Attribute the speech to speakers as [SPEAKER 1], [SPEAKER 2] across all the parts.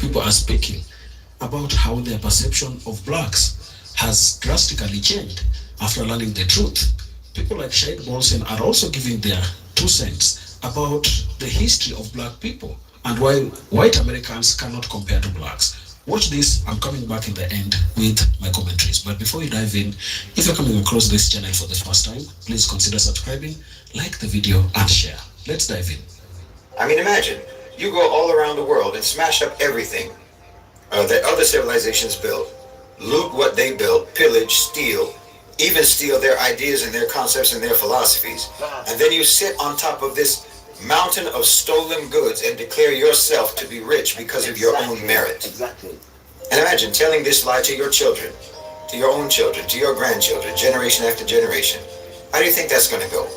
[SPEAKER 1] people are speaking about how their perception of blacks has drastically changed after learning the truth. People like Shahid Bolsen are also giving their 2 cents about the history of black people and why white Americans cannot compare to blacks. Watch this. I'm coming back in the end with my commentaries. But before you dive in, if you're coming across this channel for the first time, please consider subscribing, like the video, and share. Let's dive in. I mean, imagine you go all around the world and smash up everything that other civilizations built, loot what they built, pillage, steal, even steal their ideas and their concepts and their philosophies. And then you sit on top of this mountain of stolen goods and declare yourself to be rich because of your own merit. Exactly. And imagine telling this lie to your children, to your own children, to your grandchildren, generation after generation. How do you think that's going to go?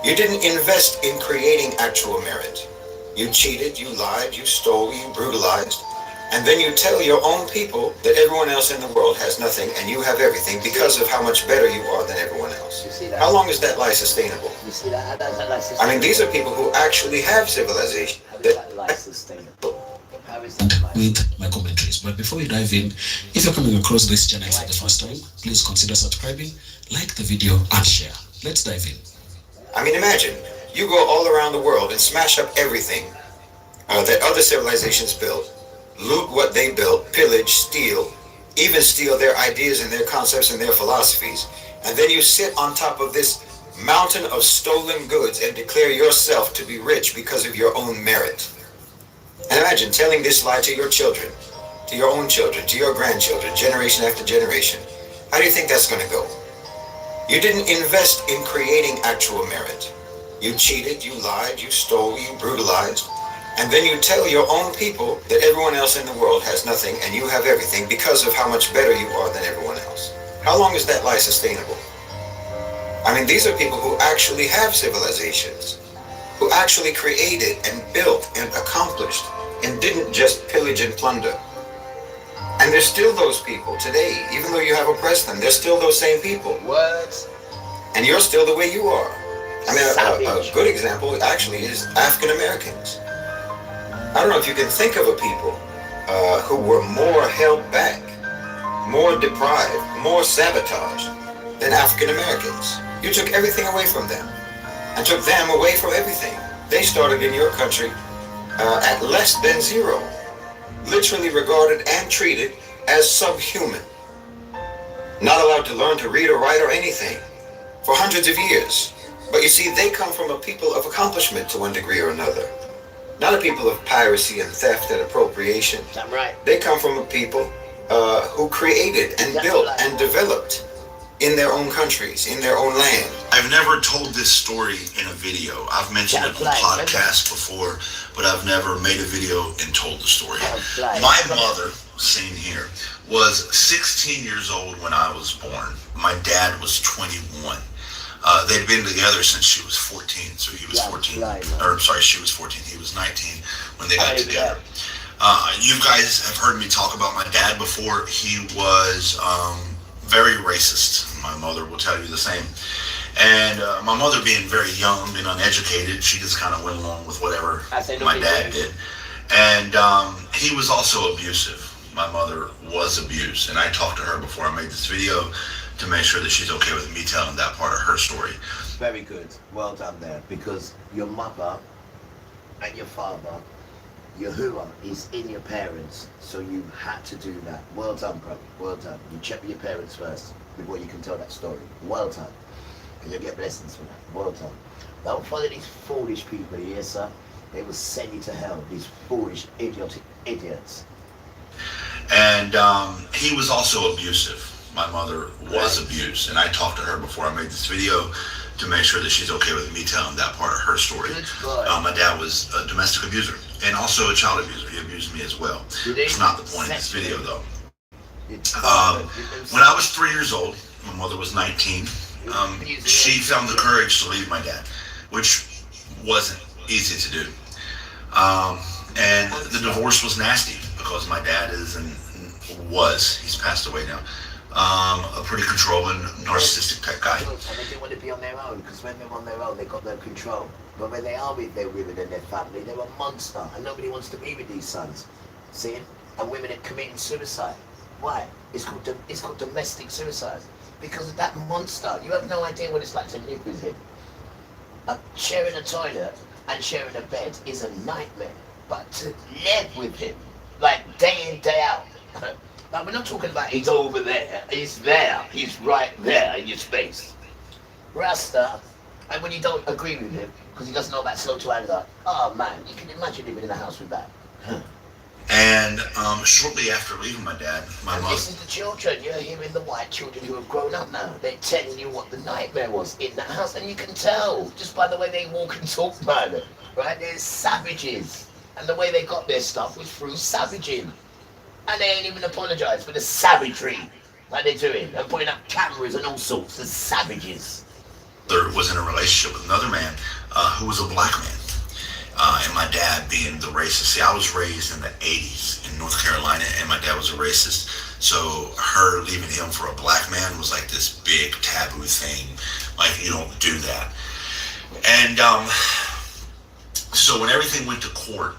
[SPEAKER 1] You didn't invest in creating actual merit. You cheated, you lied, you stole, you brutalized. And then you tell your own people that everyone else in the world has nothing and you have everything because of how much better you are than everyone else. How long is that lie sustainable? You see that? How's that lie sustainable? I mean, these are people who actually have civilization. How is that lie sustainable? How is that lie? With my commentaries. But before we dive in, if you're coming across this channel for the first time, please consider subscribing, like the video, and share. Let's dive in. I mean, imagine you go all around the world and smash up everything that other civilizations built, loot what they built, pillage, steal, even steal their ideas and their concepts and their philosophies. And then you sit on top of this mountain of stolen goods and declare yourself to be rich because of your own merit. And imagine telling this lie to your children, to your own children, to your grandchildren, generation after generation. How do you think that's going to go? You didn't invest in creating actual merit. You cheated, you lied, you stole, you brutalized. And then you tell your own people that everyone else in the world has nothing and you have everything because of how much better you are than everyone else. How long is that lie sustainable? I mean, these are people who actually have civilizations, who actually created and built and accomplished and didn't just pillage and plunder. And there's still those people today, even though you have oppressed them, there's still those same people. What? And you're still the way you are. I mean, a good example actually is African Americans. I don't know if you can think of a people who were more held back, more deprived, more sabotaged than African Americans. You took everything away from them and took them away from everything. They started in your country at less than zero, literally regarded and treated as subhuman, not allowed to learn to read or write or anything for hundreds of years. But you see, they come from a people of accomplishment to one degree or another. Not a people of piracy and theft and appropriation. I'm right. They come from a people who created and built and developed in their own countries, in their own land.
[SPEAKER 2] I've never told this story in a video. I've mentioned it on podcasts before, but I've never made a video and told the story. My mother, seen here, was 16 years old when I was born. My dad was 21. They'd been together since she was 14, so he was 14, or sorry, she was 14, he was 19 when they got together. You guys have heard me talk about my dad before. He was very racist. My mother will tell you the same. And my mother being very young, being uneducated, she just kind of went along with whatever my dad did. And he was also abusive. My mother was abused, and I talked to her before I made this video to make sure that she's okay with me telling that part of her story.
[SPEAKER 3] Very good. Well done there, because your mother and your father, Yahuwah is in your parents, so you had to do that. Well done, brother. Well done. You check with your parents first before you can tell that story. Well done. And you'll get blessings from that. Well done. Don't follow these foolish people here, sir. They will send you to hell, these foolish, idiotic idiots.
[SPEAKER 2] And he was also abusive. My mother was abused, and I talked to her before I made this video to make sure that she's okay with me telling that part of her story. My dad was a domestic abuser and also a child abuser. He abused me as well. It's not the point of this video, though. When I was 3 years old, my mother was 19, she found the courage to leave my dad, which wasn't easy to do. And the divorce was nasty because my dad he's passed away now, a pretty controlling, narcissistic type guy.
[SPEAKER 3] And they didn't want to be on their own, because when they're on their own, they've got no control. But when they are with their women and their family, they're a monster, and nobody wants to be with these sons. See? And women are committing suicide. Why? It's called domestic suicide. Because of that monster. You have no idea what it's like to live with him. Sharing a toilet and sharing a bed is a nightmare. But to live with him, like day in, day out. Like, we're not talking about he's over there. He's there. He's right there in your space. Rasta. And when you don't agree with him, because he doesn't know about slow to anger, oh man, you can imagine living in a house with that.
[SPEAKER 2] And shortly after leaving my dad, my mother...
[SPEAKER 3] This is the children. You're hearing the white children who have grown up now. They're telling you what the nightmare was in that house. And you can tell, just by the way they walk and talk, man. Right? They're savages. And the way they got their stuff was through savaging. And they ain't even apologized for the savagery that they're doing. And putting up cameras and all sorts of savages.
[SPEAKER 2] Was in a relationship with another man who was a black man. And my dad being the racist. See, I was raised in the 80s in North Carolina, and my dad was a racist. So her leaving him for a black man was like this big taboo thing. Like, you don't do that. And so when everything went to court,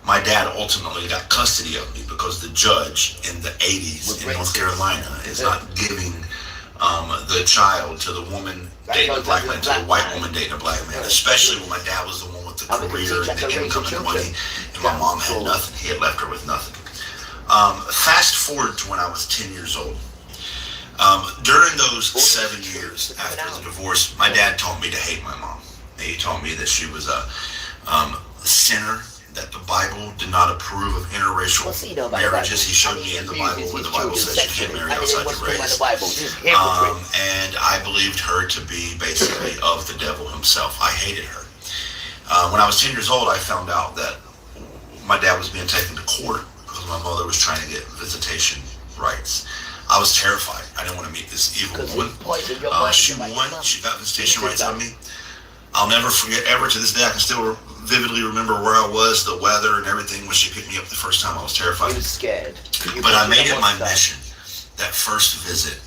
[SPEAKER 2] my dad ultimately got custody of me because the judge in the 80s in North Carolina is not giving the child to the woman dating a black man, to the white woman dating a black man, especially when my dad was the one with the career and the income and the money, and my mom had nothing. He had left her with nothing. Fast forward to when I was 10 years old. During those 7 years after the divorce, my dad taught me to hate my mom. He taught me that she was a sinner, that the Bible did not approve of interracial marriages. He showed me in the Bible where the Bible says you can't marry outside your race. And I believed her to be basically of the devil himself. I hated her. When I was 10 years old, I found out that my dad was being taken to court because my mother was trying to get visitation rights. I was terrified. I didn't want to meet this evil woman. She won. She got visitation rights on me. I'll never forget ever to this day. I can still vividly remember where I was, the weather and everything when she picked me up the first time. I was terrified.
[SPEAKER 3] You were scared.
[SPEAKER 2] But I made it my mission, that first visit,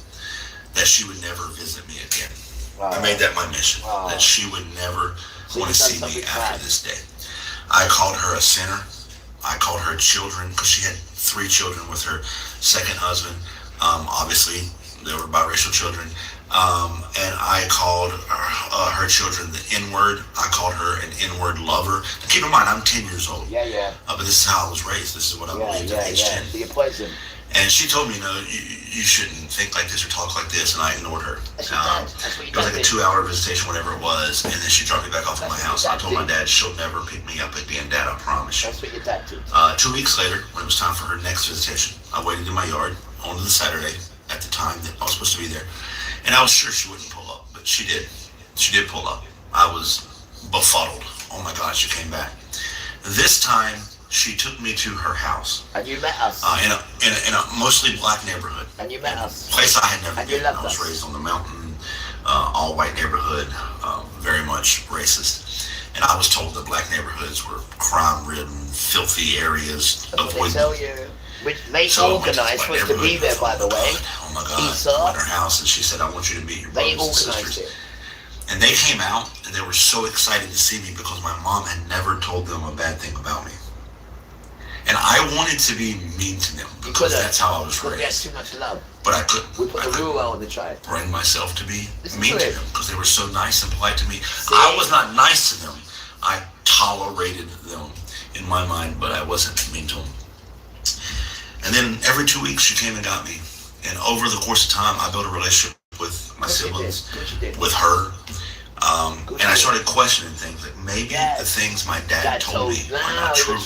[SPEAKER 2] that she would never visit me again. Wow. I made that my mission, that she would never want to see me after this day. I called her a sinner. I called her children, because she had 3 children with her second husband. Obviously, they were biracial children. And I called her children the N-word. I called her an N-word lover. Now, keep in mind, I'm 10 years old.
[SPEAKER 3] Yeah.
[SPEAKER 2] But this is how I was raised. This is what I believed at age 10.
[SPEAKER 3] So you're poison.
[SPEAKER 2] And she told me, you shouldn't think like this or talk like this, and I ignored her.
[SPEAKER 3] That's what
[SPEAKER 2] it was like a 2-hour visitation, whatever it was, and then she dropped me back off at my house. I told my dad she'll never pick me up again, Dad, I promise you.
[SPEAKER 3] That's what your dad did.
[SPEAKER 2] 2 weeks later, when it was time for her next visitation, I waited in my yard on the Saturday at the time that I was supposed to be there. And I was sure she wouldn't pull up, but she did. She did pull up. I was befuddled. Oh my God, she came back. This time, she took me to her house.
[SPEAKER 3] And you met us.
[SPEAKER 2] In a mostly black neighborhood.
[SPEAKER 3] And you met us.
[SPEAKER 2] A place I had never
[SPEAKER 3] been.
[SPEAKER 2] I was raised on the mountain, all white neighborhood, very much racist. And I was told that black neighborhoods were crime-ridden, filthy areas.
[SPEAKER 3] That's what they tell you. Which they organized for us to be there, by the way.
[SPEAKER 2] Oh my God, I went to her house and she said, I want you to meet your brothers and sisters. And they came out and they were so excited to see me because my mom had never told them a bad thing about me. And I wanted to be mean to them because that's how I was raised.
[SPEAKER 3] We had too much love.
[SPEAKER 2] But I couldn't.
[SPEAKER 3] We put the rule on the child.
[SPEAKER 2] Bring myself to be mean to them because they were so nice and polite to me. I was not nice to them. I tolerated them in my mind, but I wasn't mean to them. And then every 2 weeks she came and got me. And over the course of time, I built a relationship with my siblings, with her. And I started questioning things. Like maybe the things my dad told me are not true.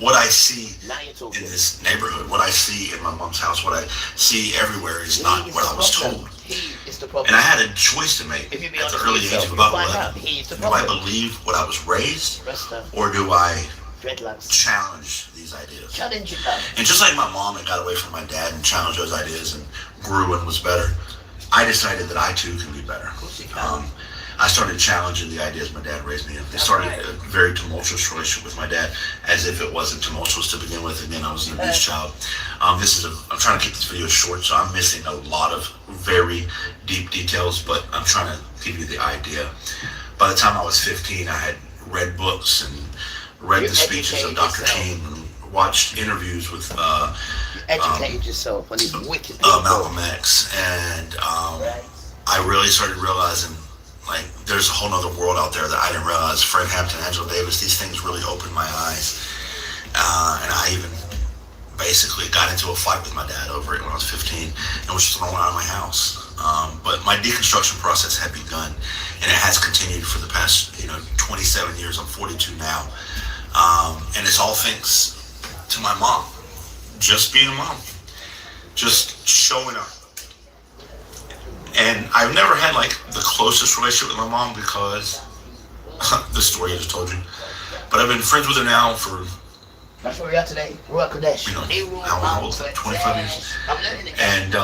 [SPEAKER 2] What I see in this neighborhood, what I see in my mom's house, what I see everywhere is not what I was told. And I had a choice to make at the early age of about 11. Do I believe what I was raised, or do I challenge these ideas? And just like my mom had got away from my dad and challenged those ideas and grew and was better, I decided that I too can be better. I started challenging the ideas my dad raised me in. It started a very tumultuous relationship with my dad, as if it wasn't tumultuous to begin with. Again, I was an abused child. I'm trying to keep this video short, so I'm missing a lot of very deep details, but I'm trying to give you the idea. By the time I was 15, I had read books and read the speeches of Dr. King, and watched interviews with
[SPEAKER 3] You educated yourself on these wicked
[SPEAKER 2] Malcolm X, and
[SPEAKER 3] right?
[SPEAKER 2] I really started realizing like there's a whole other world out there that I didn't realize. Fred Hampton, Angela Davis, these things really opened my eyes, and I even basically got into a fight with my dad over it when I was 15 and was thrown out of my house. But my deconstruction process had begun, and it has continued for the past 27 years. I'm 42 now, and it's all thanks to my mom, just being a mom, just showing up. And I've never had like the closest relationship with my mom because the story I just told you. But I've been friends with her now for
[SPEAKER 3] That's where we are today. Ruach Kodesh.
[SPEAKER 2] how old? 25 years. And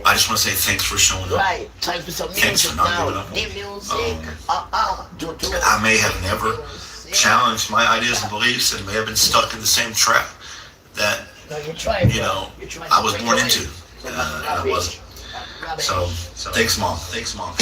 [SPEAKER 2] I just want to say thanks for showing up.
[SPEAKER 3] Right. Time for some
[SPEAKER 2] Thanks
[SPEAKER 3] music
[SPEAKER 2] for not
[SPEAKER 3] now.
[SPEAKER 2] giving up.
[SPEAKER 3] New music.
[SPEAKER 2] I may have never challenged my ideas and beliefs and may have been stuck in the same trap that
[SPEAKER 3] No, you're trying,
[SPEAKER 2] I was born into, and I wasn't. So thanks, Mom. Thanks, Mom.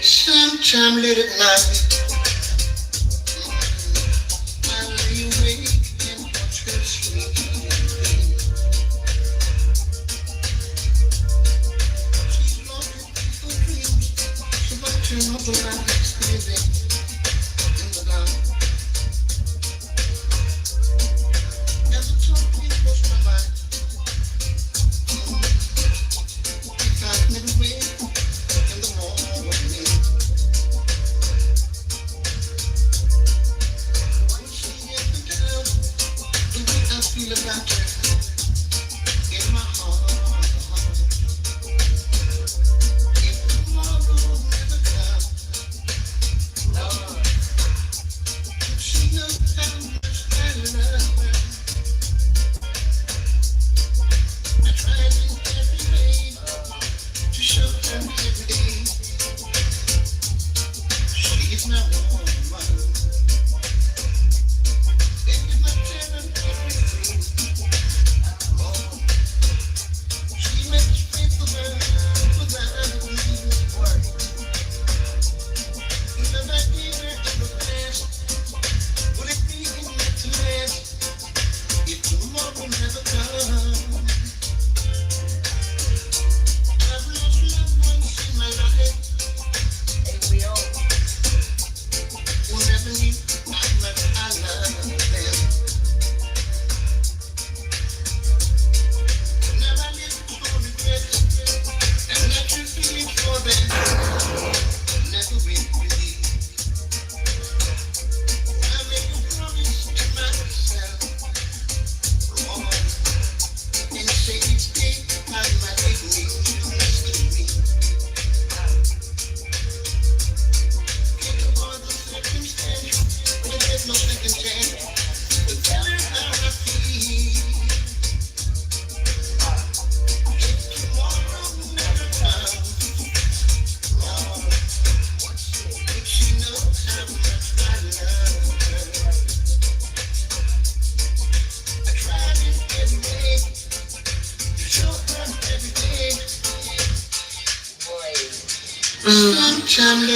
[SPEAKER 4] Sometime late at night,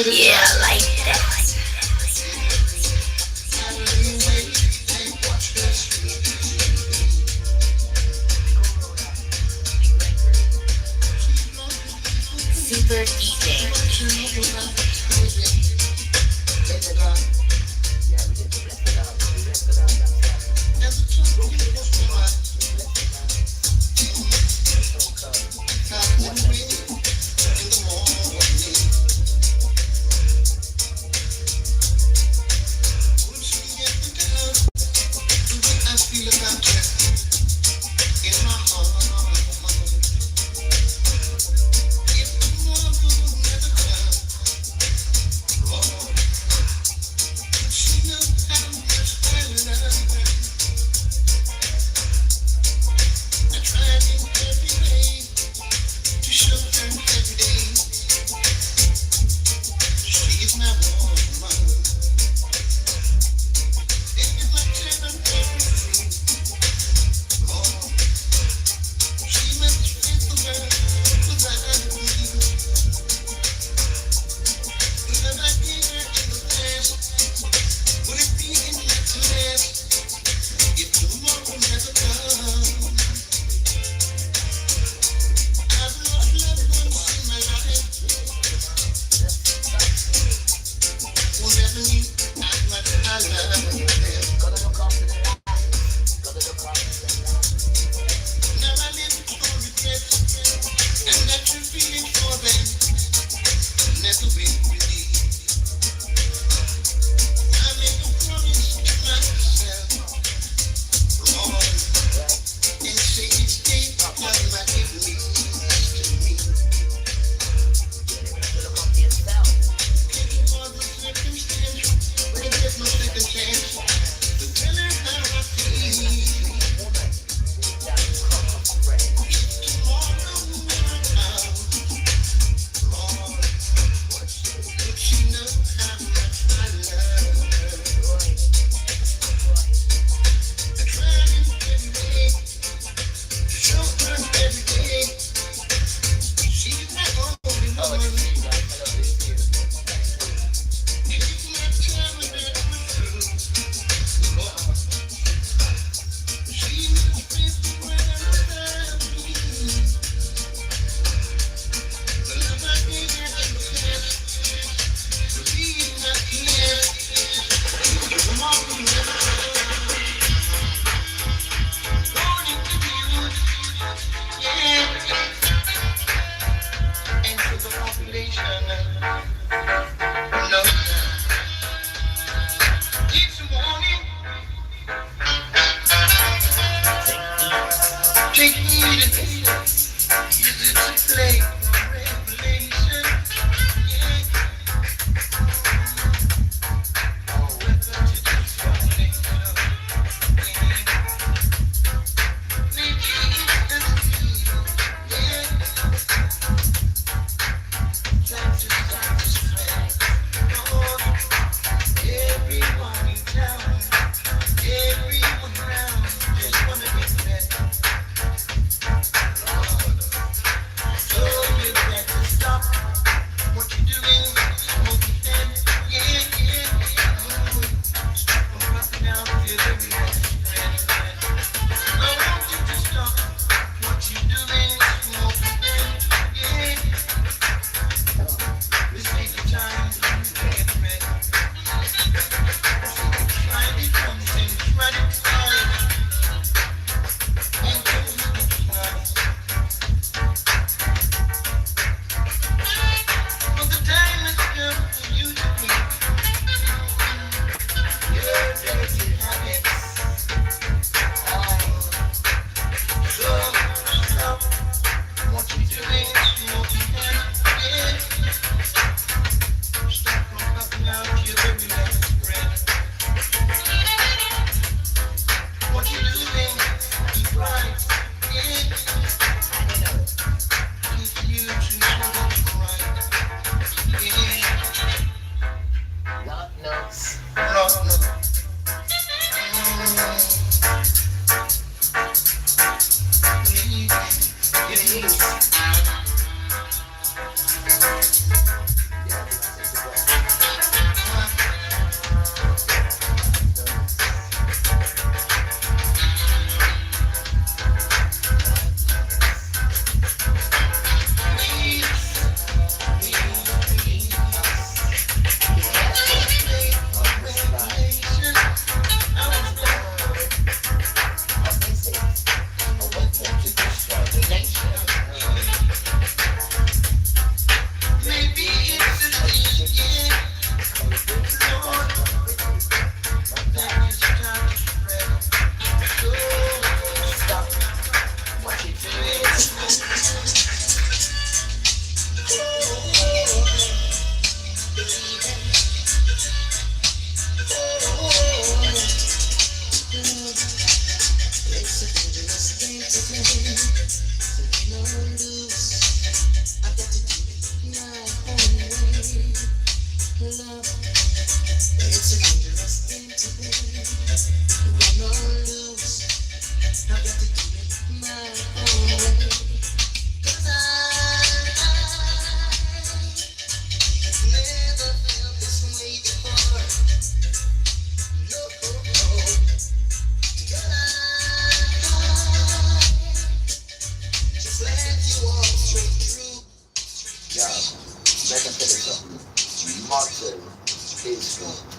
[SPEAKER 4] Yeah, like that. Super DJ.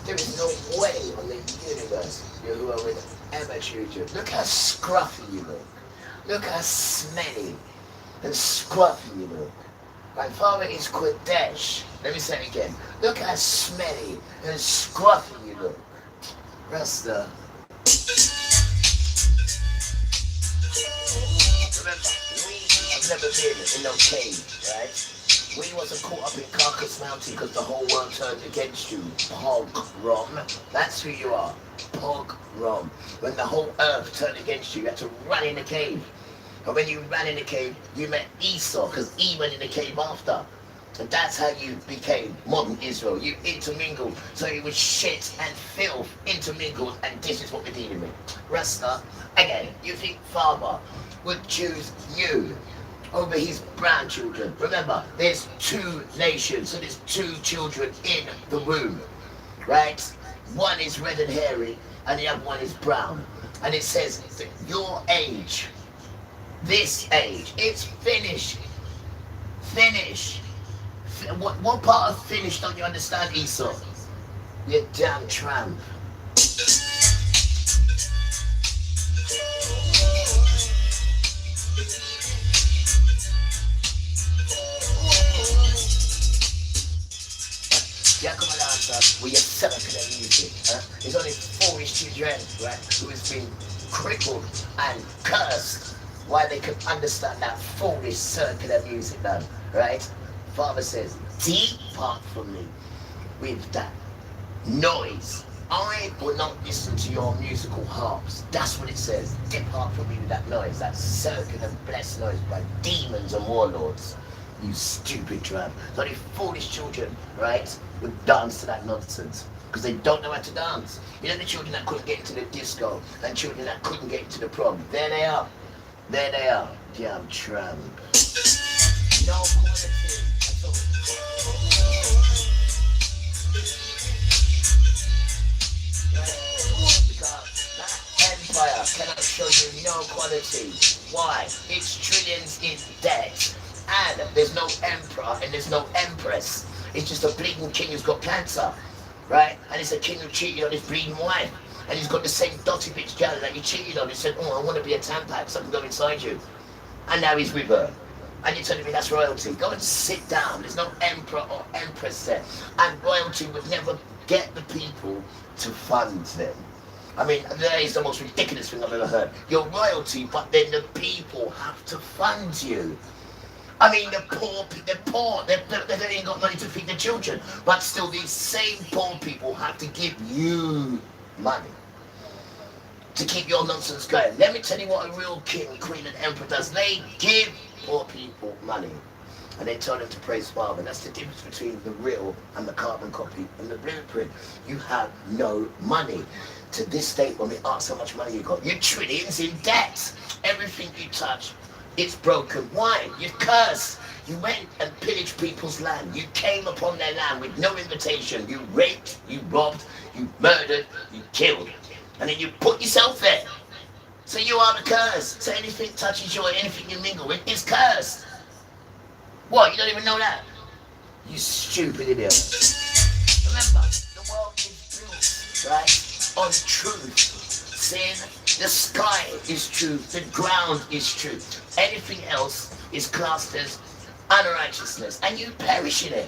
[SPEAKER 3] There is no way on the universe you are with ever children. Look how scruffy you look. Look how smelly and scruffy you look. My father is Quadesh. Let me say it again. Look how smelly and scruffy you look. Rasta. Remember, we have never been in no cave, right? We wasn't caught up in Carcass Mountain because the whole world turned against you. Pogrom. That's who you are. Pogrom. When the whole earth turned against you, you had to run in the cave. And when you ran in the cave, you met Esau because he went in the cave after. And that's how you became modern Israel. You intermingled. So it was shit and filth intermingled, and this is what we're dealing with. Rasta, again, you think Father would choose you over his brown children? Remember, there's two nations, so there's two children in the womb, right? One is red and hairy, and the other one is brown. And it says that your age, this age, it's finished. Finish. What part of finish don't you understand, Esau? You damn tramp. With your circular music, It's only foolish children, right, who has been crippled and cursed why they can understand that foolish circular music now, right? Father says, depart from me with that noise. I will not listen to your musical harps. That's what it says. Depart from me with that noise, that circular blessed noise by demons and warlords. You stupid tramp. It's only foolish children, right, would dance to that nonsense because they don't know how to dance. You know, the children that couldn't get into the disco and children that couldn't get into the prom. There they are. There they are. Damn tramp. No quality at all. Right? Because that empire cannot show you no quality. Why? It's trillions in debt. And there's no emperor and there's no empress. It's just a bleeding king who's got cancer, right? And it's a king who cheated on his bleeding wife. And he's got the same dotty bitch girl that he cheated on. He said, oh, I want to be a tampax so I can go inside you. And now he's with her. And you're telling me that's royalty. Go and sit down. There's no emperor or empress there. And royalty would never get the people to fund them. I mean, that is the most ridiculous thing I've ever heard. You're royalty, but then the people have to fund you. I mean, they're poor, they ain't got money to feed their children, but still these same poor people have to give you money to keep your nonsense going. Let me tell you what a real king, queen and emperor does. They give poor people money. And they told him to praise Father. That's the difference between the real and the carbon copy and the blueprint. You have no money. To this day, when we ask how much money you got, you're trillions in debt. Everything you touch, it's broken. Why? You're cursed. You went and pillaged people's land. You came upon their land with no invitation. You raped, you robbed, you murdered, you killed. And then you put yourself there. So you are the curse. So anything touches you or anything you mingle with is cursed. What? You don't even know that? You stupid idiot. Remember, the world is built, right, on truth. Sin, the sky is truth, the ground is truth. Anything else is classed as unrighteousness, and you perish in it.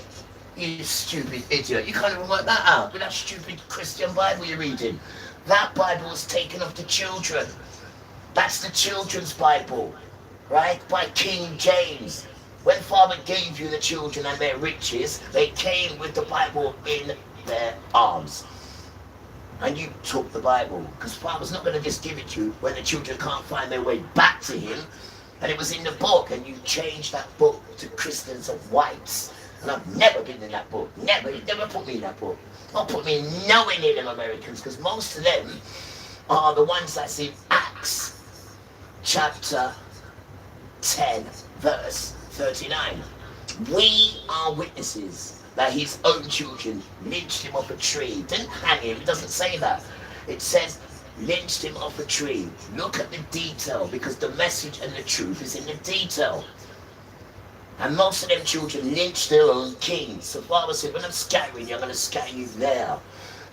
[SPEAKER 3] You stupid idiot. You can't even work that out with that stupid Christian Bible you're reading. That Bible was taken off the children. That's the children's Bible, right, by King James. When Father gave you the children and their riches, they came with the Bible in their arms. And you took the Bible, because Father's not going to just give it to you when the children can't find their way back to him. And it was in the book, and you changed that book to Christians of whites. And I've never been in that book. Never. You never put me in that book. Don't put me in nowhere near them Americans, because most of them are the ones that's in Acts chapter 10, verse 39. We are witnesses that his own children lynched him off a tree. Didn't hang him, it doesn't say that. It says lynched him off a tree. Look at the detail, because the message and the truth is in the detail. And most of them children lynched their own kings. So Father said, when I'm scattering you, I'm going to scatter you there,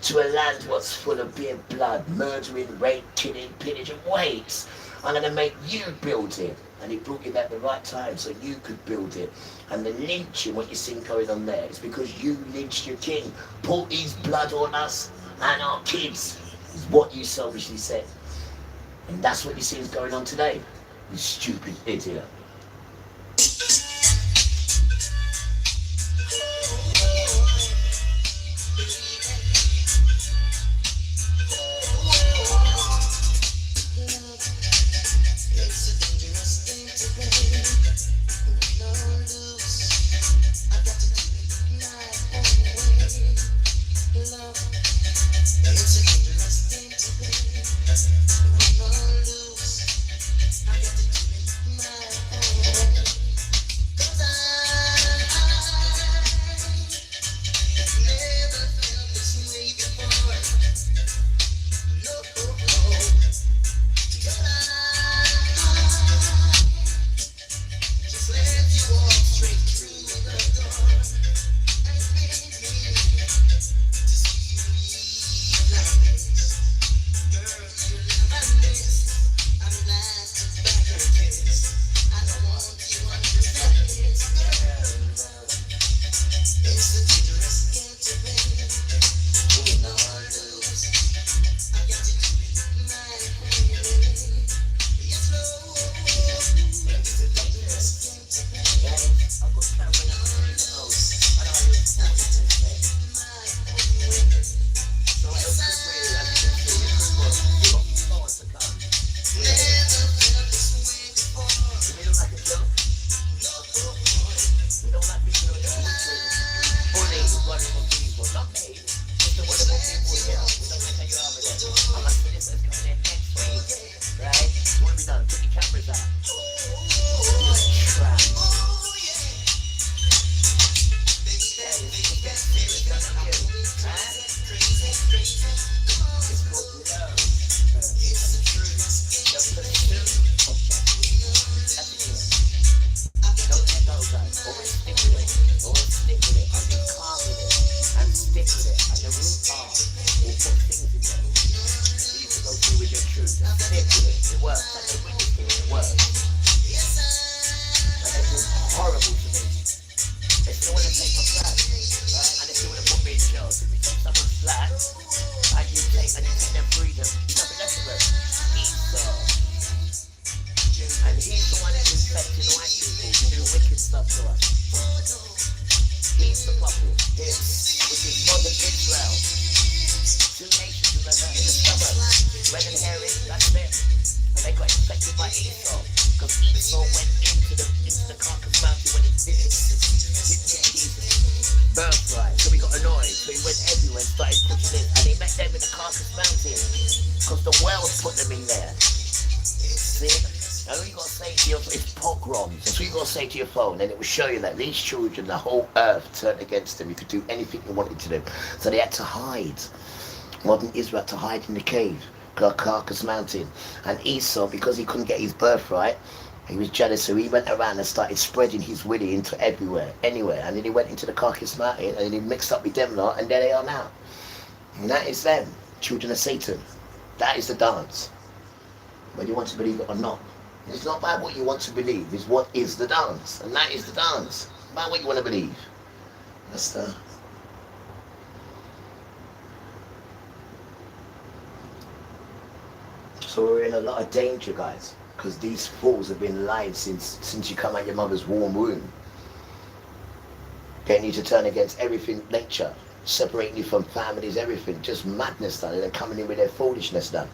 [SPEAKER 3] to a land what's full of beer, blood, murdering, rape, killing, pillage, and wait. I'm going to make you build it. And he brought you there at the right time so you could build it. And the lynching, what you see going on there, is because you lynched your king. Put his blood on us and our kids, is what you selfishly said. And that's what you see is going on today. You stupid idiot.
[SPEAKER 5] They got infected by Esau, because Esau went into the Caucasus Mountain when he did it.
[SPEAKER 3] else put them in there? See? And all you gotta say to your it's pogroms. That's what you gotta say to your phone, and it will show you that these children, the whole earth turned against them. You could do anything you wanted to do. So they had to hide. Modern Israel had to hide in the cave, Carcass Mountain. And Esau, because he couldn't get his birthright, he was jealous, so he went around and started spreading his willy into everywhere, anywhere. And then he went into the Carcass Mountain, and then he mixed up with them lot, and there they are now. And that is them, children of Satan. That is the dance. Whether you want to believe it or not. It's not about what you want to believe, it's what is the dance. And that is the dance. About what you want to believe. That's the... So we're in a lot of danger, guys. Because these fools have been lying since you come out your mother's warm womb. Getting you to turn against everything nature. Separating you from families, everything. Just madness done. And they're coming in with their foolishness done.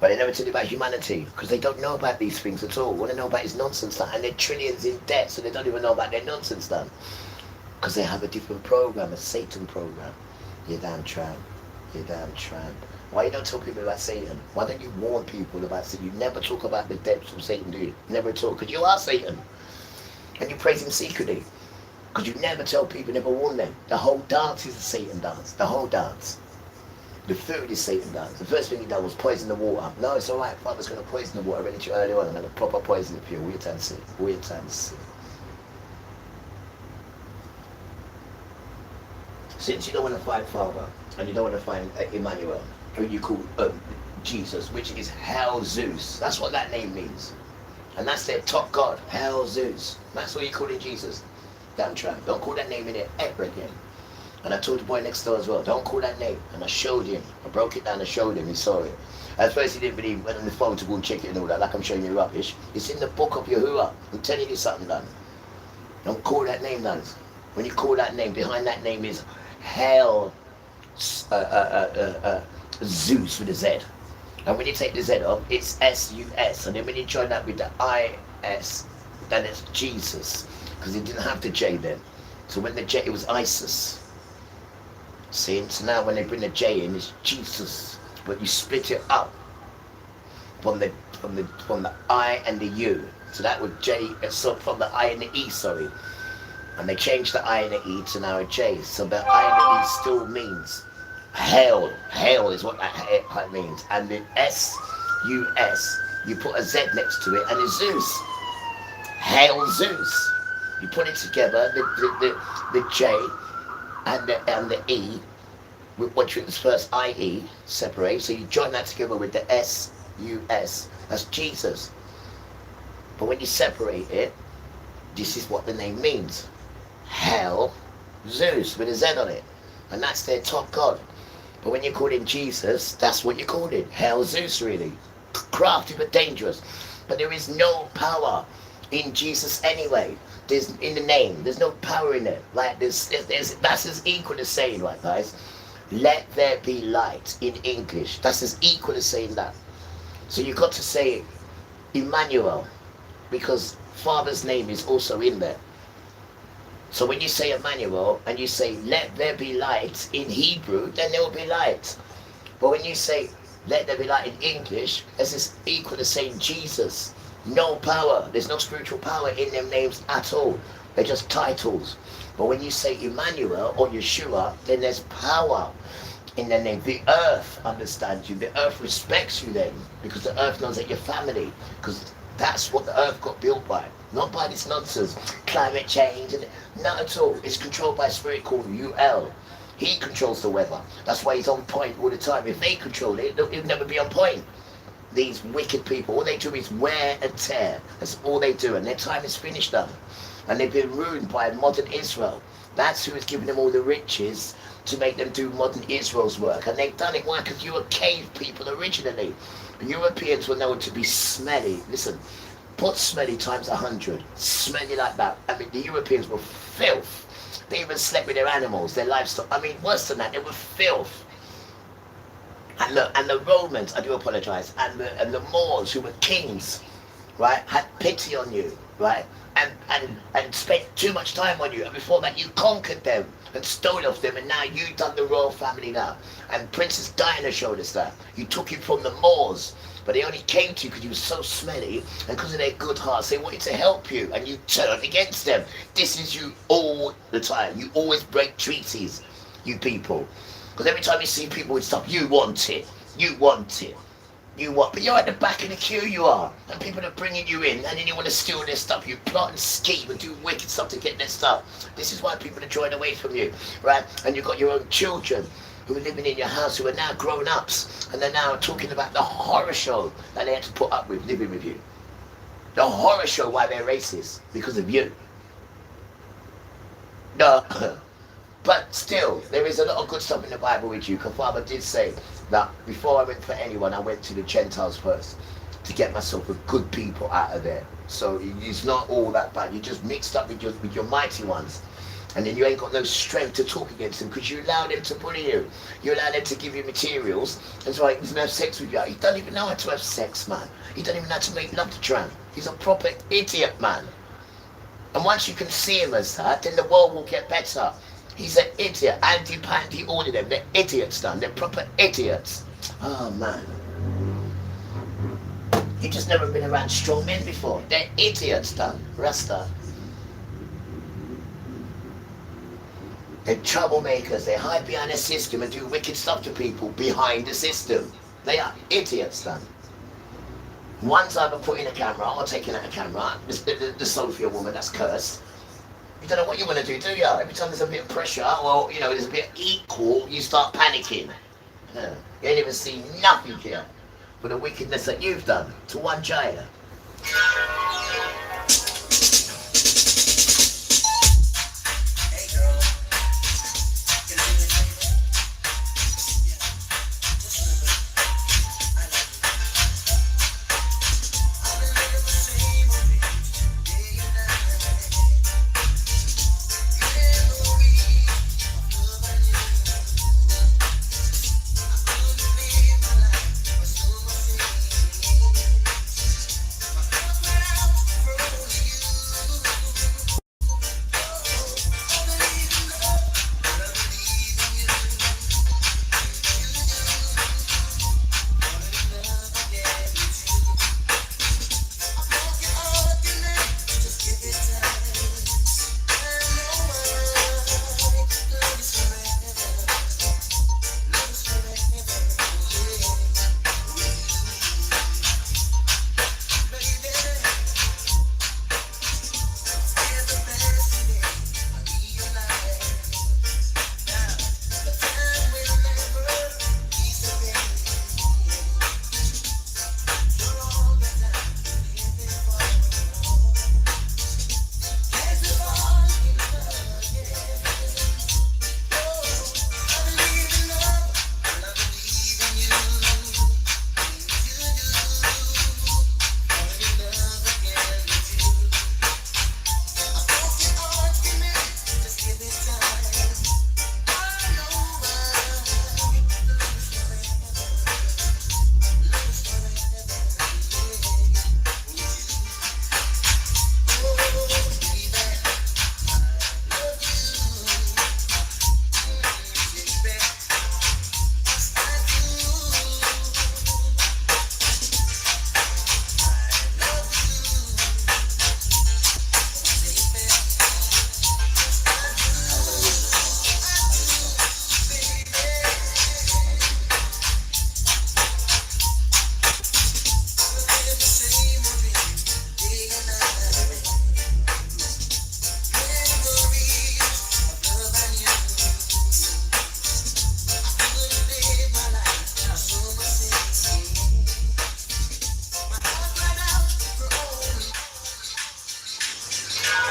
[SPEAKER 3] But they never tell you about humanity, because they don't know about these things at all. What they know about is nonsense done, and they're trillions in debt, so they don't even know about their nonsense done. Because they have a different program, a Satan program. You damn tramp, you damn tramp. Why you don't tell people about Satan? Why don't you warn people about Satan? You never talk about the depths of Satan, do you? Never talk, because you are Satan. And you praise him secretly. Because you never tell people, never warn them. The whole dance is a Satan dance, the whole dance. The food is Satan dance. The first thing he done was poison the water. No, it's alright, Father's going to poison the water. I read it to you earlier on. I'm going to proper poison it for you. All your time to see. All your time to see. Since you don't want to find Father, and you don't want to find Emmanuel, who you call Jesus, which is Hell Zeus. That's what that name means. And that's their top god, Hell Zeus. That's what you call it, Jesus. Damn tramp. Don't call that name in it ever again. And I told the boy next door as well, don't call that name. And I showed him. I broke it down and showed him. He saw it. At first he didn't believe, went on the phone to go and check it and all that, like I'm showing you rubbish. It's in the book of Yahuwah. I'm telling you something, Dan. Don't call that name, Dan. When you call that name, behind that name is Hell Zeus with a Z. And when you take the Z off, it's S-U-S. And then when you join that with the I-S, then it's Jesus. Because he didn't have the J then. So when the J, it was Isis. See, so now when they bring the J in, it's Jesus. But you split it up from the I and the U. So that would J, so from the I and the E, sorry. And they changed the I and the E to now a J. So the I and the E still means hell. Hell is what that means. And the S-U-S, you put a Z next to it and it's Zeus. Hail Zeus. You put it together, the J and the E, which is first I-E, separate. So you join that together with the S-U-S. That's Jesus. But when you separate it, this is what the name means. Hell Zeus with a Z on it. And that's their top god. But when you call him Jesus, that's what you call it. Hell Zeus, really. Crafty but dangerous. But there is no power in Jesus anyway. There's in the name. There's no power in it. Like there's that's as equal as saying, right, guys? Let there be light in English. That's as equal as saying that. So you got to say Emmanuel, because Father's name is also in there. So when you say Emmanuel and you say let there be light in Hebrew, then there will be light. But when you say let there be light in English, this is equal to saying Jesus. No power. There's no spiritual power in them names at all. They're just titles. But when you say Emmanuel or Yeshua, then there's power in their name. The earth understands you. The earth respects you then, because the earth knows that you're family. Because that's what the earth got built by. Not by this nonsense, climate change, and not at all. It's controlled by a spirit called UL. He controls the weather. That's why he's on point all the time. If they control it, he'll never be on point. These wicked people, all they do is wear and tear. That's all they do, and their time is finished up. And they've been ruined by modern Israel. That's who is giving them all the riches to make them do modern Israel's work. And they've done it, why? Because you were cave people originally. The Europeans were known to be smelly. Listen, put smelly times 100. Smelly like that. I mean, the Europeans were filth. They even slept with their animals, their livestock. I mean, worse than that, they were filth. And the Romans, I do apologize, and the Moors, who were kings, right, had pity on you, right, and spent too much time on you, and before that you conquered them and stole off them, and now you've done the royal family now. And Princess Diana showed us that. You took him from the Moors, but they only came to you because you were so smelly, and because of their good hearts, they wanted to help you, and you turned against them. This is you all the time. You always break treaties, you people. Because every time you see people with stuff, you want it. You want it. You want, but you're at the back of the queue, you are. And people are bringing you in, and then you want to steal their stuff. You plot and scheme and do wicked stuff to get their stuff. This is why people are drawing away from you, right? And you've got your own children who are living in your house who are now grown ups, and they're now talking about the horror show that they had to put up with living with you. The horror show why they're racist, because of you. No. But still, there is a lot of good stuff in the Bible with you, because Father did say that before I went for anyone, I went to the Gentiles first to get myself a good people out of there. So it's not all that bad. You just mixed up with your mighty ones. And then you ain't got no strength to talk against them because you allow them to bully you. You allow them to give you materials. That's why he's going to have sex with you. He doesn't even know how to have sex, man. He doesn't even know how to make love to Tran. He's a proper idiot, man. And once you can see him as that, then the world will get better. He's an idiot. Andy-pandy, all of them. They're idiots, done. They're proper idiots. Oh, man. You've just never been around strong men before. They're idiots, done. Rasta. They're troublemakers. They hide behind a system and do wicked stuff to people behind the system. They are idiots, done. One's either putting a camera or taking out a camera. The Sophia woman that's cursed. You don't know what you want to do you? Every time there's a bit of pressure, or, you know, there's a bit of equal, you start panicking. Yeah. You ain't even seen nothing here for the wickedness that you've done to one giant.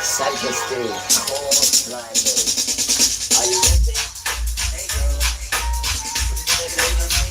[SPEAKER 3] Santa Steve, Core Friday. Are you ready? Hey girl. What did you say, baby?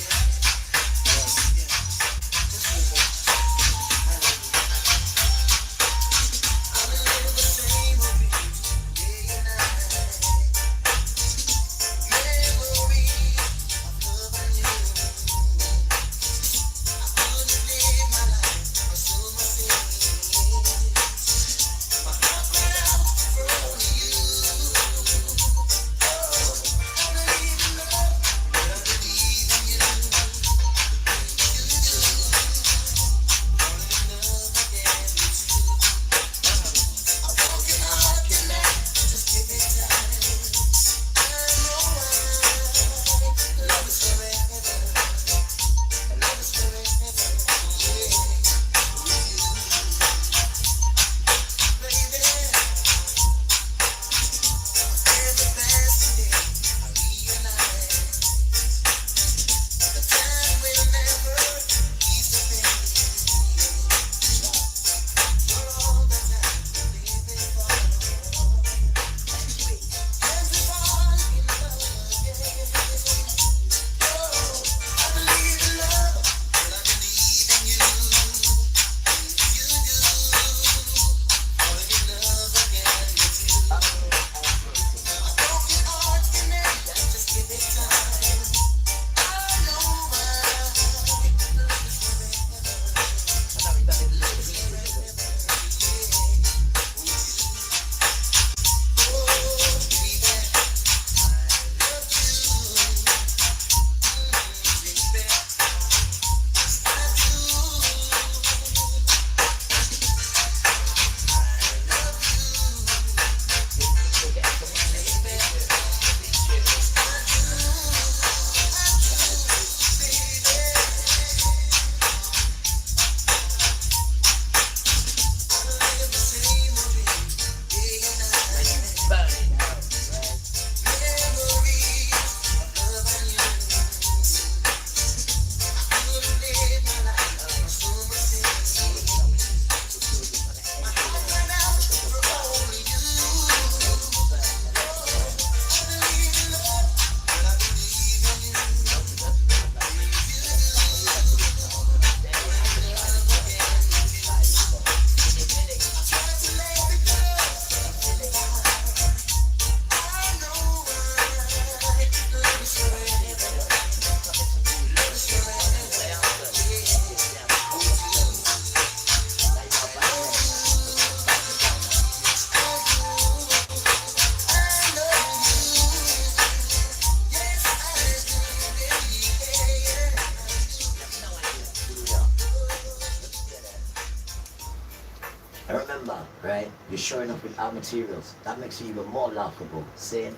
[SPEAKER 3] remember, right? You're showing up with our materials. That makes you even more laughable. Saying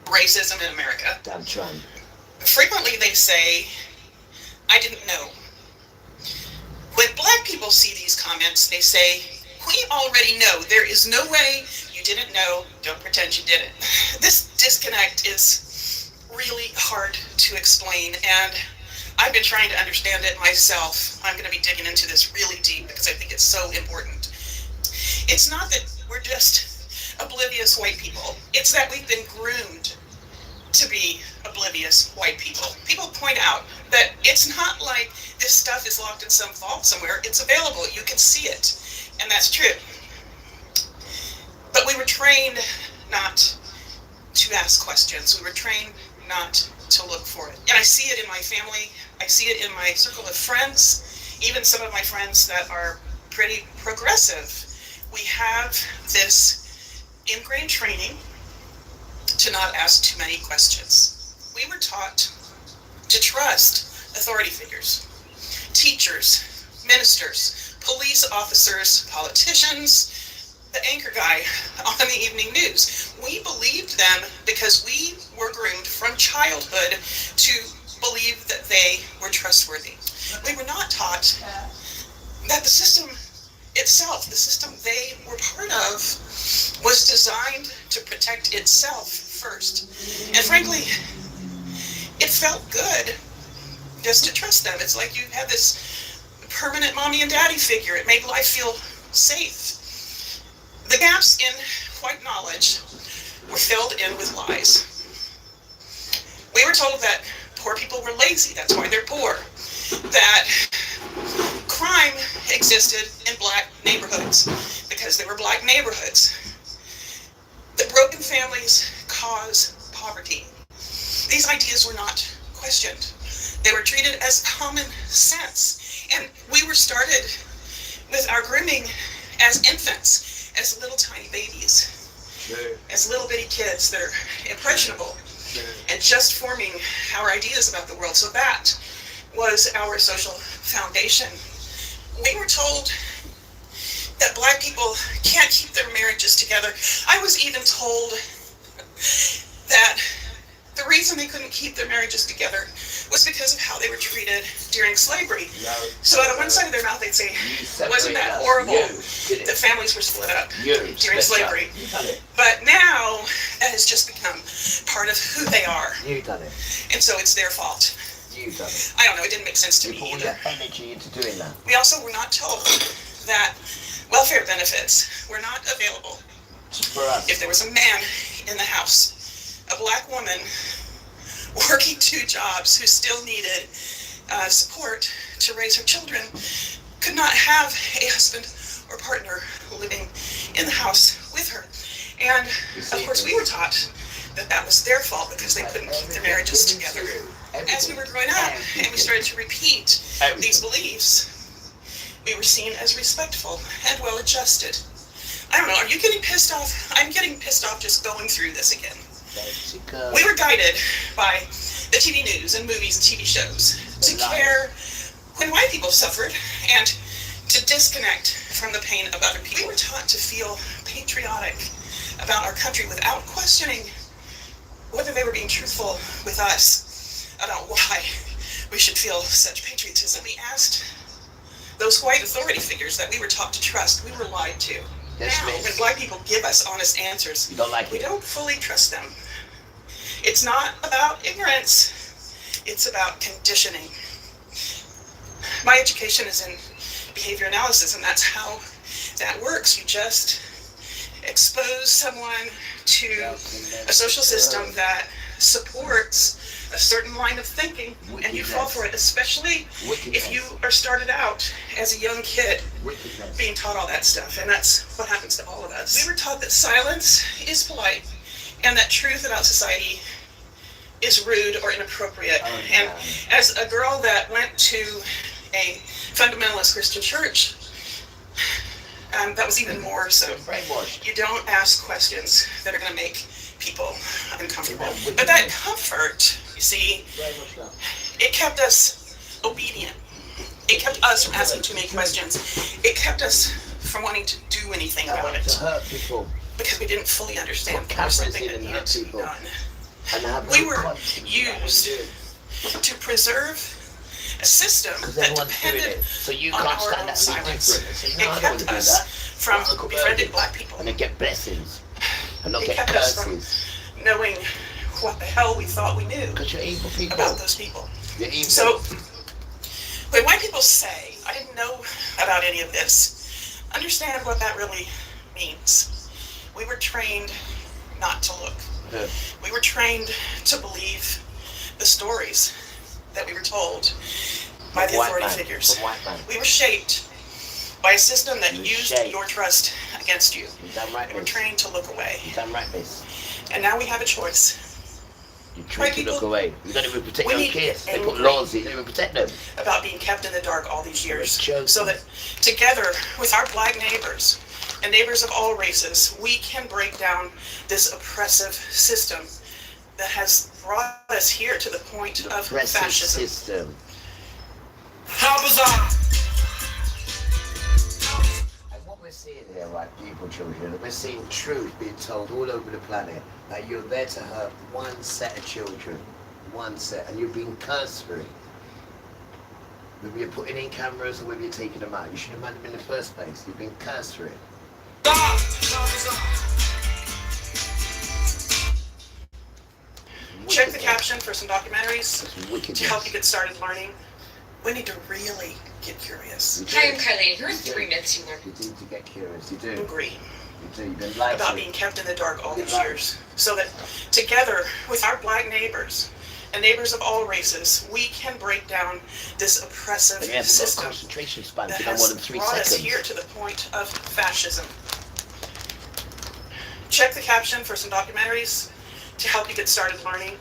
[SPEAKER 5] racism in America.
[SPEAKER 3] damn trying.
[SPEAKER 5] Frequently they say, I didn't know. When black people see these comments, they say, we already know. There is no way you didn't know. Don't pretend you didn't. This disconnect is really hard to explain, and I've been trying to understand it myself. I'm going to be digging into this really deep because I think it's so important. It's not that we're just oblivious white people. It's that we've been groomed to be oblivious white people. People point out that it's not like this stuff is locked in some vault somewhere. It's available. You can see it. And that's true. But we were trained not to ask questions. We were trained not to look for it. And I see it in my family. I see it in my circle of friends, even some of my friends that are pretty progressive. We have this ingrained training to not ask too many questions. We were taught to trust authority figures, teachers, ministers, police officers, politicians, the anchor guy on the evening news. We believed them because we were groomed from childhood to believe that they were trustworthy. We were not taught that the system itself, the system they were part of, was designed to protect itself first. And frankly, it felt good just to trust them. It's like you had this permanent mommy and daddy figure. It made life feel safe. The gaps in white knowledge were filled in with lies. We were told that poor people were lazy, that's why they're poor. That crime existed in black neighborhoods because they were black neighborhoods. That broken families cause poverty. These ideas were not questioned. They were treated as common sense. And we were started with our grooming as infants, as little tiny babies, as little bitty kids that are impressionable and just forming our ideas about the world. So that was our social foundation. We were told that black people can't keep their marriages together. I was even told that the reason they couldn't keep their marriages together was because of how they were treated during slavery. So out of one side of their mouth they'd say, wasn't that horrible that families were split up during slavery? But now that has just become part of who they are. And so it's their fault. I don't know, it didn't make sense to me either.
[SPEAKER 3] Energy into doing that.
[SPEAKER 5] We also were not told that welfare benefits were not available
[SPEAKER 3] For us.
[SPEAKER 5] if there was a man in the house, a black woman working 2 jobs who still needed support to raise her children, could not have a husband or partner living in the house with her. And of course we were taught that that was their fault because they couldn't keep their marriages together. As we were growing up and we started to repeat these beliefs, we were seen as respectful and well-adjusted. I don't know, are you getting pissed off? I'm getting pissed off just going through this again. We were guided by the TV news and movies and TV shows to care when white people suffered and to disconnect from the pain of other people. We were taught to feel patriotic about our country without questioning whether they were being truthful with us about why we should feel such patriotism. We asked those white authority figures that we were taught to trust. We were lied to. Now, when black people give us honest answers, we don't fully trust them. It's not about ignorance, it's about conditioning. My education is in behavior analysis, and that's how that works. You just expose someone to a social system that supports a certain line of thinking, and you fall for it, especially if you are started out as a young kid being taught all that stuff. And that's what happens to all of us. We were taught that silence is polite and that truth about society is rude or inappropriate. And as a girl that went to a fundamentalist Christian church, that was even more so. You don't ask questions that are going to make people uncomfortable. But that comfort, you see, it kept us obedient. It kept us from asking too many questions. It kept us from wanting to do do anything
[SPEAKER 3] I
[SPEAKER 5] about
[SPEAKER 3] want to
[SPEAKER 5] it
[SPEAKER 3] hurt people.
[SPEAKER 5] because we didn't fully understand
[SPEAKER 3] Put
[SPEAKER 5] that was
[SPEAKER 3] cameras
[SPEAKER 5] something
[SPEAKER 3] in
[SPEAKER 5] that
[SPEAKER 3] and
[SPEAKER 5] needed
[SPEAKER 3] hurt
[SPEAKER 5] to be
[SPEAKER 3] people.
[SPEAKER 5] done.
[SPEAKER 3] And have
[SPEAKER 5] We
[SPEAKER 3] no
[SPEAKER 5] were
[SPEAKER 3] conscience about what we're
[SPEAKER 5] used
[SPEAKER 3] doing.
[SPEAKER 5] to preserve a system
[SPEAKER 3] Because
[SPEAKER 5] that
[SPEAKER 3] everyone's doing
[SPEAKER 5] depended
[SPEAKER 3] it. So you
[SPEAKER 5] on
[SPEAKER 3] can't
[SPEAKER 5] our
[SPEAKER 3] stand
[SPEAKER 5] own
[SPEAKER 3] that and be
[SPEAKER 5] silence.
[SPEAKER 3] different. And say,
[SPEAKER 5] It
[SPEAKER 3] no, I don't want
[SPEAKER 5] kept
[SPEAKER 3] to do
[SPEAKER 5] us
[SPEAKER 3] that.
[SPEAKER 5] from
[SPEAKER 3] Like Uncle
[SPEAKER 5] befriended
[SPEAKER 3] Bertie.
[SPEAKER 5] black people.
[SPEAKER 3] And they get blessings. And not
[SPEAKER 5] It
[SPEAKER 3] get
[SPEAKER 5] kept us from
[SPEAKER 3] curses.
[SPEAKER 5] knowing what the hell we thought we knew
[SPEAKER 3] Because you're evil people.
[SPEAKER 5] about those people.
[SPEAKER 3] You're evil.
[SPEAKER 5] So when white people say, I didn't know about any of this, understand what that really means. We were trained not to look.
[SPEAKER 3] Yeah.
[SPEAKER 5] We were trained to believe the stories that we were told by the
[SPEAKER 3] White
[SPEAKER 5] authority
[SPEAKER 3] man.
[SPEAKER 5] figures.
[SPEAKER 3] From white man.
[SPEAKER 5] We were shaped by a system that
[SPEAKER 3] You were
[SPEAKER 5] used
[SPEAKER 3] shaped.
[SPEAKER 5] your trust against you.
[SPEAKER 3] You done right,
[SPEAKER 5] We were
[SPEAKER 3] miss.
[SPEAKER 5] trained to look away.
[SPEAKER 3] You done right, miss.
[SPEAKER 5] And now we have a choice
[SPEAKER 3] You
[SPEAKER 5] White
[SPEAKER 3] try to
[SPEAKER 5] people,
[SPEAKER 3] look away. You don't even protect
[SPEAKER 5] we
[SPEAKER 3] your
[SPEAKER 5] need
[SPEAKER 3] kids. They put
[SPEAKER 5] angry-
[SPEAKER 3] laws in. You don't even protect them.
[SPEAKER 5] about being kept in the dark all these years.
[SPEAKER 3] Joking.
[SPEAKER 5] So that together with our black neighbors and neighbors of all races, we can break down this oppressive system that has brought us here to the point of
[SPEAKER 3] Oppressive
[SPEAKER 5] fascism.
[SPEAKER 3] system.
[SPEAKER 1] How bizarre!
[SPEAKER 3] And what we're seeing here, right, people, children, we're seeing truth being told all over the planet that you're there to hurt one set of children, one set, and you're being cursed for it. Whether you're putting in cameras or whether you're taking them out, you should have had them in the first place. You've been cursed for it.
[SPEAKER 5] Check the caption for some documentaries
[SPEAKER 3] That's wickedness.
[SPEAKER 5] to help you get started learning. We need to really get curious.
[SPEAKER 3] You do.
[SPEAKER 4] Hi, I'm Kylie, and here are
[SPEAKER 3] You do.
[SPEAKER 4] 3 myths you learned.
[SPEAKER 3] You need to get curious. You do.
[SPEAKER 5] Agree
[SPEAKER 3] You do. You've been lied
[SPEAKER 5] about
[SPEAKER 3] to.
[SPEAKER 5] being kept in the dark all
[SPEAKER 3] You're
[SPEAKER 5] these
[SPEAKER 3] right.
[SPEAKER 5] years. So that together with our black neighbors and neighbors of all races, we can break down this oppressive
[SPEAKER 3] And you haven't got a
[SPEAKER 5] system
[SPEAKER 3] concentration span
[SPEAKER 5] that
[SPEAKER 3] for no more
[SPEAKER 5] has
[SPEAKER 3] than 3
[SPEAKER 5] brought us
[SPEAKER 3] seconds.
[SPEAKER 5] here to the point of fascism. Check the caption for some documentaries to help you get started learning.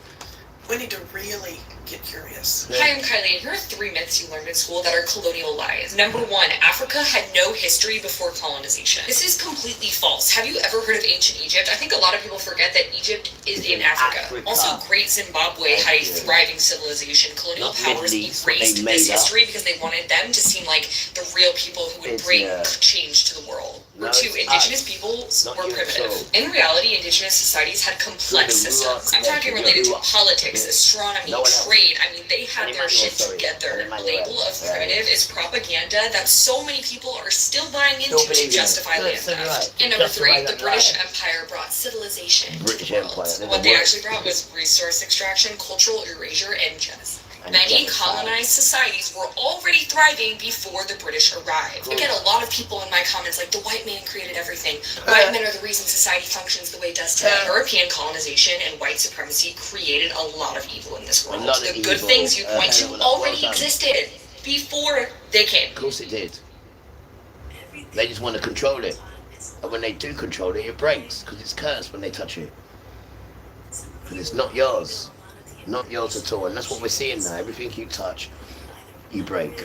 [SPEAKER 5] We need to really get curious.
[SPEAKER 4] Hi, I'm Kylie, and here are 3 myths you learned in school that are colonial lies. Number 1, Africa had no history before colonization. This is completely false. Have you ever heard of ancient Egypt? I think a lot of people forget that Egypt is in Africa. Also, Great Zimbabwe had a thriving civilization. Colonial
[SPEAKER 3] Not
[SPEAKER 4] powers
[SPEAKER 3] Middle East, what
[SPEAKER 4] erased
[SPEAKER 3] they made
[SPEAKER 4] this
[SPEAKER 3] up.
[SPEAKER 4] history because they wanted them to seem like the real people who would
[SPEAKER 3] It's,
[SPEAKER 4] bring
[SPEAKER 3] yeah.
[SPEAKER 4] change to the world.
[SPEAKER 3] No,
[SPEAKER 4] Number 2,
[SPEAKER 3] it's
[SPEAKER 4] indigenous
[SPEAKER 3] us.
[SPEAKER 4] peoples
[SPEAKER 3] Not
[SPEAKER 4] were
[SPEAKER 3] you at
[SPEAKER 4] primitive.
[SPEAKER 3] all.
[SPEAKER 4] In reality, indigenous societies had complex
[SPEAKER 3] Good,
[SPEAKER 4] systems. I'm
[SPEAKER 3] yeah,
[SPEAKER 4] talking
[SPEAKER 3] yeah,
[SPEAKER 4] related to
[SPEAKER 3] yeah.
[SPEAKER 4] politics,
[SPEAKER 3] Yeah.
[SPEAKER 4] astronomy,
[SPEAKER 3] No one else.
[SPEAKER 4] trade. I mean, they had
[SPEAKER 3] And
[SPEAKER 4] their
[SPEAKER 3] Emmanuel,
[SPEAKER 4] shit
[SPEAKER 3] sorry.
[SPEAKER 4] together.
[SPEAKER 3] And
[SPEAKER 4] The
[SPEAKER 3] Emmanuel,
[SPEAKER 4] label of
[SPEAKER 3] yeah.
[SPEAKER 4] primitive is propaganda that so many people are still buying into
[SPEAKER 3] Still
[SPEAKER 4] to
[SPEAKER 3] believing it.
[SPEAKER 4] justify
[SPEAKER 3] Good,
[SPEAKER 4] land
[SPEAKER 3] so
[SPEAKER 4] theft.
[SPEAKER 3] right.
[SPEAKER 4] And number
[SPEAKER 3] Justify
[SPEAKER 4] 3, the
[SPEAKER 3] that
[SPEAKER 4] British
[SPEAKER 3] lie.
[SPEAKER 4] Empire brought civilization
[SPEAKER 3] British
[SPEAKER 4] to the world.
[SPEAKER 3] Empire, never
[SPEAKER 4] What they
[SPEAKER 3] worked.
[SPEAKER 4] actually brought was resource extraction, cultural erasure, and genocide.
[SPEAKER 3] And
[SPEAKER 4] Many
[SPEAKER 3] genocide.
[SPEAKER 4] colonized societies were already thriving before the British arrived. I get a lot of people in my comments like, the white man created everything. White men are the reason society functions the way it does today. European colonization and white supremacy created a lot of evil in this world.
[SPEAKER 3] lot of
[SPEAKER 4] The good
[SPEAKER 3] evil.
[SPEAKER 4] things you point to
[SPEAKER 3] Well
[SPEAKER 4] already
[SPEAKER 3] done.
[SPEAKER 4] existed before they came.
[SPEAKER 3] Of course it did. They just want to control it. And when they do control it, it breaks. Because it's cursed when they touch it. Because it's not yours. Not yours at all. And that's what we're seeing now. Everything you touch, you break.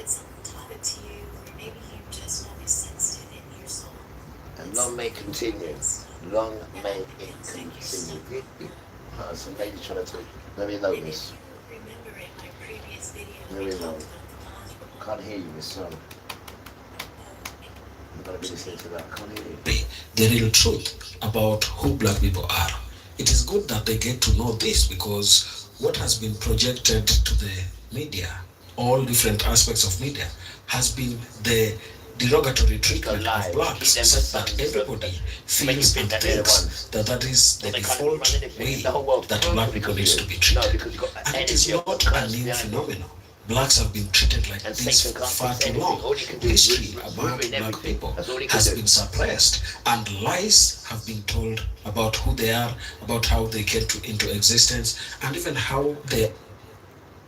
[SPEAKER 3] And long may it continue. Long may it continue. Some lady trying to talk. Let me know this. Let me know. Can't hear you, Miss Son. I'm gonna be listening to that. Can't hear you.
[SPEAKER 1] The real truth about who black people are. It is good that they get to know this, because what has been projected to the media, all different aspects of media, has been the derogatory treatment of blacks, such that everybody feels and thinks that that is the default way that black people needs to be treated. And it is not a new phenomenon. Blacks have been treated like this for far too long. History about black people has been suppressed, and lies have been told about who they are, about how they came into existence, and even how they have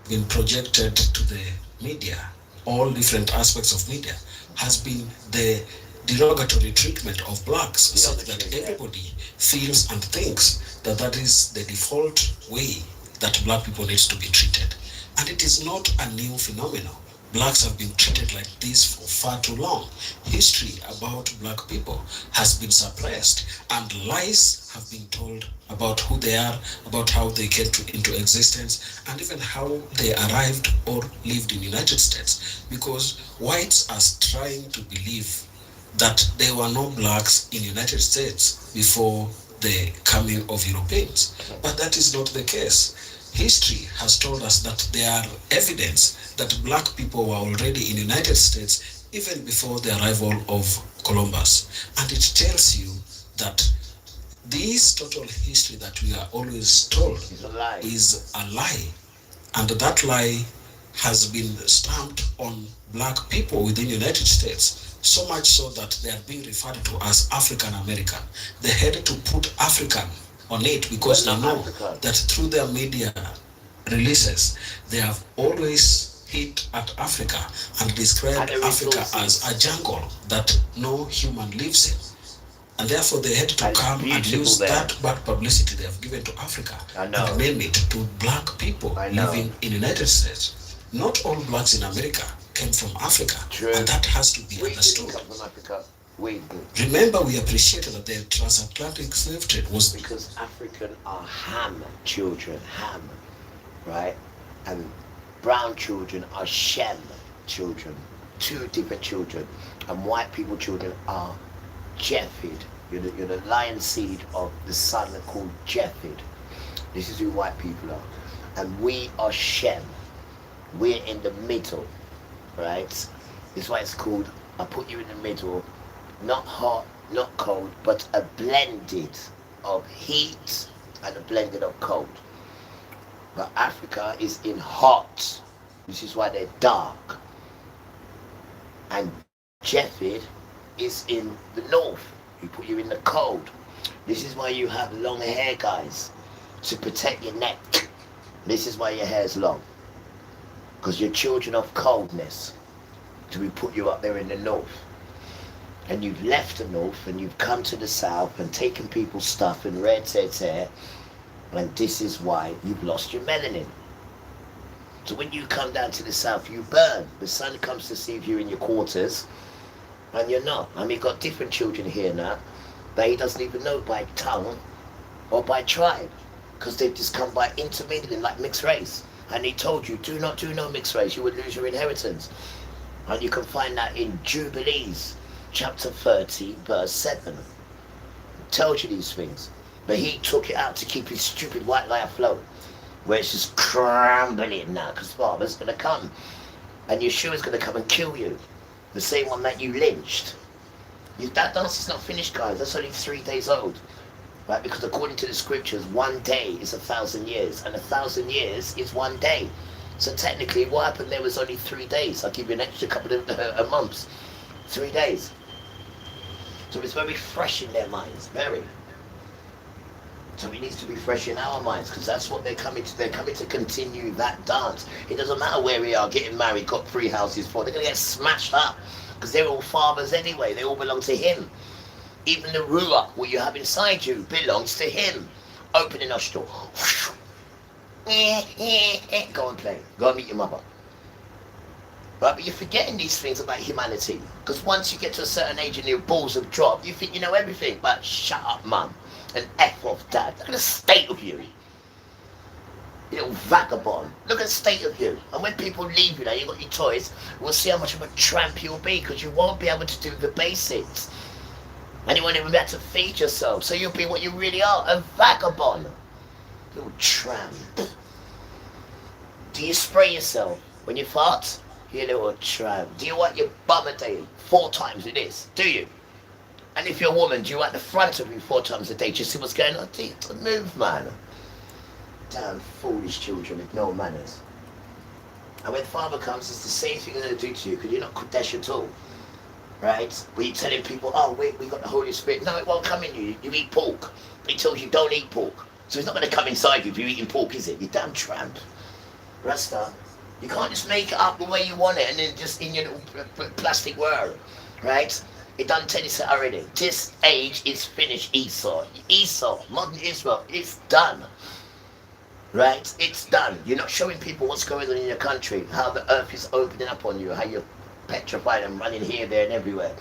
[SPEAKER 1] been projected to the media. All different aspects of media has been the derogatory treatment of blacks, so that everybody feels and thinks that that is the default way that black people needs to be treated. And it is not a new phenomenon. Blacks have been treated like this for far too long. History about black people has been suppressed, and lies have been told about who they are, about how they came into existence, and even how they arrived or lived in the United States. Because whites are trying to believe that there were no blacks in United States before the coming of Europeans. But that is not the case. History has told us that there are evidence that black people were already in United States even before the arrival of Columbus. And it tells you that this total history that we are always told
[SPEAKER 3] It's a lie.
[SPEAKER 1] is a lie. And that lie has been stamped on black people within the United States, so much so that they are being referred to as African American. They had to put African on it because
[SPEAKER 3] Well,
[SPEAKER 1] they
[SPEAKER 3] not
[SPEAKER 1] know
[SPEAKER 3] African.
[SPEAKER 1] that through their media releases, they have always hit at Africa and described
[SPEAKER 3] And the
[SPEAKER 1] Africa
[SPEAKER 3] resources.
[SPEAKER 1] as a jungle that no human lives in. And therefore they had to
[SPEAKER 3] And it's
[SPEAKER 1] come and
[SPEAKER 3] beautiful
[SPEAKER 1] use
[SPEAKER 3] there.
[SPEAKER 1] that bad publicity they have given to Africa
[SPEAKER 3] I know.
[SPEAKER 1] and name it to black people
[SPEAKER 3] I know.
[SPEAKER 1] living in the United States. Not all blacks in America came from Africa,
[SPEAKER 3] True.
[SPEAKER 1] and that has to be
[SPEAKER 3] We didn't
[SPEAKER 1] understood.
[SPEAKER 3] come from Africa. We did.
[SPEAKER 1] Remember, we appreciated that the transatlantic slave trade was
[SPEAKER 3] Because African are ham children, ham, right? And brown children are Shem children, two different children. And white people children are Japheth. You're the lion seed of the son called Japheth. This is who white people are. And we are Shem. We're in the middle, right? This is why it's called, I put you in the middle, not hot, not cold, but a blended of heat and a blended of cold. But Africa is in hot. This is why they're dark. And Japheth is in the north. He put you in the cold. This is why you have long hair, guys, to protect your neck. This is why your hair's long. Because you're children of coldness. So we put you up there in the north. And you've left the north and you've come to the south and taken people's stuff and red hair. And this is why you've lost your melanin. So when you come down to the south, you burn. The sun comes to see if you're in your quarters, and you're not. I mean, you've got different children here now that he doesn't even know by tongue or by tribe, because they've just come by intermingling like mixed race. And he told you, do not do no mixed race, you would lose your inheritance. And you can find that in Jubilees, chapter 30, verse 7. It tells you these things. But he took it out to keep his stupid white lie afloat, where it's just crumbling now, because Father's going to come. And Yeshua's going to come and kill you. The same one that you lynched. That dance is not finished, guys. That's only 3 days old. Right? Because according to the scriptures, 1 day is 1,000 years. And 1,000 years is 1 day. So technically, what happened there was only 3 days. I'll give you an extra couple of months. 3 days. So it's very fresh in their minds. Very. So it needs to be fresh in our minds, because that's what they're coming to. They're coming to continue that dance. It doesn't matter where we are, getting married, got 3 houses, 4. They're going to get smashed up, because they're all fathers anyway. They all belong to him. Even the ruach, what you have inside you, belongs to him. Open the nostril. Go and play. Go and meet your mother. Right, but you're forgetting these things about humanity. Because once you get to a certain age and your balls have dropped, you think you know everything. But shut up, mum. And F off, dad. Look at the state of you. You little vagabond. Look at the state of you. And when people leave you now, you've got your toys, we'll see how much of a tramp you'll be, because you won't be able to do the basics. And you won't even be able to feed yourself. So you'll be what you really are, a vagabond. Little tramp. Do you spray yourself when you fart? You little tramp. Do you wipe your bum a day 4 times with this? Do you? And if you're a woman, do you wipe the front of you 4 times a day? Do you see what's going on? Move, man. Damn foolish children with no manners. And when father comes, it's the same thing they're going to do to you, because you're not Kodesh at all. Right? When you're telling people, oh, we got the Holy Spirit. No, it won't come in you. You eat pork. He tells you don't eat pork. So it's not going to come inside you if you're eating pork, is it? You damn tramp. Rasta. You can't just make it up the way you want it and then just in your little plastic world. Right? It done tell you so already. This age is finished, Esau. Esau, modern Israel, it's done. Right? It's done. You're not showing people what's going on in your country, how the earth is opening up on you, how you're petrified and running here, there, and everywhere.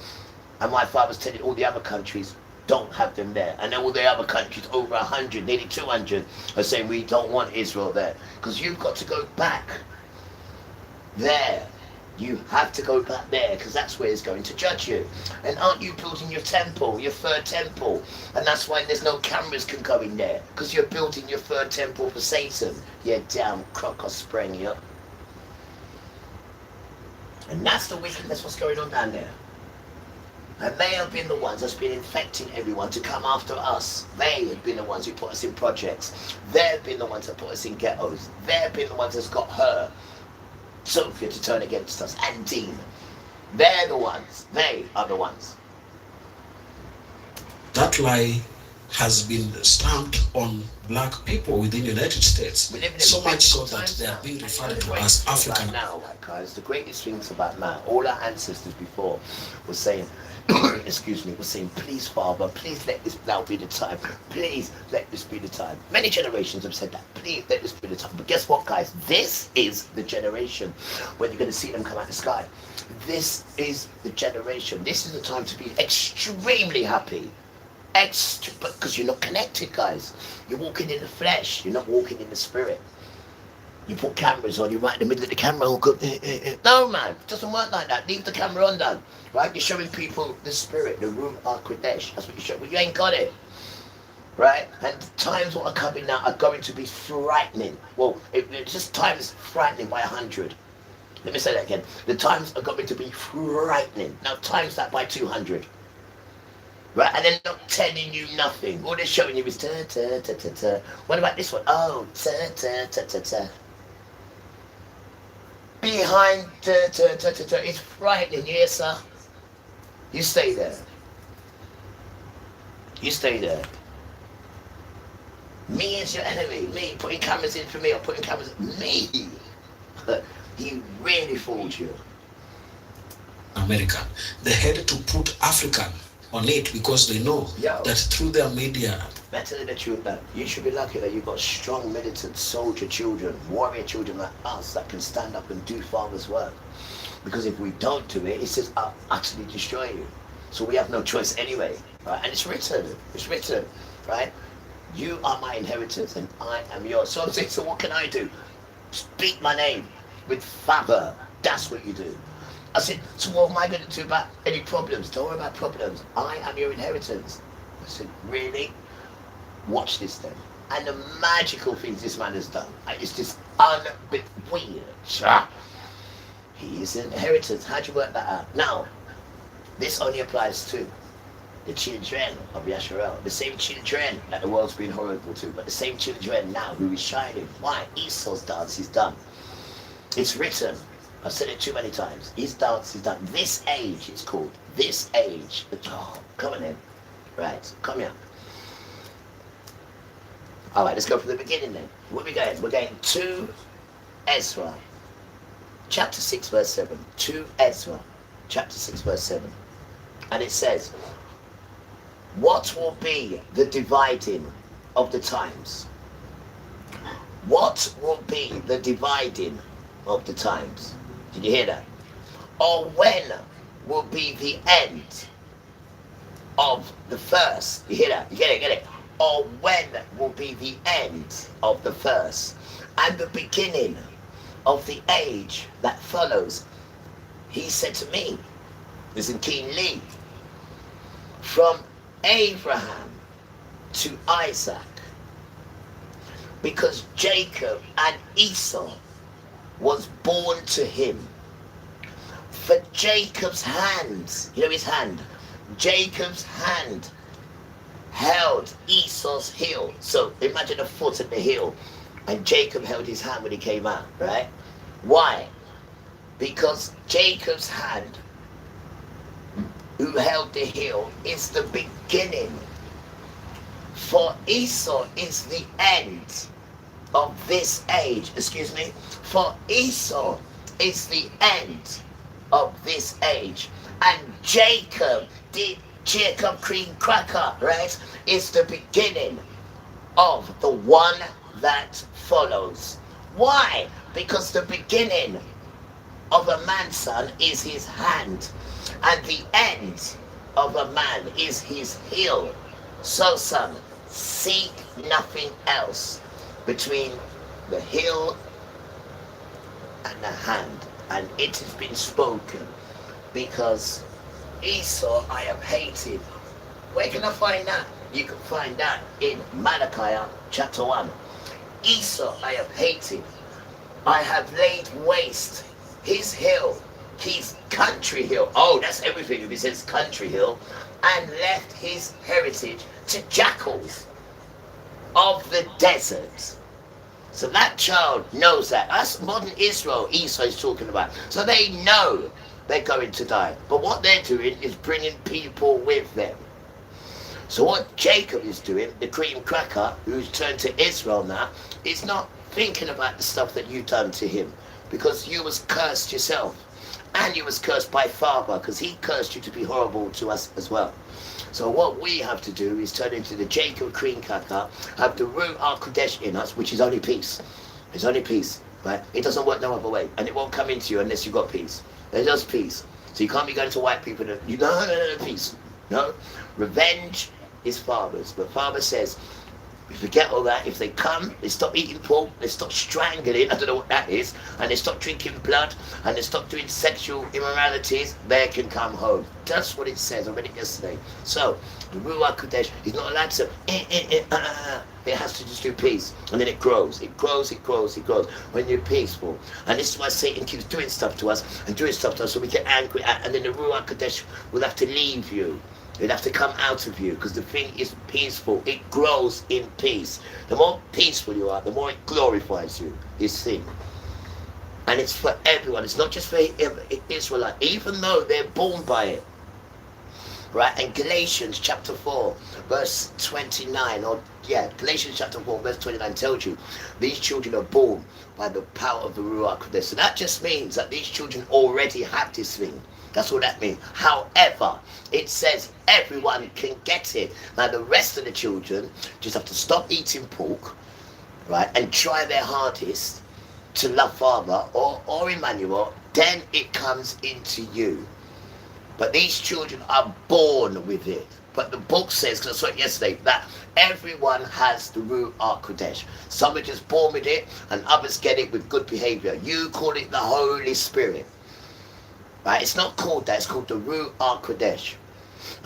[SPEAKER 3] And my father's telling all the other countries, don't have them there. And all the other countries, over 100, nearly 200, are saying we don't want Israel there. Because you've got to go back there. You have to go back there because that's where he's going to judge you. And aren't you building your temple, your third temple? And that's why there's no cameras can go in there, because you're building your third temple for Satan. You damn crock, I'll spring you. And that's the wickedness what's going on down there. And they have been the ones that's been infecting everyone to come after us. They have been the ones who put us in projects. They've been the ones that put us in ghettos. They've been the ones that's got her, Sophia, to turn against us, and Dean. They're the ones. They are the ones.
[SPEAKER 1] That lie has been stamped on black people within the United States. So much so that they are being referred to as African.
[SPEAKER 3] Now, guys, the greatest things about now, all our ancestors before were saying, excuse me, was saying, please, Father, please let this now be the time. Please let this be the time. Many generations have said that. Please let this be the time. But guess what, guys? This is the generation when you're going to see them come out of the sky. This is the generation. This is the time to be extremely happy. Because you're not connected, guys. You're walking in the flesh. You're not walking in the spirit. You put cameras on, you're right in the middle of the camera. No, man, it doesn't work like that. Leave the camera on, then. Right? You're showing people the spirit, the Ruach HaKodesh. That's what you're showing. Well, you ain't got it. Right? And times what are coming now are going to be frightening. Well, it's just times frightening by 100. Let me say that again. The times are going to be frightening. Now times that by 200. Right, and they're not telling you nothing. All they're showing you is ta ta ta ta ta. What about this one? Oh, ta ta ta ta ta. Behind ta ta ta ta ta. It's frightening, yes, sir. You stay there. You stay there. Me is your enemy. Me putting cameras in for me or putting cameras in me. He really fooled you.
[SPEAKER 1] America. They had to put African on it because they know that through their media.
[SPEAKER 3] Better than the truth, man. You should be lucky that you've got strong militant soldier children, warrior children like us that can stand up and do Father's work. Because if we don't do it, it says I'll utterly destroy you. So we have no choice anyway. Right? And it's written, right? You are my inheritance and I am yours. So I'm saying, so what can I do? Speak my name with Father. That's what you do. I said, so what am I going to do about any problems? Don't worry about problems. I am your inheritance. I said, really? Watch this then. And the magical things this man has done. It's just weird. He is an inheritance. How'd you work that out? Now, this only applies to the children of Yasharel. The same children that the world's been horrible to. But the same children now who is shining. Why? Esau's dance is done. It's written. I've said it too many times. His dance is done. This age, it's called. This age. Oh, come on in. Right, come here. All right, let's go from the beginning then. Where are we going? We're going to Ezra. Chapter 6, verse 7. To Ezra. Chapter 6, verse 7. And it says, what will be the dividing of the times? What will be the dividing of the times? Did you hear that? Or when will be the end of the first? You hear that? You get it? Or when will be the end of the first and the beginning of the age that follows? He said to me, this is in King Lee, from Abraham to Isaac, because Jacob and Esau was born to him. For Jacob's hands, you know his hand, Jacob's hand held Esau's heel. So imagine a foot at the heel, and Jacob held his hand when he came out, right? Why? Because Jacob's hand, who held the heel, is the beginning. For Esau is the end of this age. Excuse me. For Esau is the end of this age. And Jacob cream cracker, right, is the beginning of the one that follows. Why? Because the beginning of a man's son is his hand, and the end of a man is his heel. So, son, seek nothing else between the heel and the hand. and it has been spoken, because Esau I have hated. Where can I find that? You can find that in Malachi chapter 1. Esau I have hated. I have laid waste his hill, his country hill. Oh, that's everything if it says country hill. And left his heritage to jackals of the desert. So that child knows that. That's modern Israel Esau is talking about. So they know they're going to die. But what they're doing is bringing people with them. So what Jacob is doing, the cream cracker, who's turned to Israel now, is not thinking about the stuff that you've done to him. Because you was cursed yourself. And you was cursed by Father, because he cursed you to be horrible to us as well. So what we have to do is turn into the Jacob cream cracker, have the Ruach HaKodesh in us, which is only peace. It's only peace, right? It doesn't work no other way. And it won't come into you unless you've got peace. There's just peace. So you can't be going to white people and no, peace. No. Revenge is Father's. But Father says, we forget all that. If they come, they stop eating pork, they stop strangling, I don't know what that is, and they stop drinking blood, and they stop doing sexual immoralities, they can come home. That's what it says. I read it yesterday. So, the Ruach HaKodesh is not allowed to, it has to just do peace. And then it grows. It grows, it grows, it grows. When you're peaceful. And this is why Satan keeps doing stuff to us, and doing stuff to us, so we get angry, and then the Ruach HaKodesh will have to leave you. It'll have to come out of you, because the thing is peaceful. It grows in peace. The more peaceful you are, the more it glorifies you, this thing. And it's for everyone. It's not just for Israelite, even though they're born by it. Right? And Galatians chapter 4, verse 29, Galatians chapter 4, verse 29 tells you these children are born by the power of the Ruach HaKodesh. So that just means that these children already have this thing. That's what that means. However, it says everyone can get it. Now the rest of the children just have to stop eating pork, right, and try their hardest to love Father or Emmanuel. Then it comes into you. But these children are born with it. But the book says, because I saw it yesterday, that everyone has the Ruach HaKodesh. Some are just born with it, and others get it with good behavior. You call it the Holy Spirit. Right? It's not called that, it's called the Ruach HaKodesh.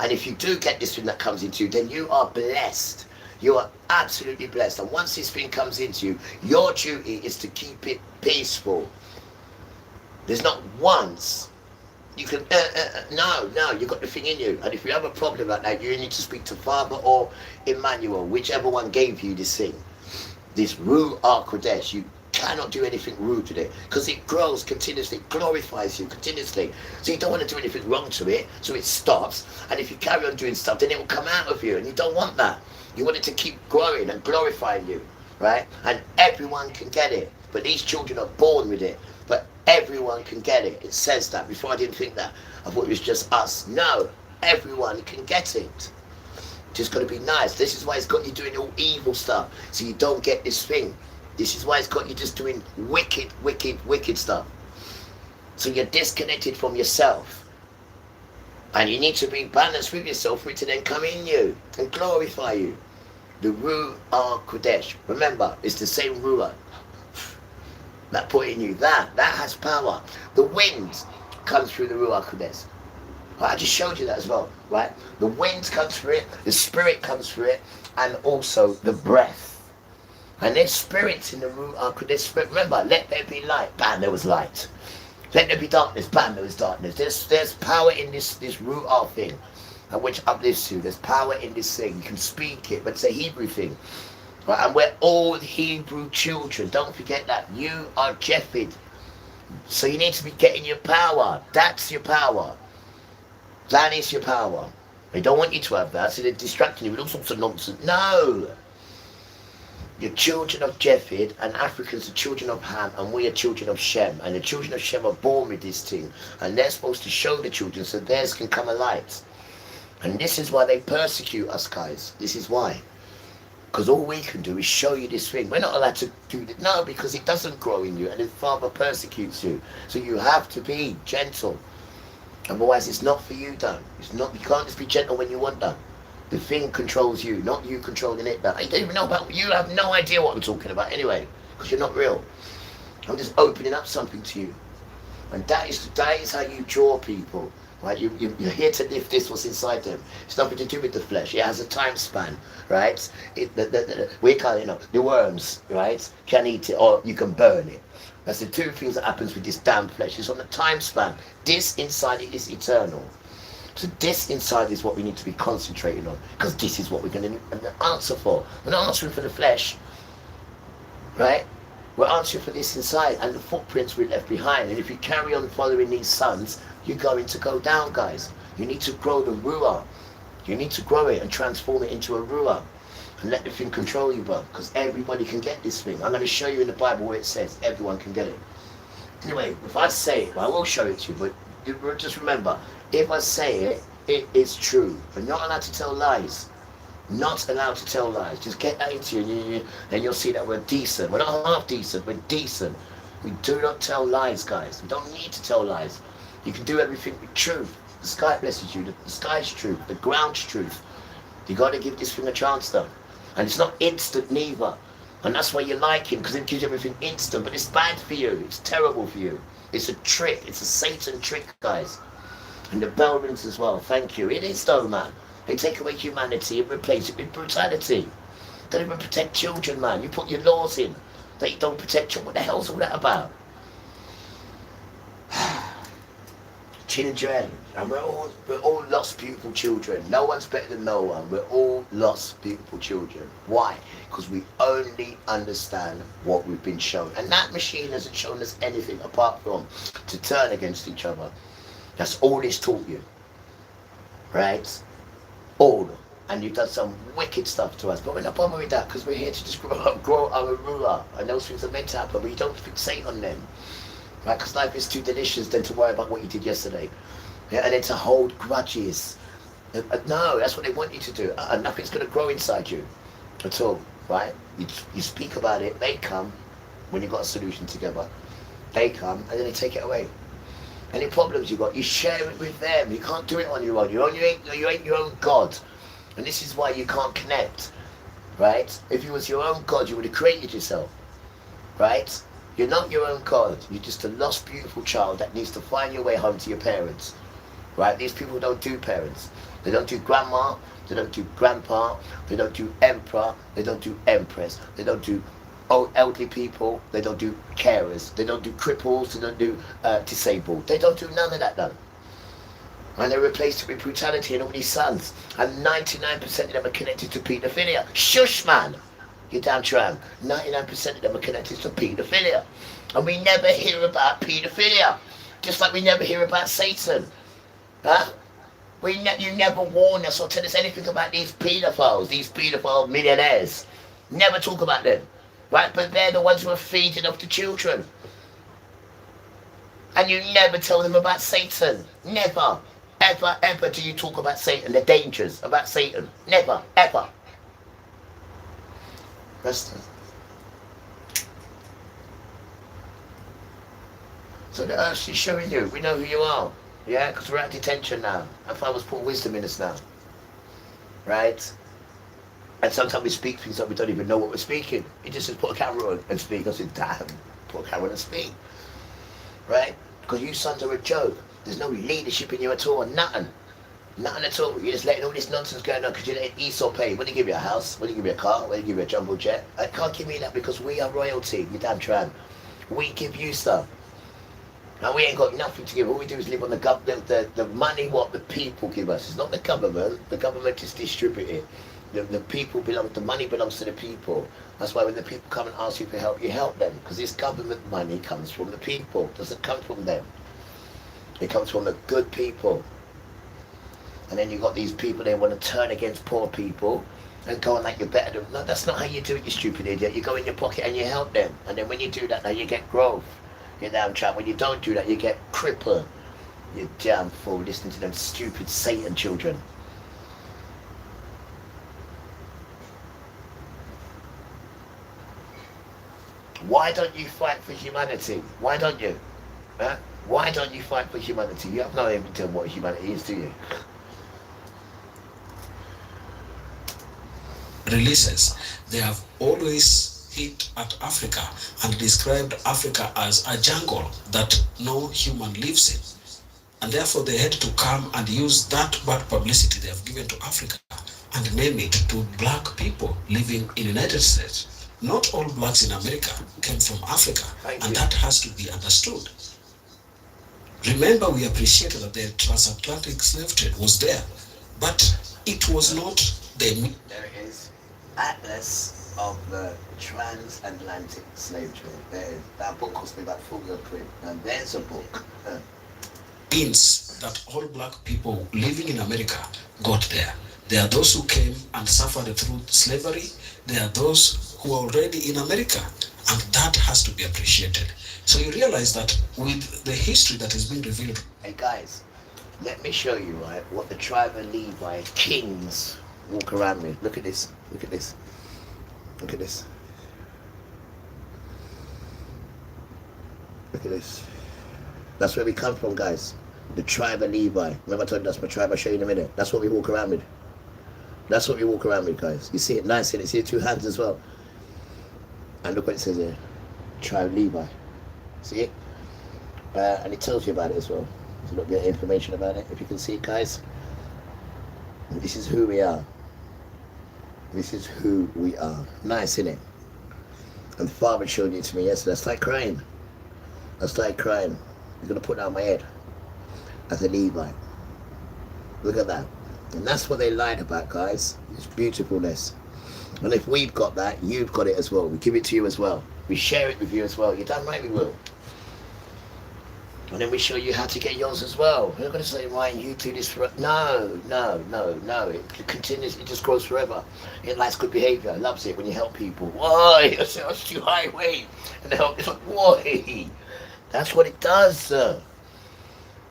[SPEAKER 3] And if you do get this thing that comes into you, then you are blessed. You are absolutely blessed. And once this thing comes into you, your duty is to keep it peaceful. There's not once you can, no, you've got the thing in you. And if you have a problem like that, you need to speak to Father or Emmanuel, whichever one gave you this thing. This Ruach HaKodesh, you cannot do anything rude to it, because it grows continuously, it glorifies you continuously. So you don't want to do anything wrong to it, so it stops. And if you carry on doing stuff, then it will come out of you, and you don't want that. You want it to keep growing and glorifying you, right? And everyone can get it, but these children are born with it. But everyone can get it. It says that. Before I didn't think that. I thought it was just us. No, everyone can get it. Just got to be nice. This is why it's got you doing all evil stuff, so you don't get this thing. This is why it's got you just doing wicked stuff. So you're disconnected from yourself. And you need to be balanced with yourself for it to then come in you and glorify you. The Ruach HaKodesh. Remember, it's the same Ruach that put in you. That has power. The wind comes through the Ruach HaKodesh. I just showed you that as well, right? The wind comes through it, the spirit comes through it, and also the breath. And there's spirits in the Ruach HaKodesh. Remember, let there be light. Bam, there was light. Let there be darkness. Bam, there was darkness. There's power in this Ruach thing, and which uplifts you. There's power in this thing. You can speak it, but it's a Hebrew thing. Right? And we're all Hebrew children. Don't forget that. You are Jephid. So you need to be getting your power. That's your power. That is your power. They don't want you to have that, so they're distracting you with all sorts of nonsense. No! You're children of Jephid, and Africans are children of Ham, and we are children of Shem. And the children of Shem are born with this thing. And they're supposed to show the children so theirs can come alight. And this is why they persecute us, guys. This is why. Because all we can do is show you this thing. We're not allowed to do that. No, because it doesn't grow in you, and the Father persecutes you. So you have to be gentle. Otherwise, it's not for you, Dan. It's not. You can't just be gentle when you want that. The thing controls you, not you controlling it. But I don't even know about you. Have no idea what I'm talking about anyway, because you're not real. I'm just opening up something to you. And that is how you draw people. Right? You're here to lift this what's inside them. It's nothing to do with the flesh. It has a time span, right? We call it, the worms, right? Can eat it or you can burn it. That's the two things that happens with this damn flesh. It's on the time span. This inside it is eternal. So this inside is what we need to be concentrating on, because this is what we're going to answer for. We're not answering for the flesh, right? We're answering for this inside and the footprints we left behind. And if you carry on following these sons, you're going to go down, guys. You need to grow the ruah. You need to grow it and transform it into a ruah. And let the thing control you, bro. Because everybody can get this thing. I'm going to show you in the Bible where it says everyone can get it. Anyway, if I say it, I will show it to you. But just remember, if I say it, it is true. We're not allowed to tell lies. Not allowed to tell lies. Just get that into you and you'll see that we're decent. We're not half decent, we're decent. We do not tell lies, guys. We don't need to tell lies. You can do everything with truth. The sky blesses you. The sky's truth. The ground's truth. You got to give this thing a chance, though. And it's not instant neither. And that's why you like him, because it gives you everything instant. But it's bad for you. It's terrible for you. It's a trick. It's a Satan trick, guys. And the bell rings as well. Thank you. It is, though, man. They take away humanity and replace it with brutality. They don't even protect children, man. You put your laws in. They don't protect children. What the hell's all that about? Children. And we're all lost, beautiful children. No one's better than no one. We're all lost, beautiful children. Why? Because we only understand what we've been shown. And that machine hasn't shown us anything apart from to turn against each other. That's all it's taught you. Right? All. And you've done some wicked stuff to us. But we're not bothered with that, because we're here to just grow our ruler. And those things are meant to happen, but you don't fixate on them. Right? Because life is too delicious than to worry about what you did yesterday. Yeah, and then to hold grudges. No, that's what they want you to do. Nothing's going to grow inside you at all. Right? You speak about it, they come, when you've got a solution together. They come, and then they take it away. Any problems you got, you share it with them. You can't do it on your own. You ain't your own God. And this is why you can't connect. Right? If you was your own God, you would have created yourself. Right? You're not your own God. You're just a lost, beautiful child that needs to find your way home to your parents. Right? These people don't do parents. They don't do grandma. They don't do grandpa. They don't do emperor. They don't do empress. They don't do old elderly people. They don't do carers. They don't do cripples. They don't do disabled. They don't do none of that, though. And they replaced it with brutality and all these sons. And 99% of them are connected to paedophilia. Shush, man! You damn tramp. 99% of them are connected to paedophilia. And we never hear about paedophilia. Just like we never hear about Satan. Huh? You never warn us or tell us anything about these paedophiles, these paedophile millionaires. Never talk about them. Right? But they're the ones who are feeding off the children. And you never tell them about Satan. Never. Ever, ever do you talk about Satan, the dangers about Satan. Never, ever. Rest. So the earth is showing you. We know who you are. Yeah, because we're out of detention now. And Father's put wisdom in us now. Right? And sometimes we speak things that we don't even know what we're speaking. He just says, put a camera on and speak. I said, damn, put a camera on and speak. Right? Because you sons are a joke. There's no leadership in you at all, nothing. Nothing at all. You're just letting all this nonsense going on because you're letting Esau pay. When they give you a house, when they give you a car, when they give you a jumbo jet. I can't give you that because we are royalty, you damn tramp. We give you stuff. And we ain't got nothing to give. All we do is live on the money what the people give us. It's not the government. The government is distributed. The people belong, the money belongs to the people. That's why when the people come and ask you for help, you help them. Because this government money comes from the people. It doesn't come from them. It comes from the good people. And then you've got these people, they want to turn against poor people and go on like you're better than them. No, that's not how you do it, you stupid idiot. You go in your pocket and you help them. And then when you do that, now you get growth. You damn chap. When you don't do that, you get crippled. You damn fool, listening to them stupid Satan children. Why don't you fight for humanity? Why don't you? Huh? Why don't you fight for humanity? You have no idea what humanity is, do you?
[SPEAKER 1] Releases. They have always hit at Africa and described Africa as a jungle that no human lives in. And therefore they had to come and use that bad publicity they have given to Africa and name it to black people living in the United States. Not all blacks in America came from Africa, and that has to be understood. Remember, we appreciated that the transatlantic slave trade was there, but it was not the...
[SPEAKER 3] There it is. Atlas of the transatlantic slave trade. There it is. That book cost me about 40 quid. And there's a book.
[SPEAKER 1] means that all black people living in America got there. There are those who came and suffered through slavery. There are those who are already in America, and that has to be appreciated. So you realize that with the history that is being revealed.
[SPEAKER 3] Hey guys, let me show you, right, what the tribe of Levi kings walk around with. Look at this. Look at this. Look at this. Look at this. That's where we come from, guys. The tribe of Levi. Remember I told you that's my tribe? I'll show you in a minute. That's what we walk around with. That's what we walk around with, guys. You see it nice in it. See the two hands as well. And look what it says here. Tribe of Levi. See it? And it tells you about it as well. There's a little bit of information about it. If you can see it, guys. This is who we are. This is who we are. Nice, isn't it? And the father showed it to me yesterday. I started crying. I started crying. I'm going to put it on my head. As a Levi. Look at that. And that's what they lied about, guys. It's beautifulness. And if we've got that, you've got it as well. We give it to you as well. We share it with you as well. You're damn right we will. And then we show you how to get yours as well. We're not going to say, Ryan, you do this for... No. It continues. It just grows forever. It likes good behaviour. It loves it when you help people. Why? That's too high weight. And they help. It's like, why? That's what it does, sir.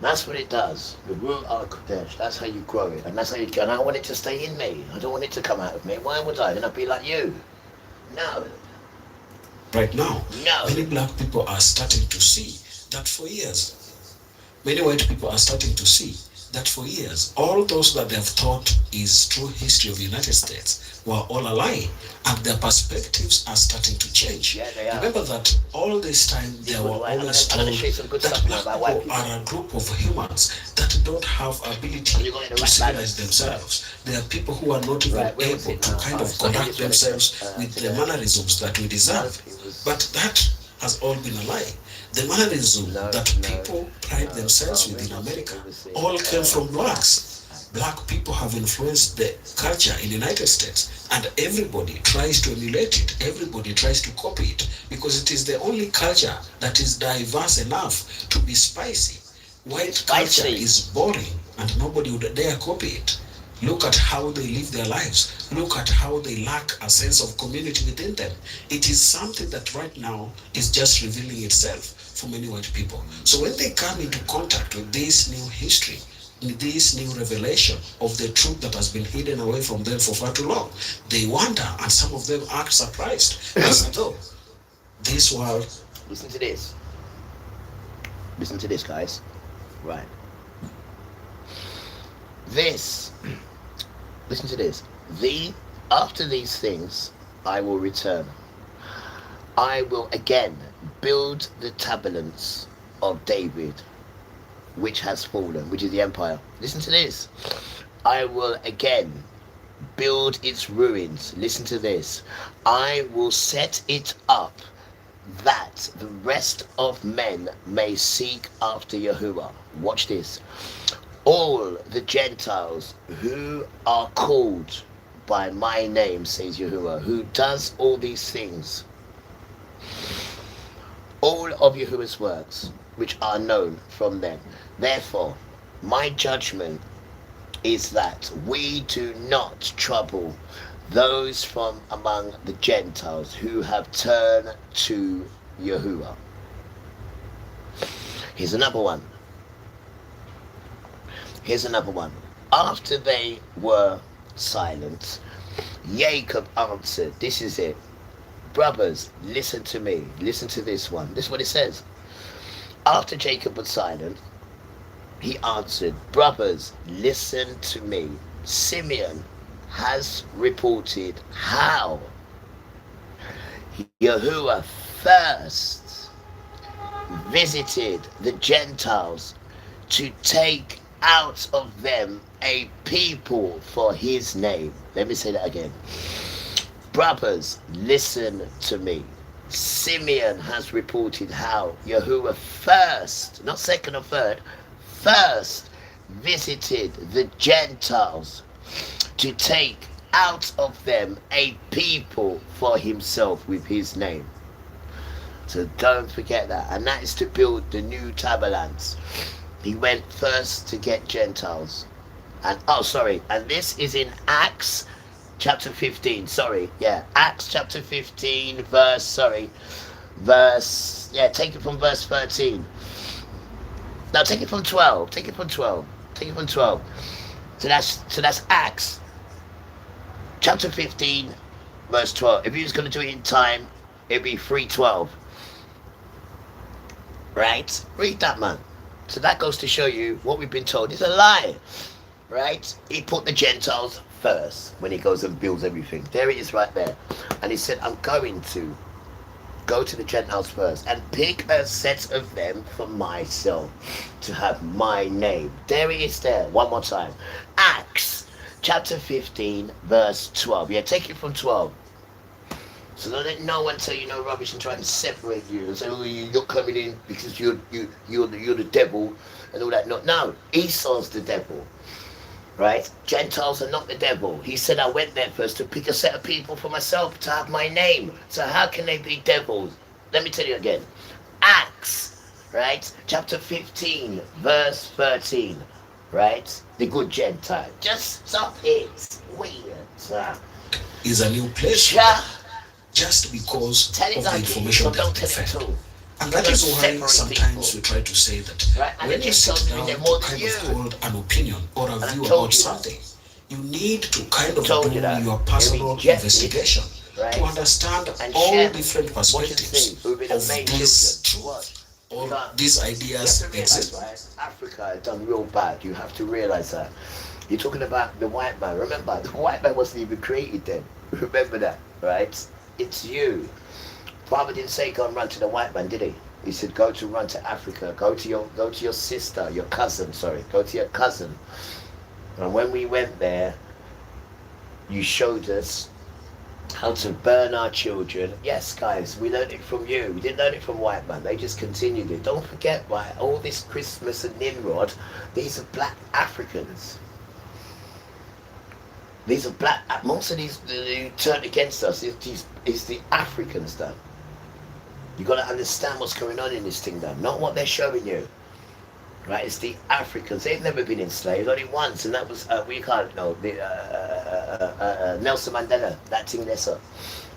[SPEAKER 3] That's what it does. The Ruach HaKodesh. That's how you grow it. And that's how you go. And I want it to stay in me. I don't want it to come out of me. Why would I? Then I'd be like you. No.
[SPEAKER 1] Right now,
[SPEAKER 3] No.
[SPEAKER 1] many black people are starting to see that for years. Many white people are starting to see that for years. All those that they have thought is true history of the United States were all a lie. And their perspectives are starting to change.
[SPEAKER 3] Yeah, they are.
[SPEAKER 1] Remember that all this time they were always told that black people are a group of humans that don't have ability to civilize themselves. There are people who are not even able to kind of conduct themselves with the mannerisms that we deserve. But that has all been a lie. The mannerism that people pride themselves with in America all came from blacks. Black people have influenced the culture in the United States, and everybody tries to emulate it. Everybody tries to copy it because it is the only culture that is diverse enough to be spicy. White culture is boring and nobody would dare copy it. Look at how they live their lives. Look at how they lack a sense of community within them. It is something that right now is just revealing itself for many white people. So when they come into contact with this new history, this new revelation of the truth that has been hidden away from them for far too long, they wonder, and some of them act surprised, as though this world...
[SPEAKER 3] Listen to this. Listen to this, guys. Right. This. Listen to this. After these things, I will return. I will again build the tabernacles of David, which has fallen, which is the empire. Listen to this. I will again build its ruins. Listen to this. I will set it up that the rest of men may seek after Yahuwah. Watch this. All the Gentiles who are called by my name, says Yahuwah, who does all these things, all of Yahuwah's works, which are known from them. Therefore, my judgment is that we do not trouble those from among the Gentiles who have turned to Yahuwah. Here's another one. Here's another one. After they were silent, Jacob answered. This is it. Brothers, listen to me. Listen to this one. This is what it says. After Jacob was silent, he answered, brothers, listen to me. Simeon has reported how Yahuwah first visited the Gentiles to take out of them a people for his name. Let me say that again. Brothers, listen to me. Simeon has reported how Yahuwah first, not second or third, first visited the Gentiles to take out of them a people for himself with his name. So don't forget that. And that is to build the new tabernacles. He went first to get Gentiles. And and this is in Acts chapter 15. Acts chapter 15 take it from verse 13. No, take it from 12. Take it from 12. So that's Acts chapter 15 verse 12. If you was going to do it in time, it'd be 3:12. Right? Read that, man. So that goes to show you what we've been told is a lie. Right? He put the Gentiles first when he goes and builds everything. There it is right there. And he said, I'm going to go to the Gentiles first and pick a set of them for myself to have my name. There it is there. One more time. Acts chapter 15 verse 12. Yeah, take it from 12. So don't let no one tell you no rubbish and try to separate you and say, oh, you're coming in because you're the devil and all that. No, Esau's the devil. Right? Gentiles are not the devil. He said, I went there first to pick a set of people for myself to have my name. So how can they be devils? Let me tell you again. Acts, right? Chapter 15, verse 13. Right? The good Gentile. Just stop it. Weird.
[SPEAKER 1] Is a new place just because of the information that they fed. And that is why sometimes we try to say that when you sit down to kind of hold an opinion or a view about something, you need to kind of do your personal investigation to understand all different perspectives of this truth or these ideas exist.
[SPEAKER 3] Africa has done real bad. You have to realize that. You're talking about the white man. Remember, the white man wasn't even created then. Remember that, right? It's you. Father didn't say go and run to the white man, did he? He said go to run to Africa. Go to your sister, your cousin. Go to your cousin. And when we went there, you showed us how to burn our children. Yes, guys, we learned it from you. We didn't learn it from white man. They just continued it. Don't forget, right? All this Christmas and Nimrod, these are black Africans. These are black. Most of these who turned against us is the Africans, though. You got to understand what's going on in this thing, though. Not what they're showing you, right? It's the Africans. They've never been enslaved, only once, and that was we can't know Nelson Mandela. That thing there, sir.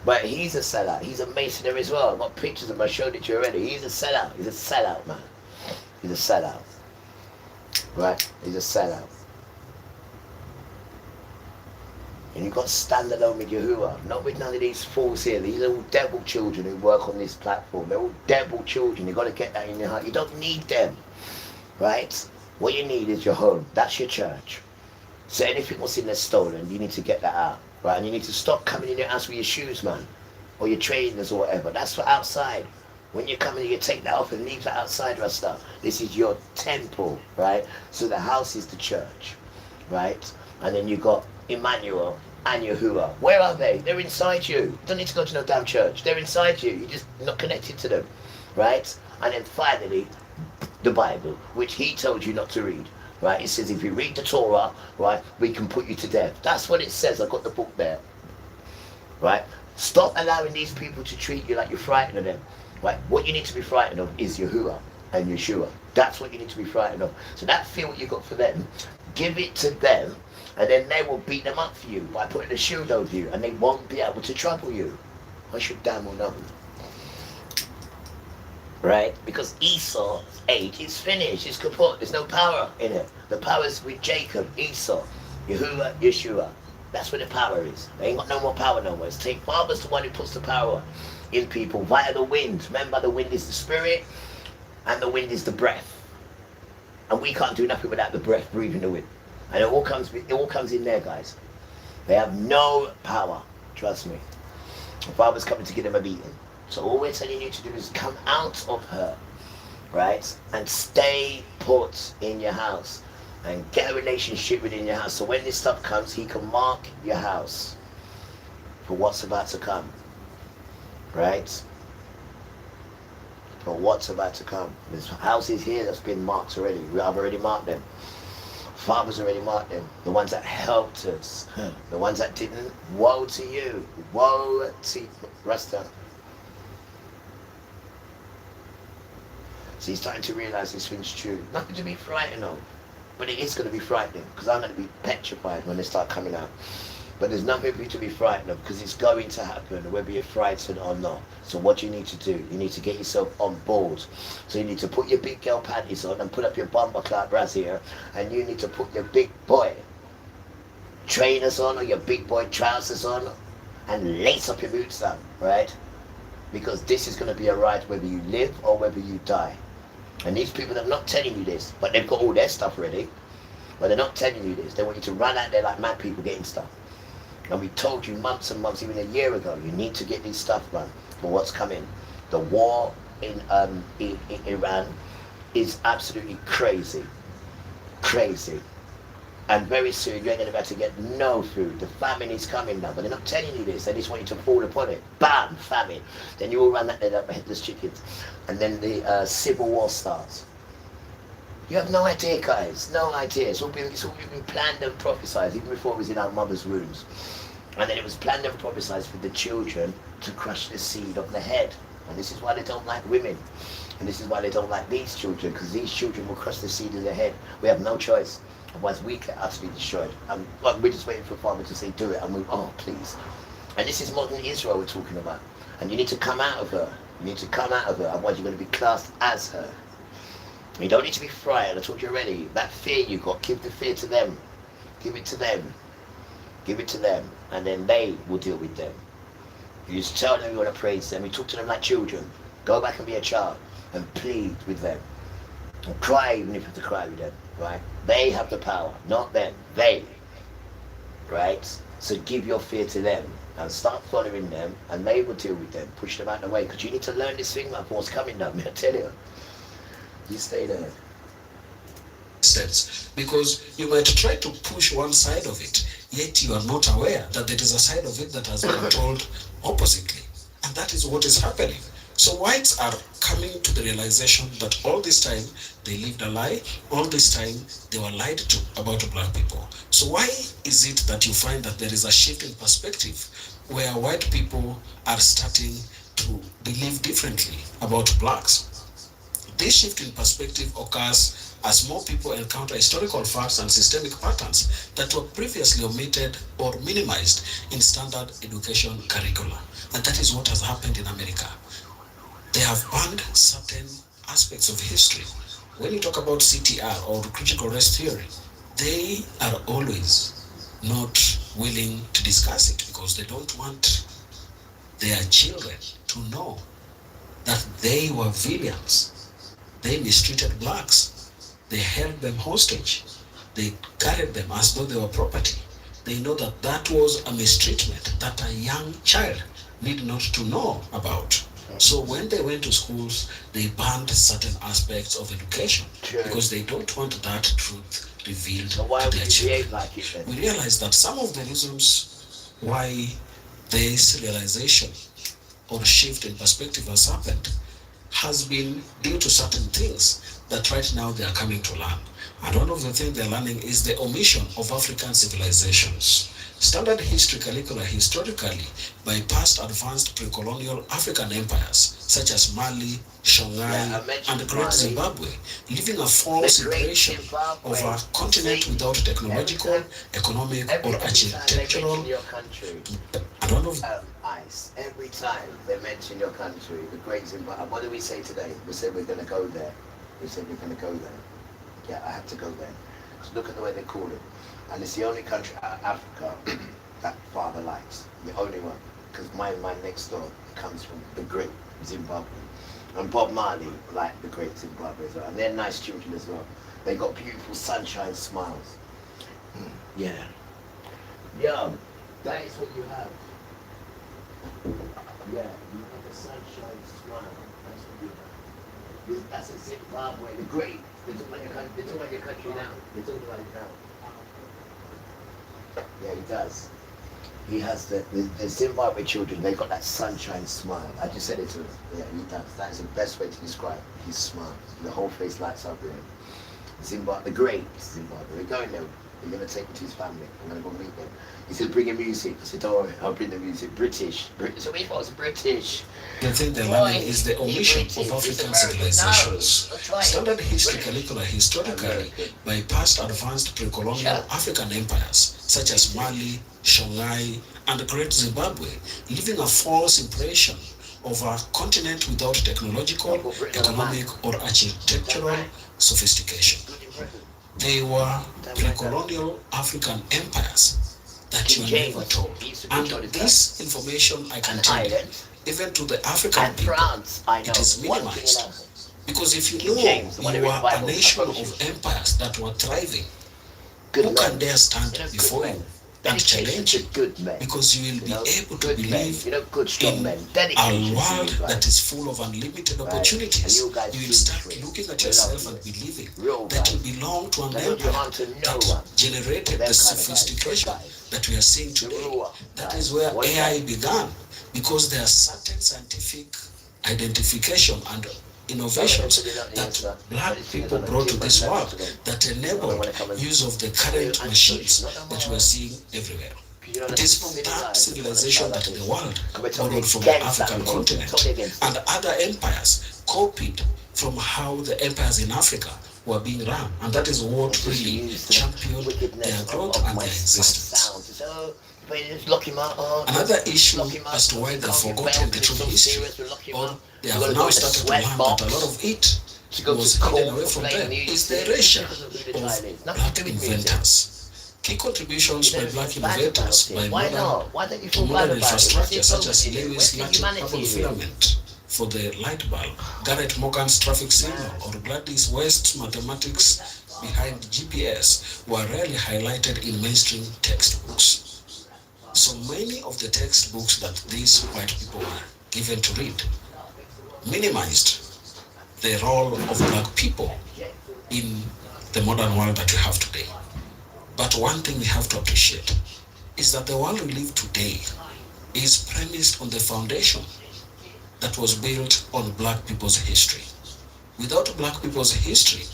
[SPEAKER 3] But he's a sellout. He's a Masoner as well. I've got pictures of him. I showed it to you already. He's a sellout. He's a sellout, man. He's a sellout. Right? He's a sellout. And you've got to stand alone with Yahuwah, not with none of these fools here. These are all devil children who work on this platform. They're all devil children. You've got to get that in your heart. You don't need them, right? What you need is your home. That's your church. So anything what's in there stolen, you need to get that out, right? And you need to stop coming in your house with your shoes, man, or your trainers or whatever. That's for outside. When you come in, you take that off and leave that outside, Rasta. This is your temple, right? So the house is the church, right? And then you got Emmanuel and Yahuwah. Where are they? They're inside you. You don't need to go to no damn church. They're inside you. You're just not connected to them, right? And then finally, the Bible, which he told you not to read, right? It says if you read the Torah, right, we can put you to death. That's what it says. I've got the book there, right? Stop allowing these people to treat you like you're frightened of them, right? What you need to be frightened of is Yahuwah and Yeshua. That's what you need to be frightened of. So that fear what you got for them, give it to them, and then they will beat them up for you by putting a shield over you, and they won't be able to trouble you. I should damn well know. Right? Because Esau's age is finished. It's kaput. There's no power in it. The power is with Jacob, Esau, Yahuwah, Yeshua. That's where the power is. They ain't got no more power no more. It's Father's the one who puts the power in people via the wind. Remember, the wind is the spirit, and the wind is the breath. And we can't do nothing without the breath, breathing the wind. And it all comes in there, guys. They have no power, trust me. The father's coming to give them a beating. So all we're telling you to do is come out of her, right? And stay put in your house. And get a relationship within your house. So when this stuff comes, he can mark your house for what's about to come. Right? For what's about to come. There's houses here that's been marked already. I've already marked them. Father's already marked them. The ones that helped us. The ones that didn't. Woe to you. Woe to Rasta. So he's starting to realise this thing's true. Nothing to be frightened of. But it is going to be frightening. Because I'm going to be petrified when they start coming out. But there's nothing for you to be frightened of, because it's going to happen, whether you're frightened or not. So what you need to do, you need to get yourself on board. So you need to put your big girl panties on and put up your bomber clout brassiere, and you need to put your big boy trainers on or your big boy trousers on and lace up your boots down, right? Because this is going to be a ride whether you live or whether you die. And these people, they're not telling you this, but they've got all their stuff ready. But they're not telling you this. They want you to run out there like mad people getting stuff. And we told you months and months, even a year ago, you need to get this stuff done for what's coming. The war in Iran is absolutely crazy. Crazy. And very soon you ain't going to be able to get no food. The famine is coming now, but they're not telling you this. They just want you to fall upon it. Bam! Famine. Then you all run that there like headless chickens. And then the civil war starts. You have no idea, guys. No idea. It's all been planned and prophesied, even before it was in our mother's wombs. And then it was planned and prophesied for the children to crush the seed of the head. And this is why they don't like women. And this is why they don't like these children, because these children will crush the seed of the head. We have no choice. Otherwise we get utterly destroyed. And we're just waiting for Father to say, do it. And we, oh, please. And this is modern Israel we're talking about. And you need to come out of her. You need to come out of her. Otherwise you're going to be classed as her. You don't need to be frightened. I told you already. That fear you got, give the fear to them. Give it to them. Give it to them. And then they will deal with them. You just tell them you want to praise them. You talk to them like children. Go back and be a child. And plead with them. And cry even if you have to cry with them. Right? They have the power. Not them. They. Right? So give your fear to them. And start following them. And they will deal with them. Push them out of the way. Because you need to learn this thing about what's coming down. I tell you. You stay there.
[SPEAKER 1] Steps, because you might try to push one side of it, yet you are not aware that there is a side of it that has been told oppositely, and that is what is happening. So whites are coming to the realization that all this time they lived a lie, all this time they were lied to about black people. So why is it that you find that there is a shift in perspective where white people are starting to believe differently about blacks? This shift in perspective occurs as more people encounter historical facts and systemic patterns that were previously omitted or minimized in standard education curricula. And that is what has happened in America. They have banned certain aspects of history. When you talk about CTR or critical race theory, they are always not willing to discuss it because they don't want their children to know that they were villains. They mistreated blacks. They held them hostage. They carried them as though they were property. They know that that was a mistreatment that a young child need not to know about. So when they went to schools, they banned certain aspects of education because they don't want that truth revealed to their children. We realize that some of the reasons why this realization or shift in perspective has happened has been due to certain things that right now they are coming to learn. And one of the things they're learning is the omission of African civilizations. Standard history curricula historically bypassed advanced pre-colonial African empires such as Mali, Shanghai, and Great Zimbabwe, leaving a false impression of a continent without technological, economic, or architectural. And one of
[SPEAKER 3] ice. Every time they mention your country, the Great Zimbabwe, what do we say today? We said we're going to go there. We said we're going to go there. Yeah, I have to go there. Because look at the way they call it. And it's the only country out of Africa that Father likes. The only one. Because my next door comes from the Great Zimbabwe. And Bob Marley liked the Great Zimbabwe as well. And they're nice children as well. They got beautiful sunshine smiles. Yeah. Yo, that is what you have. Yeah, you make the sunshine smile. That's what you have. That's a Zimbabwe, the great. They're talking about your country, they're talking about your country now. They're talking about it now. Yeah, he does. He has the Zimbabwe children, they've got that sunshine smile. I just said it to him. Yeah, he does. That's the best way to describe his smile. The whole face lights up with him. Zimbabwe, the great Zimbabwe. We're going there. We're going to take him to his family. I'm going to go meet them. He said, bring him music. I said, don't worry, I'll bring the music. British. So he was British.
[SPEAKER 1] The thing they're learning is the omission of African civilizations. Standard history curricula historically bypassed advanced pre-colonial African empires such as Mali, Songhai, and the Great Zimbabwe, leaving a false impression of a continent without technological, economic, or architectural sophistication. They were pre-colonial African empires that you are never told. And this information, I can tell you, even to the African people, it is minimized. Because if you know you are a nation of empires that were thriving, who can dare stand before you and challenge you? Because you will be able to believe in a world that is full of unlimited opportunities. You will start looking at yourself and believing that you belong to an empire that generated the sophistication that we are seeing today. That is where AI began, because there are certain scientific identification and innovations that black people brought to this world that enable use of the current machines that we are seeing everywhere. It is from that civilization that the world borrowed from the African continent, and other empires copied from how the empires in Africa were being run, and that is what really championed their growth and their existence. Another issue as to why they've forgotten the true history, or they have now started to learn that a lot of it was hidden away from them, is the erasure of black inventors. Key contributions by black innovators by modern infrastructure such as Lewis' Hubble filament for the light bulb, Garrett Morgan's traffic signal, or Gladys West's mathematics behind GPS were rarely highlighted in mainstream textbooks. So many of the textbooks that these white people were given to read minimized the role of black people in the modern world that we have today. But one thing we have to appreciate is that the world we live today is premised on the foundation that was built on black people's history. Without black people's history,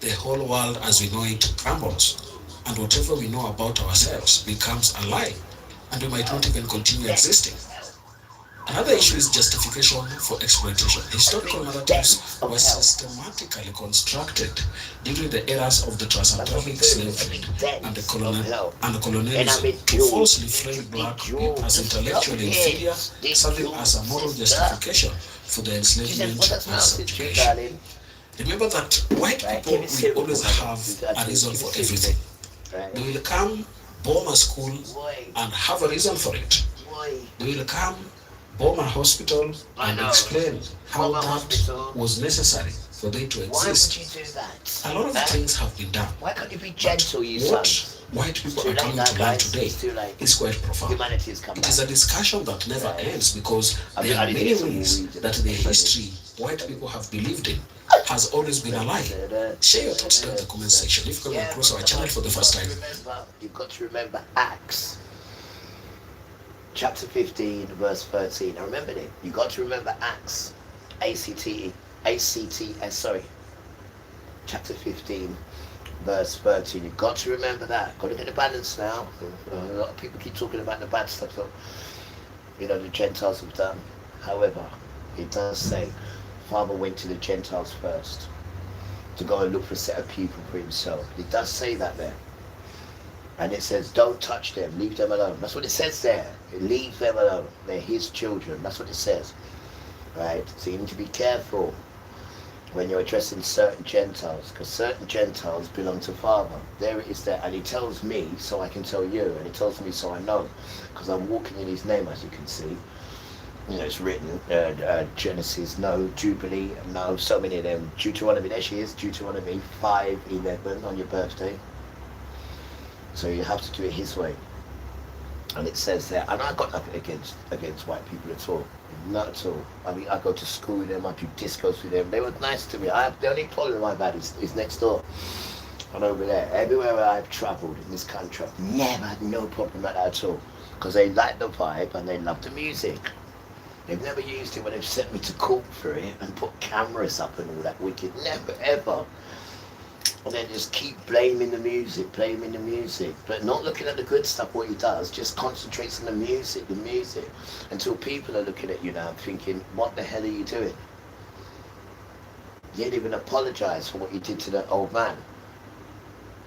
[SPEAKER 1] the whole world as we know it crumbles, and whatever we know about ourselves becomes a lie, and we might not even continue existing. Another issue is justification for exploitation. Historical narratives were systematically constructed during the eras of the transatlantic slave trade and the colonialism to falsely frame black people as intellectually inferior, serving as a moral justification for the enslavement and subjugation. Remember that white people will always have a reason for everything. They will come, bomb a school, and have a reason for it. They will come, bomb a hospital, and explain how that was necessary for them to exist. A lot of things have been done.
[SPEAKER 3] Why can't you be gentle, you sons?
[SPEAKER 1] White people are coming to learn today is quite profound. It is a discussion that never ends, because there are many ways that the history white people have believed in has always been a lie. Share your thoughts down in the comment section. If you come across our channel for the first time,
[SPEAKER 3] you've got to remember Acts chapter 15 verse 13. Now remember it. You've got to remember Acts chapter 15 verse 13. You've got to remember that. Got to get the balance now. A lot of people keep talking about the bad stuff that the Gentiles have done. However, it does say Father went to the Gentiles first to go and look for a set of people for himself. It does say that there. And it says, don't touch them, leave them alone. That's what it says there. Leave them alone. They're his children. That's what it says. Right? So you need to be careful when you're addressing certain Gentiles, because certain Gentiles belong to Father. There it is there. And he tells me so I can tell you, and he tells me so I know, because I'm walking in his name, as you can see. It's written, Genesis, no, Jubilee, no, so many of them. Deuteronomy, there she is, Deuteronomy 5:11 on your birthday. So you have to do it his way. And it says there, and I got nothing against white people at all, not at all. I mean, I go to school with them, I do discos with them. They were nice to me. The only problem I've had is next door and over there. Everywhere I've travelled in this country, I've never had no problem like that at all, because they like the vibe and they love the music. They've never used it when they've sent me to court for it and put cameras up and all that wicked. Never ever. And then just keep blaming the music, but not looking at the good stuff, what he does, just concentrates on the music, until people are looking at you now thinking, what the hell are you doing? You didn't even apologise for what you did to that old man.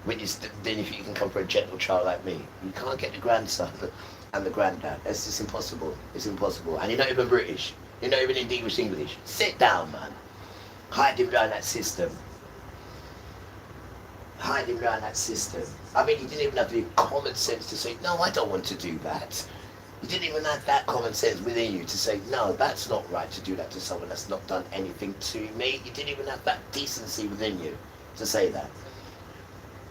[SPEAKER 3] Which is, then if you can come for a gentle child like me, you can't get the grandson and the granddad. That's just impossible. It's impossible. And you're not even British. You're not even in English. Sit down, man. Hide him behind that system. I mean, you didn't even have the common sense to say, no, I don't want to do that. You didn't even have that common sense within you to say, no, that's not right to do that to someone that's not done anything to me. You didn't even have that decency within you to say that.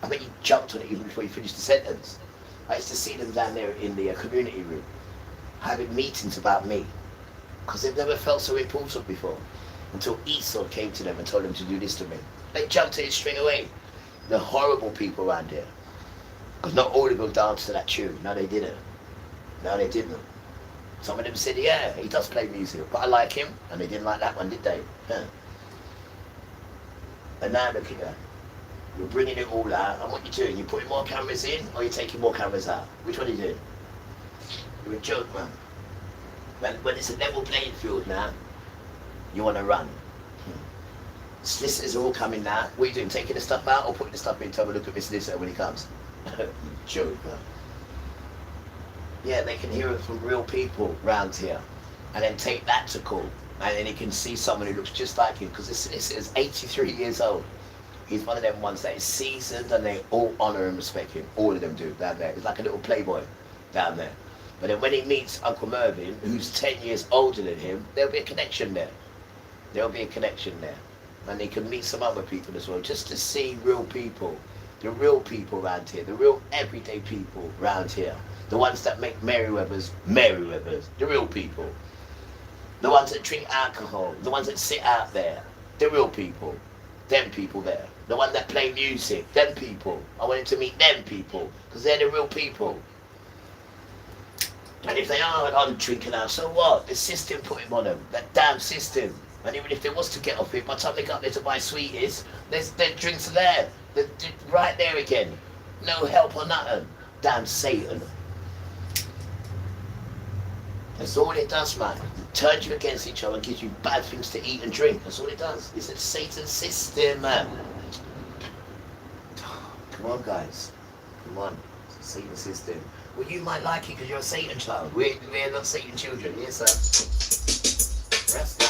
[SPEAKER 3] I mean, you jumped on it even before you finished the sentence. I used to see them down there in the community room, having meetings about me, because they've never felt so important before, until Esau came to them and told them to do this to me. They jumped at it straight away. The horrible people around here. Because not all of them danced to that tune. No, they didn't. Some of them said, yeah, he does play music, but I like him. And they didn't like that one, did they? Huh. And now look at you. You're bringing it all out. And what you're doing, you're putting more cameras in, or you're taking more cameras out? Which one are you doing? You're a joke, man. When it's a level playing field now, you want to run. Solicitors are all coming now. What are you doing? Taking the stuff out or putting the stuff in to have a look at my solicitor when he comes? Joke, man. Yeah, they can hear it from real people round here. And then take that to court. And then he can see someone who looks just like him. Because the solicitor's 83 years old. He's one of them ones that is seasoned and they all honour and respect him. All of them do down there. He's like a little playboy down there. But then when he meets Uncle Mervyn, who's 10 years older than him, there'll be a connection there. And they can meet some other people as well, just to see real people, the real people around here, the real everyday people around here, the ones that make Merryweathers, the real people, the ones that drink alcohol, the ones that sit out there, the real people, them people there, the ones that play music, them people. I wanted to meet them people, because they're the real people. And if they are on drinking now, so what? The system put him on them, that damn system. And even if they was to get off it, by the time they got there to buy sweeties, their drinks are there. They're right there again. No help or nothing. Damn Satan. That's all it does, man. It turns you against each other and gives you bad things to eat and drink. That's all it does. It's a Satan system, man. Come on, guys. Come on. It's a Satan system. Well, you might like it because you're a Satan child. We're not Satan children. Yes, sir. Rest down.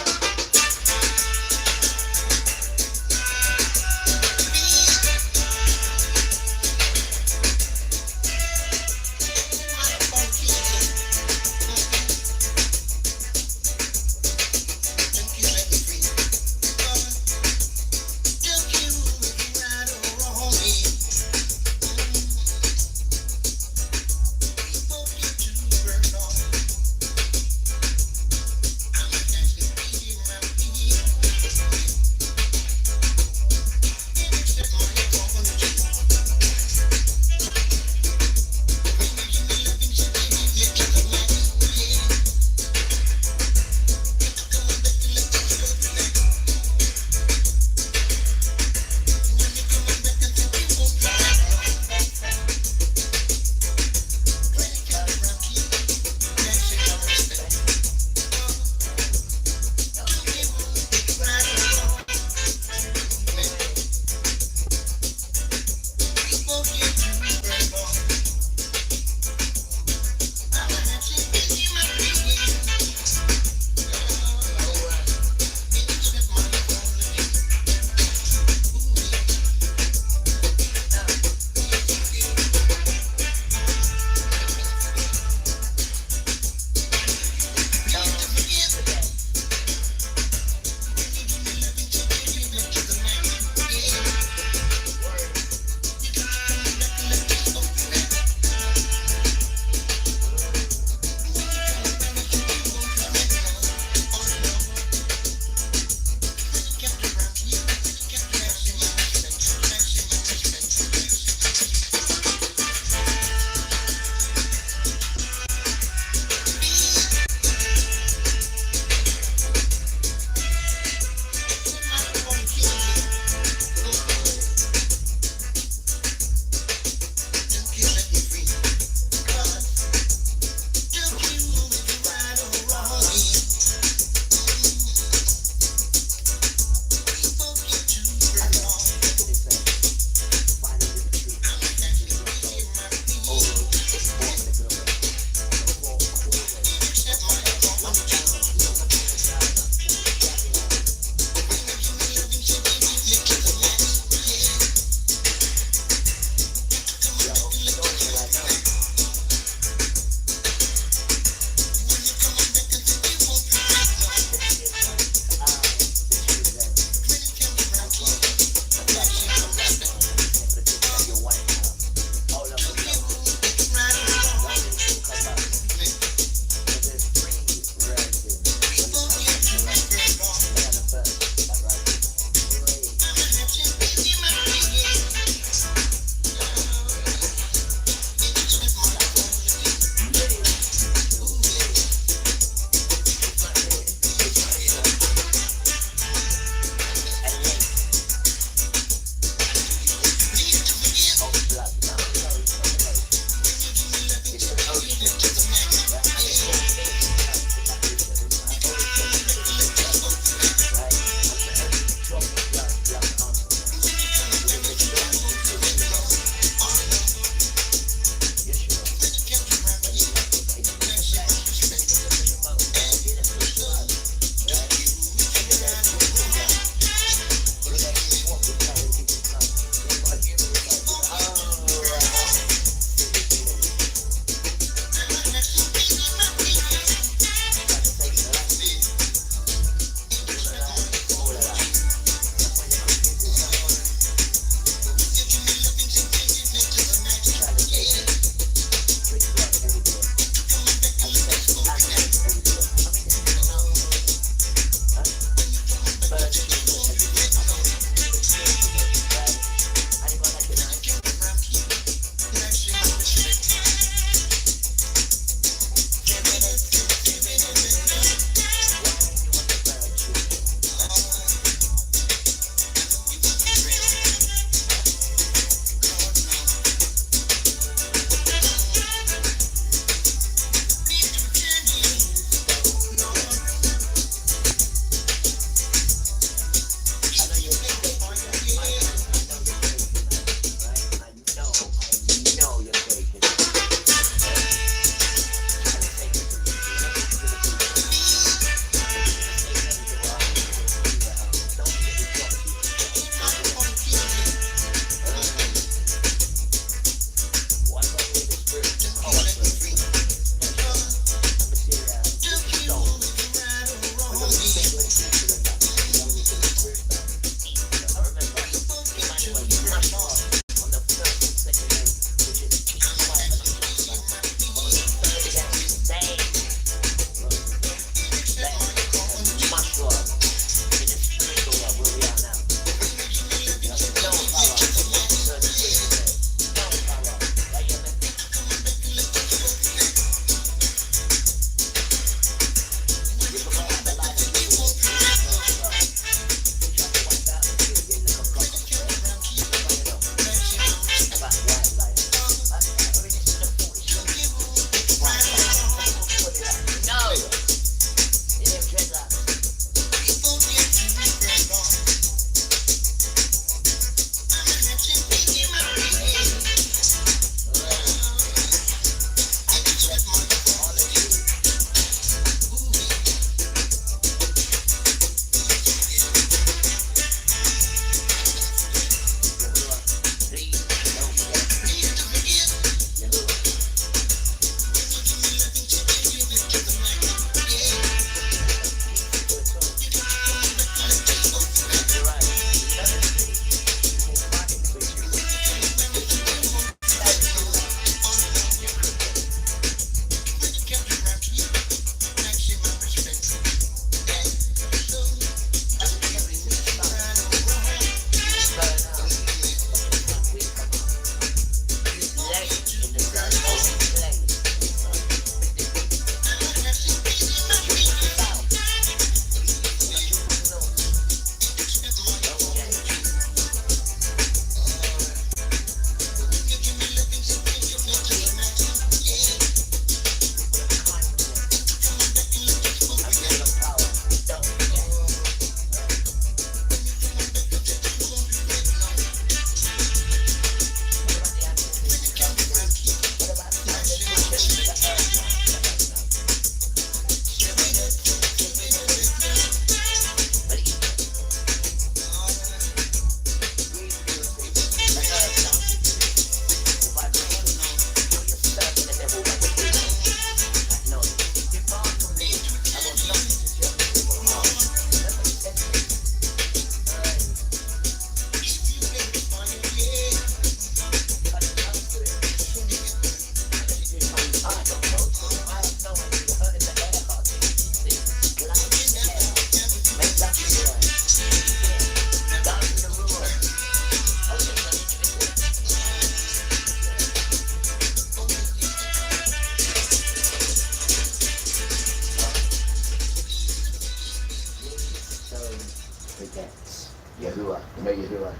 [SPEAKER 3] Yahuwah.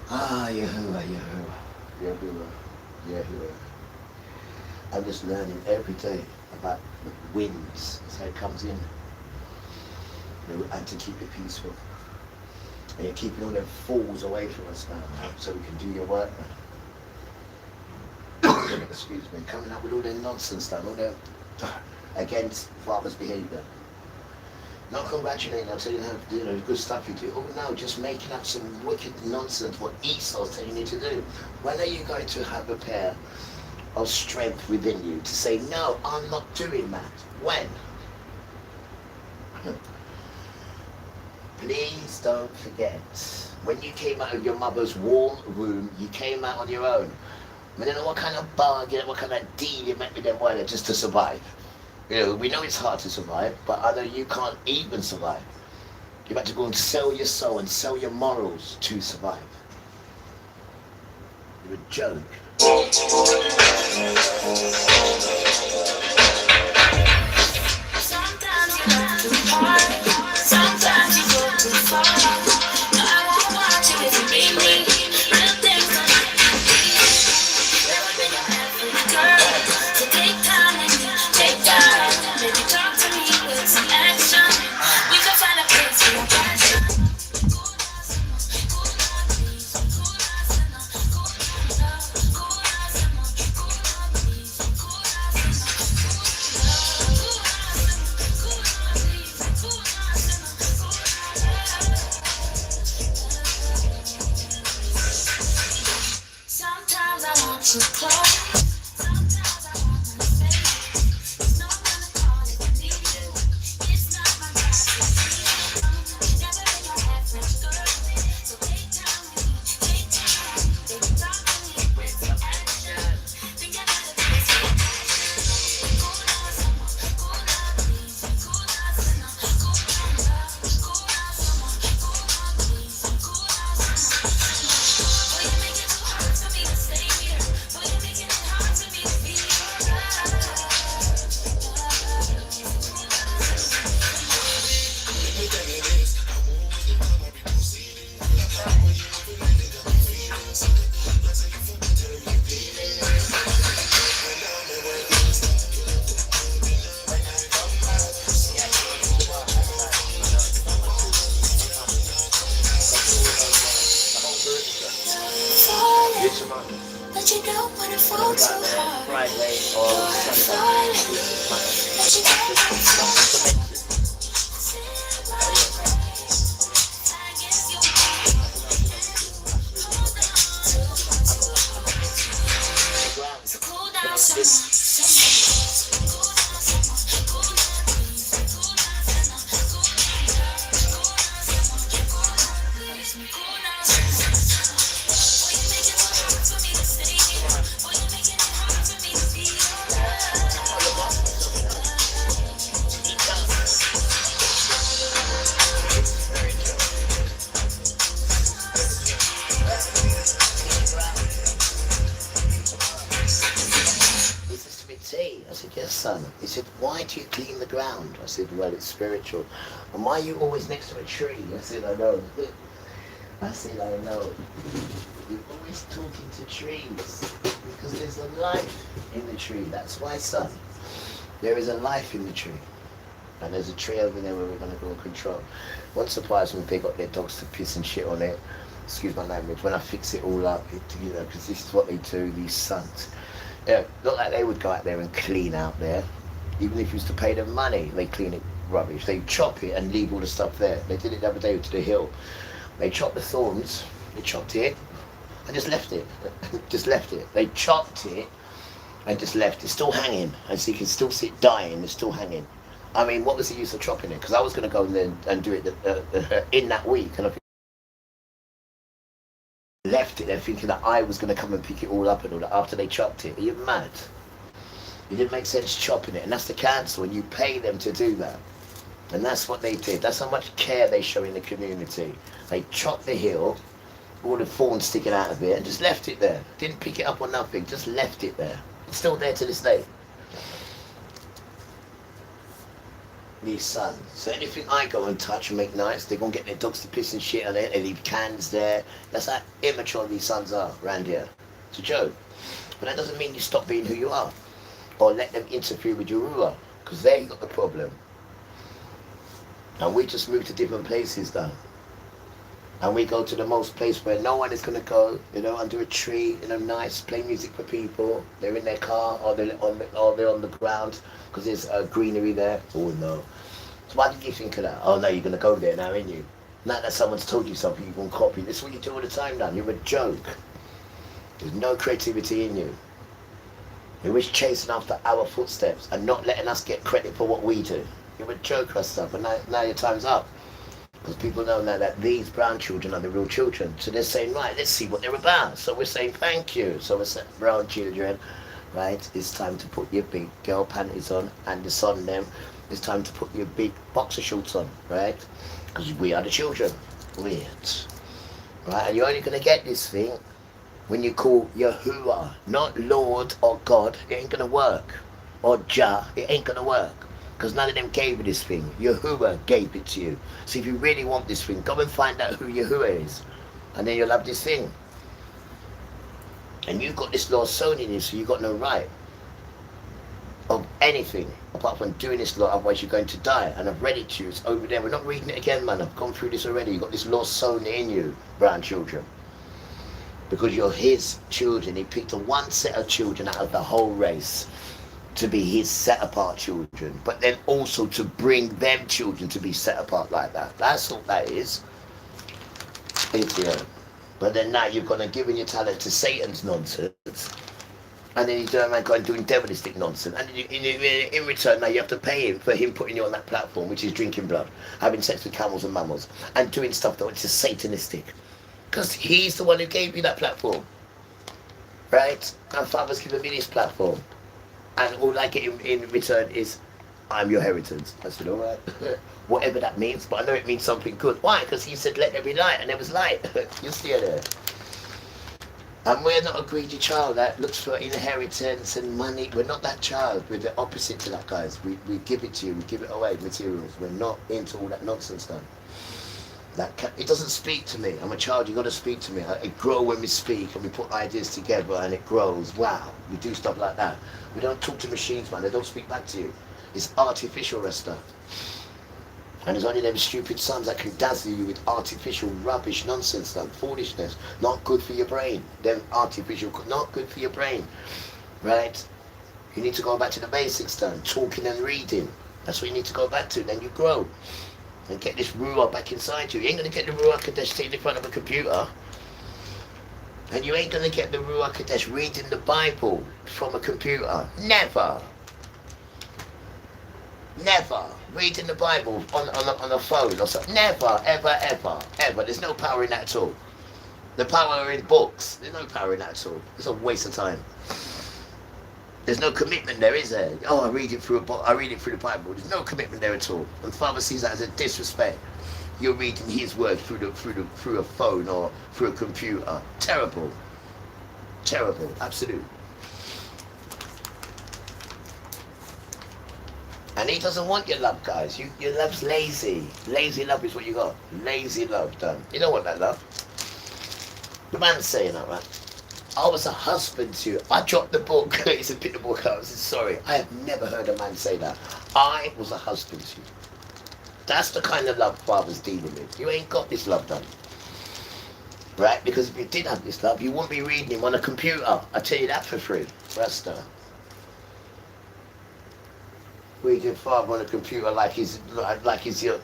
[SPEAKER 3] Ah, Yahuwah, Yahuwah, Yahuwah, Yahuwah. I'm just learning every day about the winds, that's how it comes in. And to keep it peaceful. And you're keeping all them fools away from us now, so we can do your work now. Excuse me, coming up with all their nonsense now, all their against father's behaviour. Not congratulating them, saying good stuff you do. Oh no, just making up some wicked nonsense what Esau's telling you to do. When are you going to have a pair of strength within you to say, no, I'm not doing that? When? Please don't forget, when you came out of your mother's warm room, you came out on your own. I don't know what kind of bargain, what kind of deal you met with them weather just to survive. We know it's hard to survive, but I know you can't even survive. You've had to go and sell your soul and sell your morals to survive. You're a joke.
[SPEAKER 6] Sometimes you go too far, sometimes you go too far. No, I won't watch you if you beat me. Real things don't happen. Never been your average girl. So take time, maybe talk to me with some action. We can find a place for your passion. Sometimes I want you close. Sometimes I want to stay. There's no one to call if I need you. It's not my right to be. Never been your average girl. So take time with me, take time. Baby, talk to me with some action. Think about the things we action. Cool down someone, cool down please. Cool down someone, cool down love. Cool down someone, cool down please. Cool down someone. Boy, you make it too hard for me to stay here. Boy, you're making it hard for me to be falling, but you don't wanna fall too hard.
[SPEAKER 3] Friday or Sunday.
[SPEAKER 6] But you don't wanna fall too hard. I guess you so cool down someone.
[SPEAKER 3] I said, yes, son. He said, why do you clean the ground? I said, well, it's spiritual. And why are you always next to a tree? I said, I know. I said, I know. You're always talking to trees because there's a life in the tree. That's why, son. There is a life in the tree. And there's a tree over there where we're going to go and control. Won't surprise me if they got their dogs to piss and shit on it. Excuse my language. When I fix it all up, because this is what they do, these sons. Yeah, not like they would go out there and clean out there. Even if you used to pay them money, they clean it rubbish. They chop it and leave all the stuff there. They did it the other day to the hill. They chopped the thorns, they chopped it, and just left it. Just left it. They chopped it and just left it. Still hanging. And so you can still see it dying, it's still hanging. I mean, what was the use of chopping it? Because I was going to go in there and do it in that week. And I left it there thinking that I was going to come and pick it all up and all that after they chopped it. Are you mad? It didn't make sense chopping it, and that's the council, and you pay them to do that. And that's what they did. That's how much care they show in the community. They chopped the hill, all the thorns sticking out of it, and just left it there. Didn't pick it up or nothing, just left it there. It's still there to this day. these sons. So anything I go and touch and make nice, they're gonna get their dogs to piss and shit on it, they leave cans there. That's how immature these sons are around here. It's a joke. But that doesn't mean you stop being who you are. Or let them interfere with your ruler. Because they got the problem. And we just move to different places now. And we go to the most place where no one is going to go, you know, under a tree, you know, nice, play music for people. They're in their car or they're on the ground because there's greenery there. Oh no. So why did you think of that? Oh no, you're going to go there now, ain't you? Now that someone's told you something, you won't copy. This is what you do all the time now. You're a joke. There's no creativity in you. You're always chasing after our footsteps and not letting us get credit for what we do. You're a joke, Rasta, but now your time's up. Because people know now that these brown children are the real children. So they're saying, right, let's see what they're about. So we're saying thank you. So we're saying, brown children, right, it's time to put your big girl panties on and the sun them. It's time to put your big boxer shorts on, right? Because we are the children. Weird. Right, and you're only going to get this thing when you call Yahuwah, not Lord or God. It ain't going to work. Or Jah, it ain't going to work. Because none of them gave you this thing. Yahuwah gave it to you. So if you really want this thing, go and find out who Yahuwah is. And then you'll have this thing. And you've got this law sewn in you, so you've got no right of anything apart from doing this law, otherwise you're going to die. And I've read it to you, it's over there. We're not reading it again, man. I've gone through this already. You've got this law sewn in you, brown children. Because you're his children. He picked one set of children out of the whole race to be his set apart children, but then also to bring them children to be set apart like that. That's all that is. Idiot. But then now you've gone and given your talent to Satan's nonsense, and then you do man going doing devilistic nonsense, and in return now you have to pay him for him putting you on that platform, which is drinking blood, having sex with camels and mammals, and doing stuff that which is satanistic, because he's the one who gave you that platform, right? And Father's given me this platform. And all I get in return is, I'm your inheritance. I said, all right. Whatever that means, but I know it means something good. Why? Because he said, let there be light, and there was light. You see it there. And we're not a greedy child that looks for inheritance and money. We're not that child. We're the opposite to that, guys. We give it to you. We give it away, materials. We're not into all that nonsense now. It doesn't speak to me. I'm a child, you got to speak to me. It grows when we speak and we put ideas together and it grows. Wow, we do stuff like that. We don't talk to machines, man. They don't speak back to you. It's artificial, Rasta. And there's only them stupid sons that can dazzle you with artificial rubbish nonsense, like foolishness. Not good for your brain. Them artificial, not good for your brain. Right? You need to go back to the basics then. Talking and reading. That's what you need to go back to. Then you grow. And get this Ruach back inside you. You ain't going to get the Ruach Kadesh sitting in front of a computer. And you ain't going to get the Ruach Kadesh reading the Bible from a computer. Never. Never. Reading the Bible on a phone or something. Never, ever, ever, ever. There's no power in that at all. The power are in books. There's no power in that at all. It's a waste of time. There's no commitment there, is there? Oh, I read it through a book. I read it through the Bible. There's no commitment there at all. And Father sees that as a disrespect. You're reading his word through a phone or through a computer. Terrible. Terrible. Absolute. And he doesn't want your love, guys. Your love's lazy. Lazy love is what you got. Lazy love done. You don't want that love. The man's saying that, right? I was a husband to you. I dropped the book. It's a bit of book out. I said, sorry. I have never heard a man say that. I was a husband to you. That's the kind of love Father's dealing with. You ain't got this love done. Right? Because if you did have this love, you wouldn't be reading him on a computer. I tell you that for free. Rasta. Reading Father on a computer like he's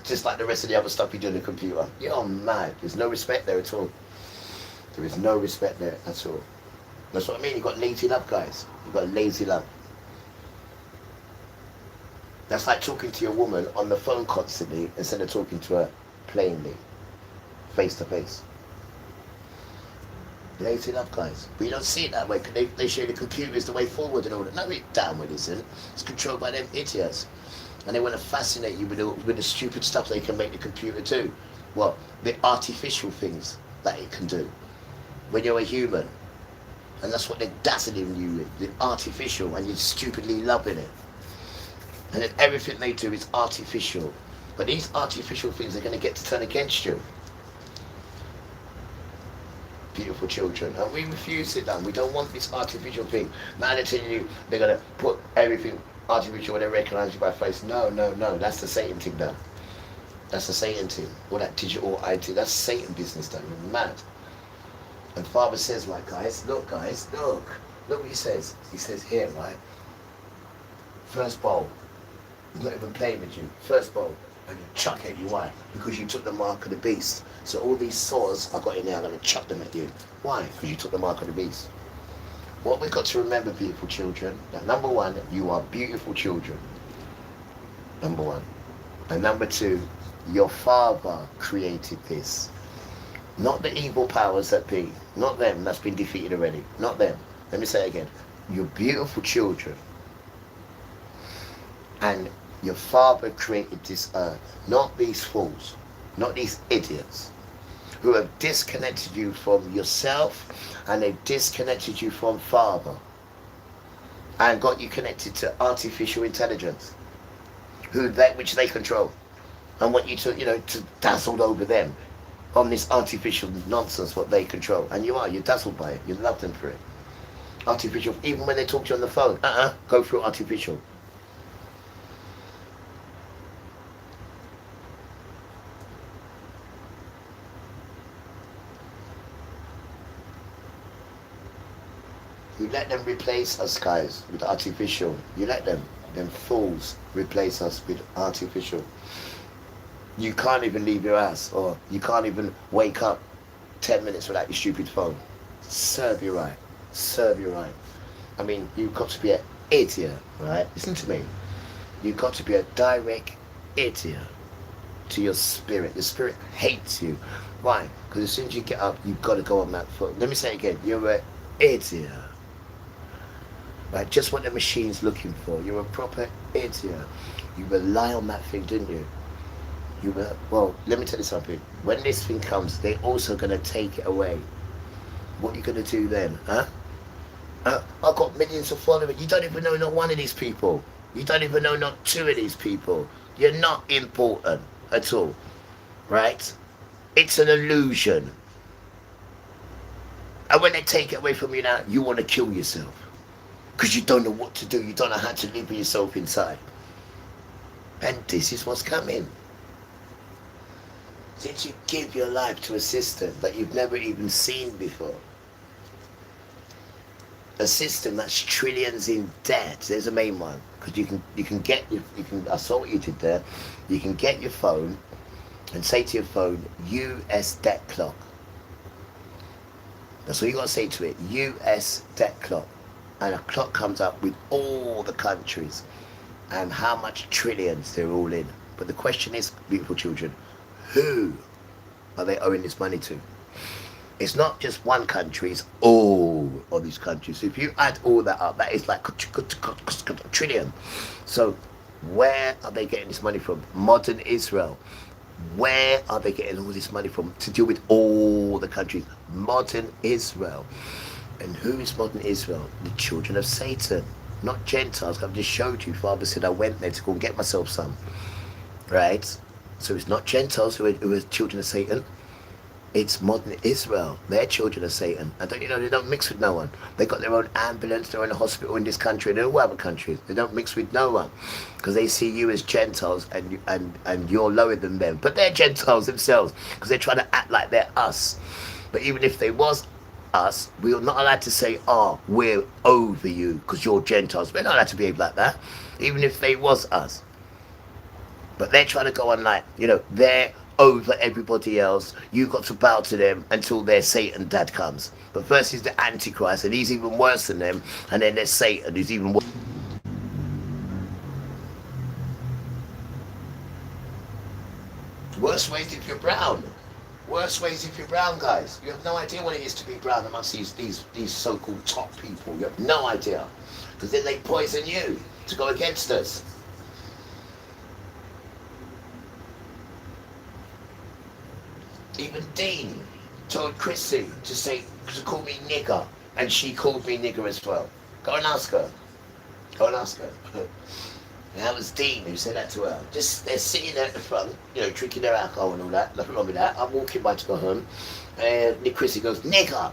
[SPEAKER 3] just like the rest of the other stuff you do on the computer. You're mad. There's no respect there at all. There is no respect there at all. That's what I mean. You've got lazy love, guys. You've got lazy love. That's like talking to your woman on the phone constantly instead of talking to her plainly, face to face. Lazy love, guys. But you don't see it that way because they show the computer is the way forward and all that. No, it damn well isn't. It's controlled by them idiots. And they want to fascinate you with the stupid stuff they can make the computer do. What? The artificial things that it can do. When you're a human. And that's what they're dazzling you with. The artificial, and you're stupidly loving it. And then everything they do is artificial. But these artificial things are going to get to turn against you. Beautiful children. And we refuse it now. We don't want this artificial thing. Now they're telling you they're going to put everything artificial when they recognize you by face. No, no, no. That's the Satan thing now. That's the Satan thing. All that digital IT. That's Satan business now. You're mad. And Father says, like, guys, look, look. Look what he says. He says here, right? First bowl. He's not even playing with you. First bowl. And you chuck at you. Why? Because you took the mark of the beast. So all these swords I got in there, I'm going to chuck them at you. Why? Because you took the mark of the beast. What we've got to remember, beautiful children, that number one, you are beautiful children. Number one. And number two, your Father created this. Not the evil powers that be. Not them. That's been defeated already. Not them. Let me say it again. You're beautiful children. And your Father created this earth. Not these fools. Not these idiots. Who have disconnected you from yourself. And they've disconnected you from Father. And got you connected to artificial intelligence. Which they control. And want you to, to dazzle over them. On this artificial nonsense what they control. And you're dazzled by it. You love them for it. Artificial, even when they talk to you on the phone, go through artificial. You let them replace us, guys, with artificial. You let them fools, replace us with artificial. You can't even leave your house, or you can't even wake up 10 minutes without your stupid phone. Serve you right. Serve you right. I mean, you've got to be an idiot, right? Listen to me. You've got to be a direct idiot to your spirit. The spirit hates you. Why? Because as soon as you get up, you've got to go on that foot. Let me say it again. You're an idiot. Right? Just what the machine's looking for. You're a proper idiot. You rely on that thing, didn't you? Well, let me tell you something. When this thing comes, they're also going to take it away. What are you going to do then? I've got millions of followers. You don't even know not one of these people. You don't even know not two of these people. You're not important at all. Right? It's an illusion. And when they take it away from you now, you want to kill yourself. Because you don't know what to do. You don't know how to live with yourself inside. And this is what's coming. Since you give your life to a system that you've never even seen before, a system that's trillions in debt. There's a main one, because I saw what you did there. You can get your phone and say to your phone, US debt clock. That's all you got to say to it, US debt clock. And a clock comes up with all the countries and how much trillions they're all in. But the question is, beautiful children, who are they owing this money to? It's not just one country, it's all of these countries. So if you add all that up, that is like a trillion. So where are they getting this money from? Modern Israel. Where are they getting all this money from to deal with all the countries? Modern Israel. And who is modern Israel? The children of Satan, not Gentiles. I've just showed you. Father said I went there to go and get myself some. Right? So it's not Gentiles who are children of Satan. It's modern Israel. They're children of Satan. And don't you know, they don't mix with no one. They got their own ambulance, their own hospital in this country and in all other countries. They don't mix with no one. Because they see you as Gentiles and you're lower than them. But they're Gentiles themselves. Because they're trying to act like they're us. But even if they was us, we're not allowed to say, we're over you because you're Gentiles. We're not allowed to behave like that. Even if they was us. But they're trying to go on like, they're over everybody else. You've got to bow to them until their Satan dad comes. But first is the Antichrist, and he's even worse than them. And then there's Satan, who's even worse. Worst ways if you're brown. Worst ways if you're brown, guys. You have no idea what it is to be brown amongst these so-called top people. You have no idea. Because then they poison you to go against us. Even Dean told Chrissy to call me nigger, and she called me nigger as well. Go and ask her. Go and ask her. And that was Dean who said that to her. Just they're sitting there at the front, you know, drinking their alcohol and all that. Nothing wrong with that. I'm walking by to go home, and Nick Christie goes, "Nigger."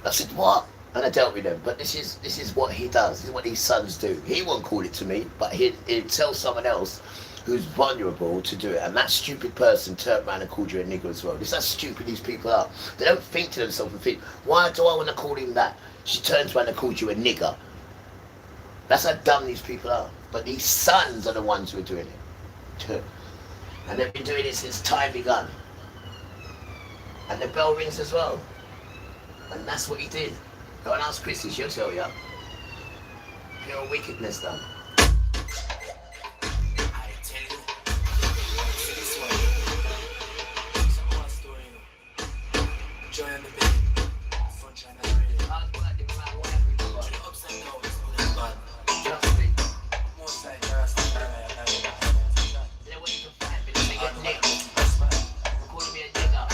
[SPEAKER 3] I said, "What?" And I dealt with him. But this is what he does. This is what these sons do. He won't call it to me, but he'd tell someone else who's vulnerable to do it. And that stupid person turned around and called you a nigger as well. This is how stupid these people are. They don't think to themselves and think, why do I want to call him that? She turns around and calls you a nigger. That's how dumb these people are. But these sons are the ones who are doing it. And they've been doing it since time begun. And the bell rings as well. And that's what he did. Go and ask Chrissy, she'll tell you. Pure wickedness done.
[SPEAKER 7] Joy on the bed, sunshine and rain. Ups and downs, but
[SPEAKER 3] Trust me.
[SPEAKER 7] most like Rasta,
[SPEAKER 3] They're waiting to find me to get nicked. Call me a nigger.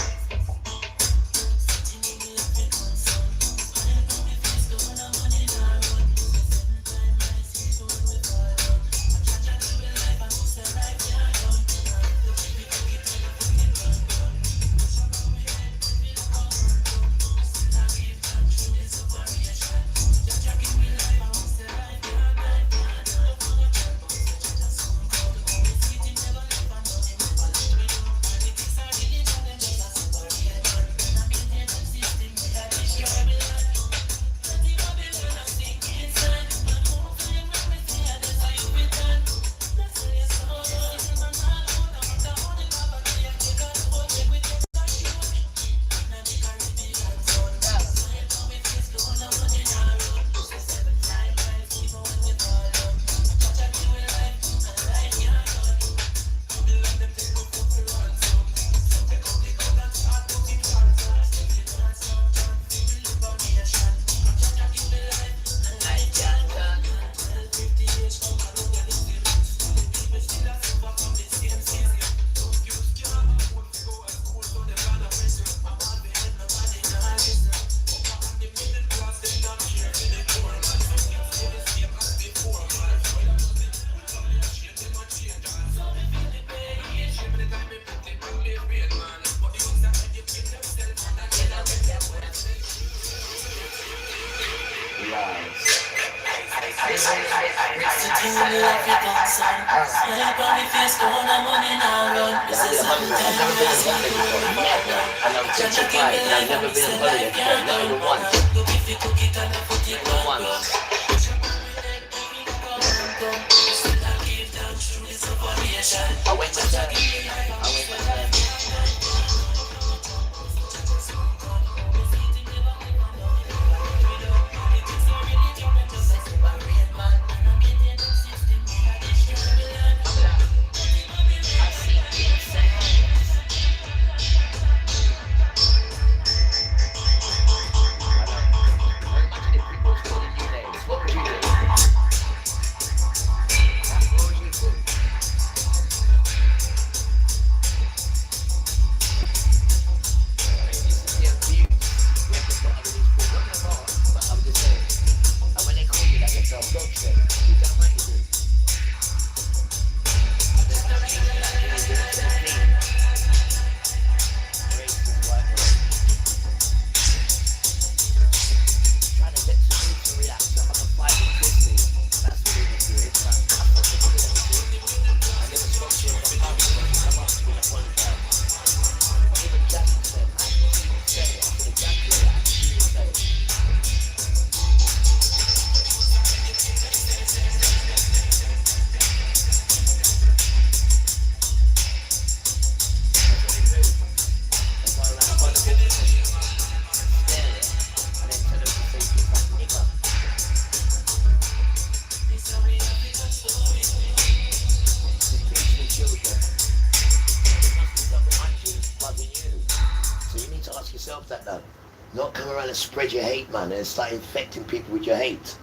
[SPEAKER 3] Not come around and spread your hate, man, and start infecting people with your hate.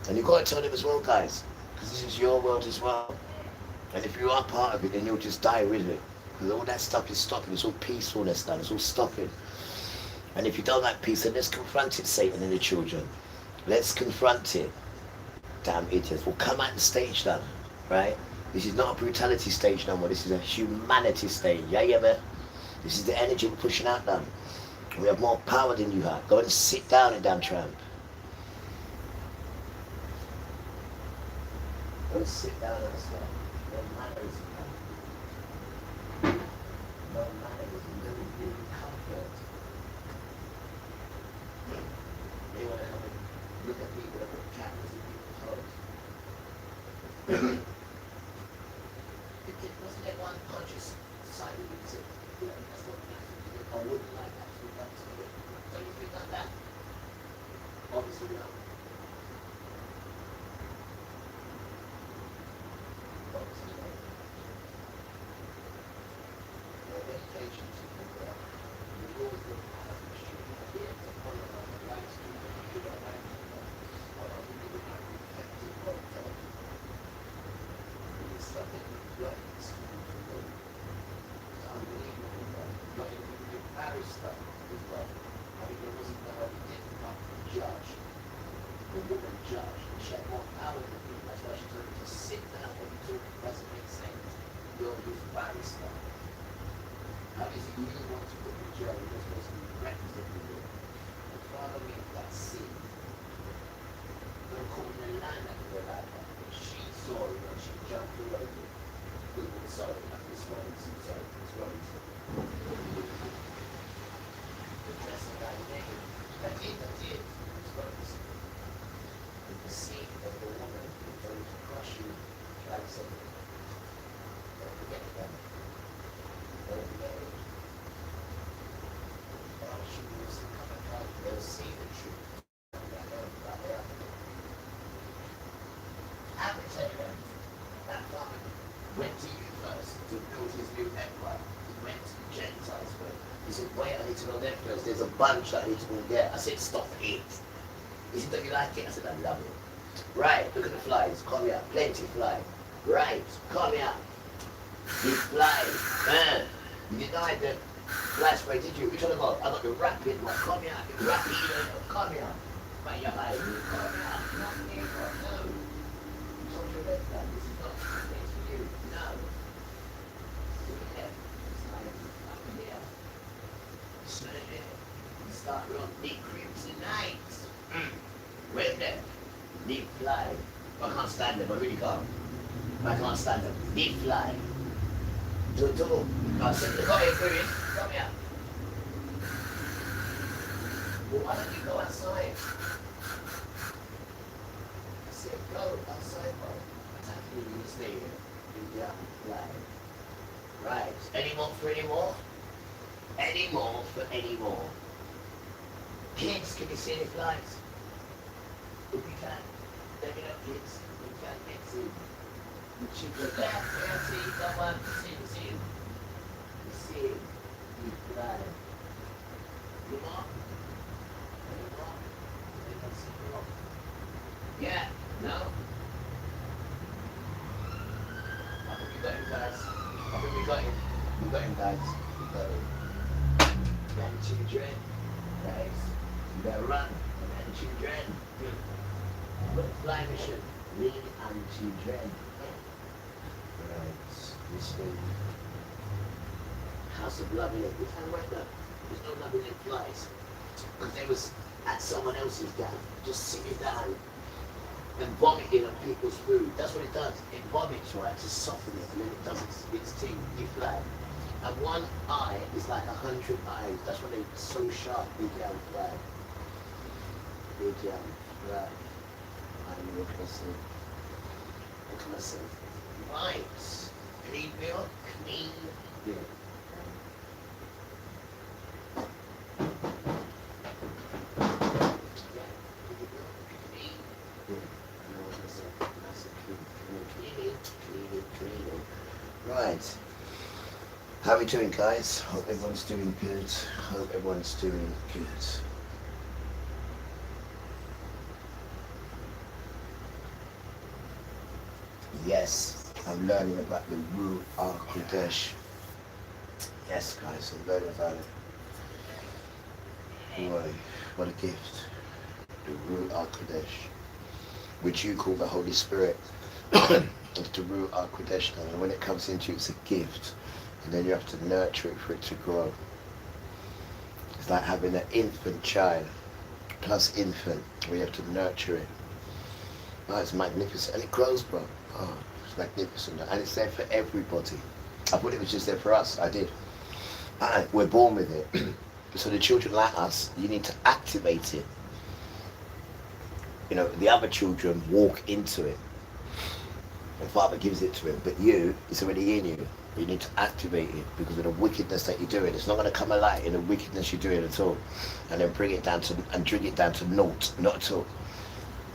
[SPEAKER 3] And you've got to tell them as well, guys, because this is your world as well. And if you are part of it, then you'll just die with it. Because all that stuff is stopping. It's all peacefulness now. It's all stopping. And if you don't like peace, then let's confront it, Satan and the children. Let's confront it. Damn idiots. We'll come out the stage then, right? This is not a brutality stage no more. This is a humanity stage. Yeah, yeah, man. This is the energy we're pushing out then. We have more power than you have. Go and sit down, and damn tramp. Go and sit down and stuff. No manners. No manners. No comfort. They want to come and look at people that put cameras in people's homes. It wasn't that one conscious side of it. That's what I wouldn't like that to be done to me. Don't you think like that? Obviously not. Obviously not. No meditation to do that. The rules of the street are here to follow on the live stream. You don't like it. What are we doing? Reflective of television. It is something like this. It's unbelievable. Not even the Paris stuff as well. I mean, there wasn't no one did not judge. The woman judge. She had more power than me. That's why she told me to sit down when you talk. It doesn't make sense. You're this Paris stuff. How is it you want to put in jail? You're supposed to be representing you. And follow me that sin. Don't call me a line like you're like that. She saw it and she jumped all over it. We were sorry. This one is sorry. This one is the dress of that name. That did. It's what it's the seed of the woman is going to crush you like something. Don't forget that. Don't forget it. She was coming out, they'll see the truth. I would tell you that father went to you first to build his new empire. He went to the Gentiles first. He said, wait, I need to go there first. There's a bunch that I need to go get. I said, stop it. He said, don't you like it? I said, I love it. Right, look at the flies. Call me out. Plenty fly. Right, call me out. Big flies. Man, you denied the fly spray, did you? Which one I got? I got the rapid one. Call me out. The rapid, call me out. Right, you're high. Call me out. Not me, no. You told your red flag. This is not place for you. No. Look at them. It's like up here. Smell it there. You start on deep creeps tonight. Where's them? Deep fly. I can't stand them, I really can't. I can't stand them. Deep fly. Do. Can't stand them. Come here, Queen. Come here. Well, why don't you go outside? I said, go outside, bro. Exactly, you stay here. You fly. Right. Any more for any more? Any more for any more? Kids, can you see any flies? If you can, let me know, kids. If you can, let's see. You should go back. Yeah, see, someone. See. You see, you fly. You more? Any more? Anyone see more? Yeah, no? I think we got him, guys. I think we got him. We got him, guys. We got him. Grandchildren, guys. You better run. Grandchildren. But fly mission, lead and children. Right, this way. House of Loving It. We can't wait there. There's no Loving It flies. Because they was at someone else's down, just sitting down and vomiting on people's food. That's what it does. It vomits, right, to soften it, and then it does its thing, you fly. And one eye is like 100 eyes. That's why they're so sharp, big young fly. Big young fly. Look at myself. Right. Clean milk, clean milk. Right. How are we doing, guys? Hope everyone's doing good. Hope everyone's doing good. Yes, I'm learning about the Ruach Kodesh. Yes, guys, I'm learning about it. Boy, what a gift. The Ruach HaKodesh, which you call the Holy Spirit. It's the Ruach HaKodesh now. And when it comes into you, it's a gift. And then you have to nurture it for it to grow. It's like having an infant child, plus infant, where you have to nurture it. Oh, it's magnificent. And it grows, bro. Oh, it's magnificent. And it's there for everybody. I thought it was just there for us. I did. We're born with it. So the children like us, you need to activate it. You know, the other children walk into it. The Father gives it to him. But you, it's already in you. You need to activate it because of the wickedness that you're doing. It's not going to come alive in the wickedness you're doing at all. And then bring it down to, and bring it down to naught. Not at all.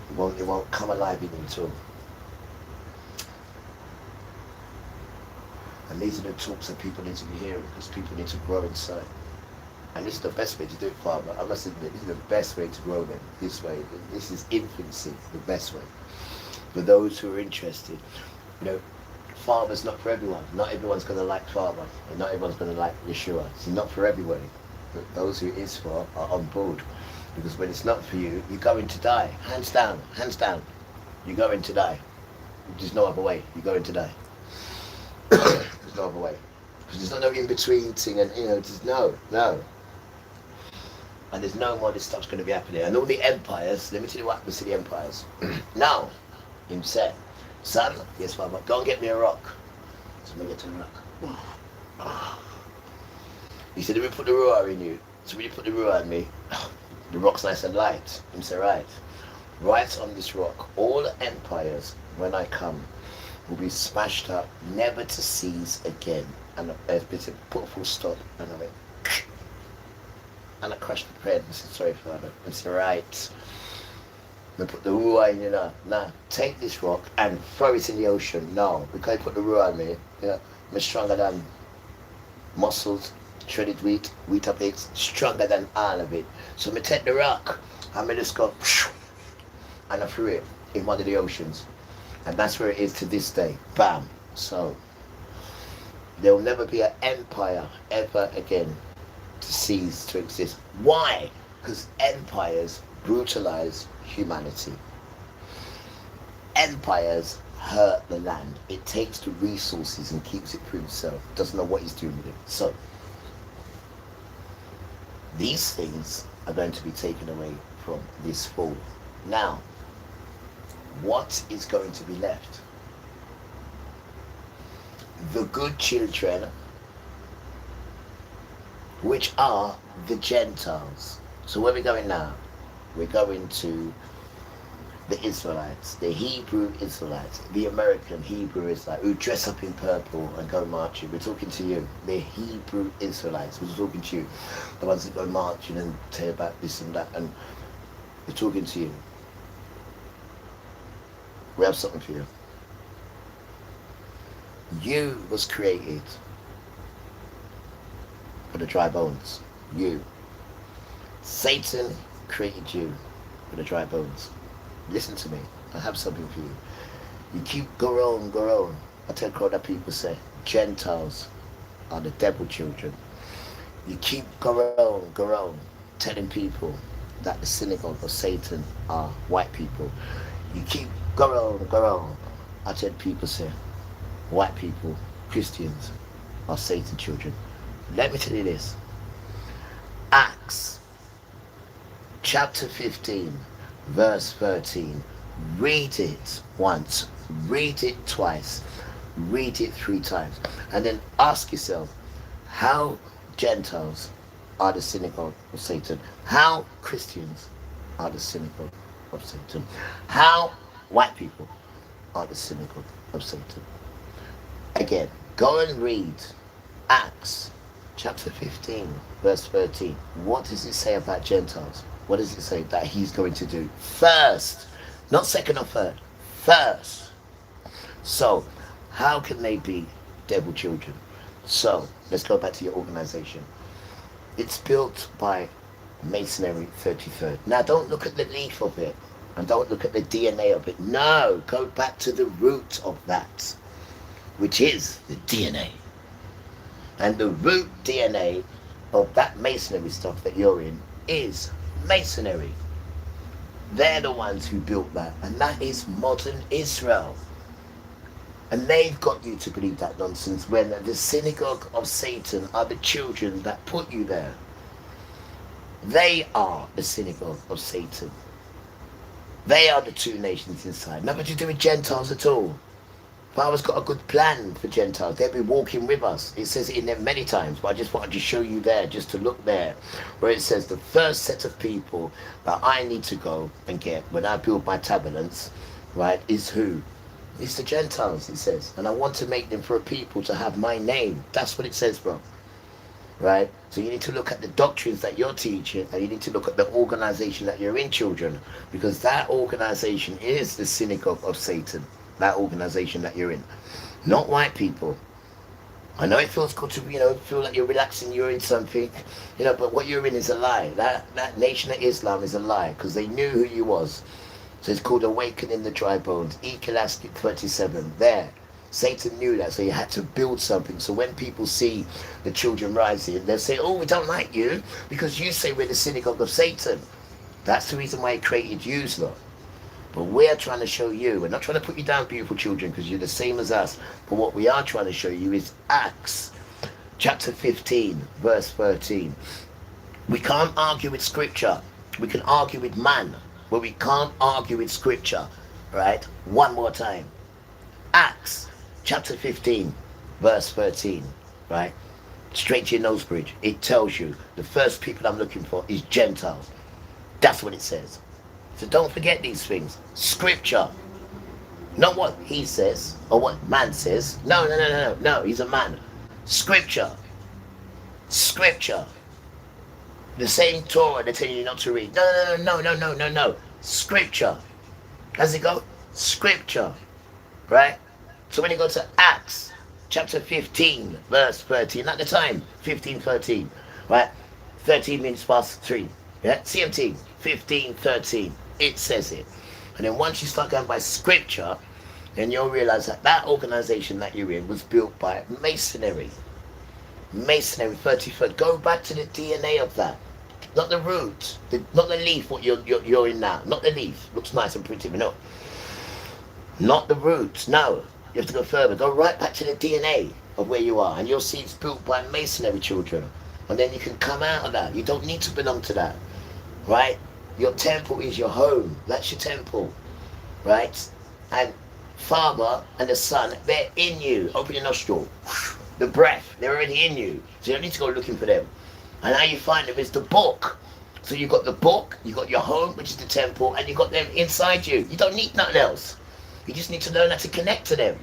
[SPEAKER 3] It won't come alive in you at all. And these are the talks that people need to be hearing because people need to grow inside. And this is the best way to do it, Father. I must admit, this is the best way to grow them. This way. This is infancy, the best way. For those who are interested, you know, Father's not for everyone. Not everyone's going to like Father. And not everyone's going to like Yeshua. It's not for everybody. But those who it is for are on board. Because when it's not for you, you're going to die. Hands down. Hands down. You're going to die. There's no other way. You're going to die. There's no other way. Because there's no in-between thing and, you know, just no. And there's no more this stuff's going to be happening. And all the empires, let me tell you what happens to the empires. Now, him said, son, yes, Father, go and get me a rock. So let me get to the rock. He said, let me put the ruah in you. So when you put the ruah in me, the rock's nice and light. Him said, right. Right on this rock, all the empires, when I come, will be smashed up, never to cease again. And I put a full stop, and I went, and I crushed the bread and said, sorry, Father. And said, right. I put the ruah in you now. Now, take this rock and throw it in the ocean. No, because I put the ruah in me, yeah, I'm stronger than mussels, shredded wheat up eggs, stronger than all of it. So I take the rock, and I just go, and I threw it in one of the oceans. And that's where it is to this day. Bam. So, there will never be an empire ever again to cease to exist. Why? Because empires brutalize humanity. Empires hurt the land. It takes the resources and keeps it for himself. Doesn't know what he's doing with it. So, these things are going to be taken away from this fall. Now, what is going to be left? The good children, which are the Gentiles. So where are we going now? We're going to the Israelites, the Hebrew Israelites, the American Hebrew Israelites, who dress up in purple and go marching. We're talking to you. The Hebrew Israelites, we're talking to you. The ones that go marching and tell about this and that, and we're talking to you. We have something for you. You was created for the dry bones. You. Satan created you for the dry bones. Listen to me. I have something for you. You keep go on. I tell other people say Gentiles are the devil children. You keep go on telling people that the synagogue of Satan are white people. You keep go on. I tell people say white people, Christians, are Satan children. Let me tell you this. Acts chapter 15 verse 13. Read it once, read it twice, read it 3 times, and then ask yourself how Gentiles are the synagogue of Satan, how Christians are the synagogue of Satan, how white people are the synagogue of Satan. Again, go and read Acts chapter 15 verse 13. What does it say about Gentiles? What does it say that he's going to do? First, not second or third, first. So, how can they be devil children? So, let's go back to your organization. It's built by Masonry 33rd. Now, don't look at the leaf of it, and don't look at the DNA of it. No, go back to the root of that, which is the DNA. And the root DNA of that Masonry stuff that you're in is masonry. They're the ones who built that, and that is modern Israel. And they've got you to believe that nonsense when the synagogue of Satan are the children that put you there. They are the synagogue of Satan. They are the two nations inside. Nothing to do with Gentiles at all. Father's got a good plan for Gentiles. They'll be walking with us. It says it in there many times, but I just wanted to show you there, just to look there, where it says the first set of people that I need to go and get when I build my tabernacles, right, is who? It's the Gentiles, it says. And I want to make them for a people to have my name. That's what it says, bro. Right? So you need to look at the doctrines that you're teaching, and you need to look at the organization that you're in, children, because that organization is the synagogue of Satan. That organization that you're in, not white people. I know it feels good to, feel like you're relaxing, you're in something, but what you're in is a lie. That nation of Islam is a lie, because they knew who you was. So it's called Awakening the Dry Bones, Ecclesiastes 37. There, Satan knew that, so he had to build something. So when people see the children rising, they'll say, oh, we don't like you because you say we're the synagogue of Satan. That's the reason why he created you, lot. But we're trying to show you, we're not trying to put you down, beautiful children, because you're the same as us. But what we are trying to show you is Acts chapter 15, verse 13. We can't argue with scripture. We can argue with man, but we can't argue with scripture. Right? One more time. Acts chapter 15, verse 13. Right? Straight to your nose bridge. It tells you the first people I'm looking for is Gentiles. That's what it says. So don't forget these things. Scripture. Not what he says or what man says. No, he's a man. Scripture. Scripture. The same Torah they're telling you not to read. No. Scripture. How's it go? Scripture. Right? So when you go to Acts chapter 15, verse 13, at the time, 15:13, right? 13 minutes past 3. Yeah? CMT, 15:13. It says it. And then once you start going by scripture, then you'll realize that that organization that you're in was built by masonry. Masonry, 33rd. Go back to the DNA of that. Not the root, not the leaf, what you're in now. Not the leaf. Looks nice and pretty, but no. Not the roots, no. You have to go further. Go right back to the DNA of where you are. And you'll see it's built by masonry, children. And then you can come out of that. You don't need to belong to that. Right? Your temple is your home. That's your temple. Right? And Father and the Son, they're in you. Open your nostril. The breath, they're already in you. So you don't need to go looking for them. And how you find them is the book. So you've got the book, you've got your home, which is the temple, and you've got them inside you. You don't need nothing else. You just need to learn how to connect to them.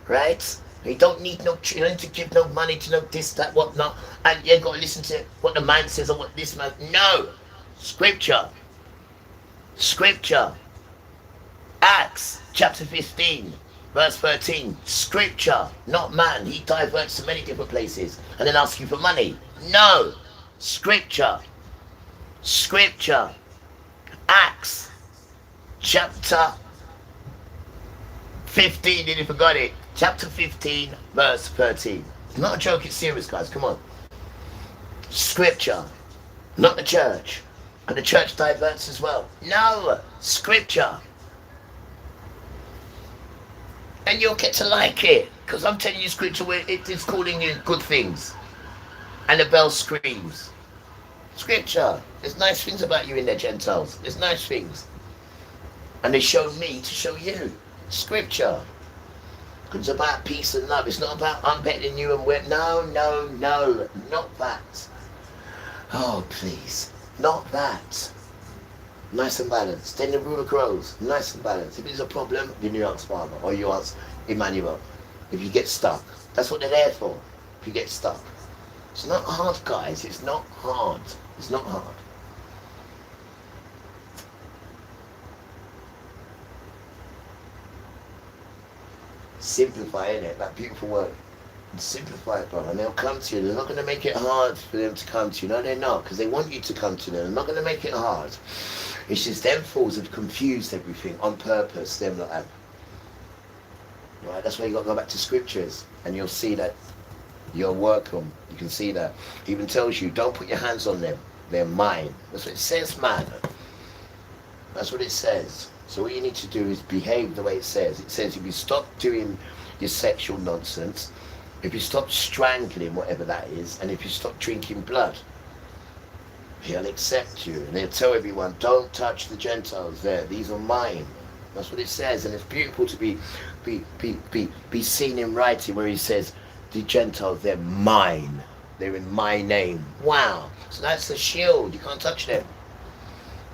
[SPEAKER 3] Right? You don't need you don't need to give no money to no this, that, whatnot. And you ain't got to listen to what the man says or what this man. No. Scripture. Scripture. Acts chapter 15, verse 13. Scripture, not man. He diverts to many different places and then asks you for money. No. Scripture. Scripture. Acts chapter 15, if you forgot it. Chapter 15, verse 13. It's not a joke, it's serious, guys. Come on. Scripture. Not the church. And the church diverts as well. No. Scripture. And you'll get to like it. Because I'm telling you scripture where it is calling you good things. And the bell screams. Scripture. There's nice things about you in there, Gentiles. There's nice things. And they show me to show you. Scripture. It's about peace and love. It's not about I'm better than you and we're... No. Not that. Oh, please. Not that. Nice and balanced. Then the ruler grows. Nice and balanced. If there's a problem, then you ask Father. Or you ask Emmanuel. If you get stuck. That's what they're there for. If you get stuck. It's not hard, guys. It's not hard. It's not hard. Simplify, innit? That beautiful word. Simplify it, brother. And they'll come to you. They're not going to make it hard for them to come to you. No, they're not. Because they want you to come to them. They're not going to make it hard. It's just them fools have confused everything on purpose. Them not have. Right? That's why you got to go back to scriptures. And you'll see that you're welcome. You can see that. It even tells you, don't put your hands on them. They're mine. That's what it says, man. That's what it says. So what you need to do is behave the way it says. It says if you stop doing your sexual nonsense, if you stop strangling, whatever that is, and if you stop drinking blood, he'll accept you. And he'll tell everyone, don't touch the Gentiles there. These are mine. That's what it says. And it's beautiful to be seen in writing where he says, the Gentiles, they're mine. They're in my name. Wow. So that's the shield. You can't touch them.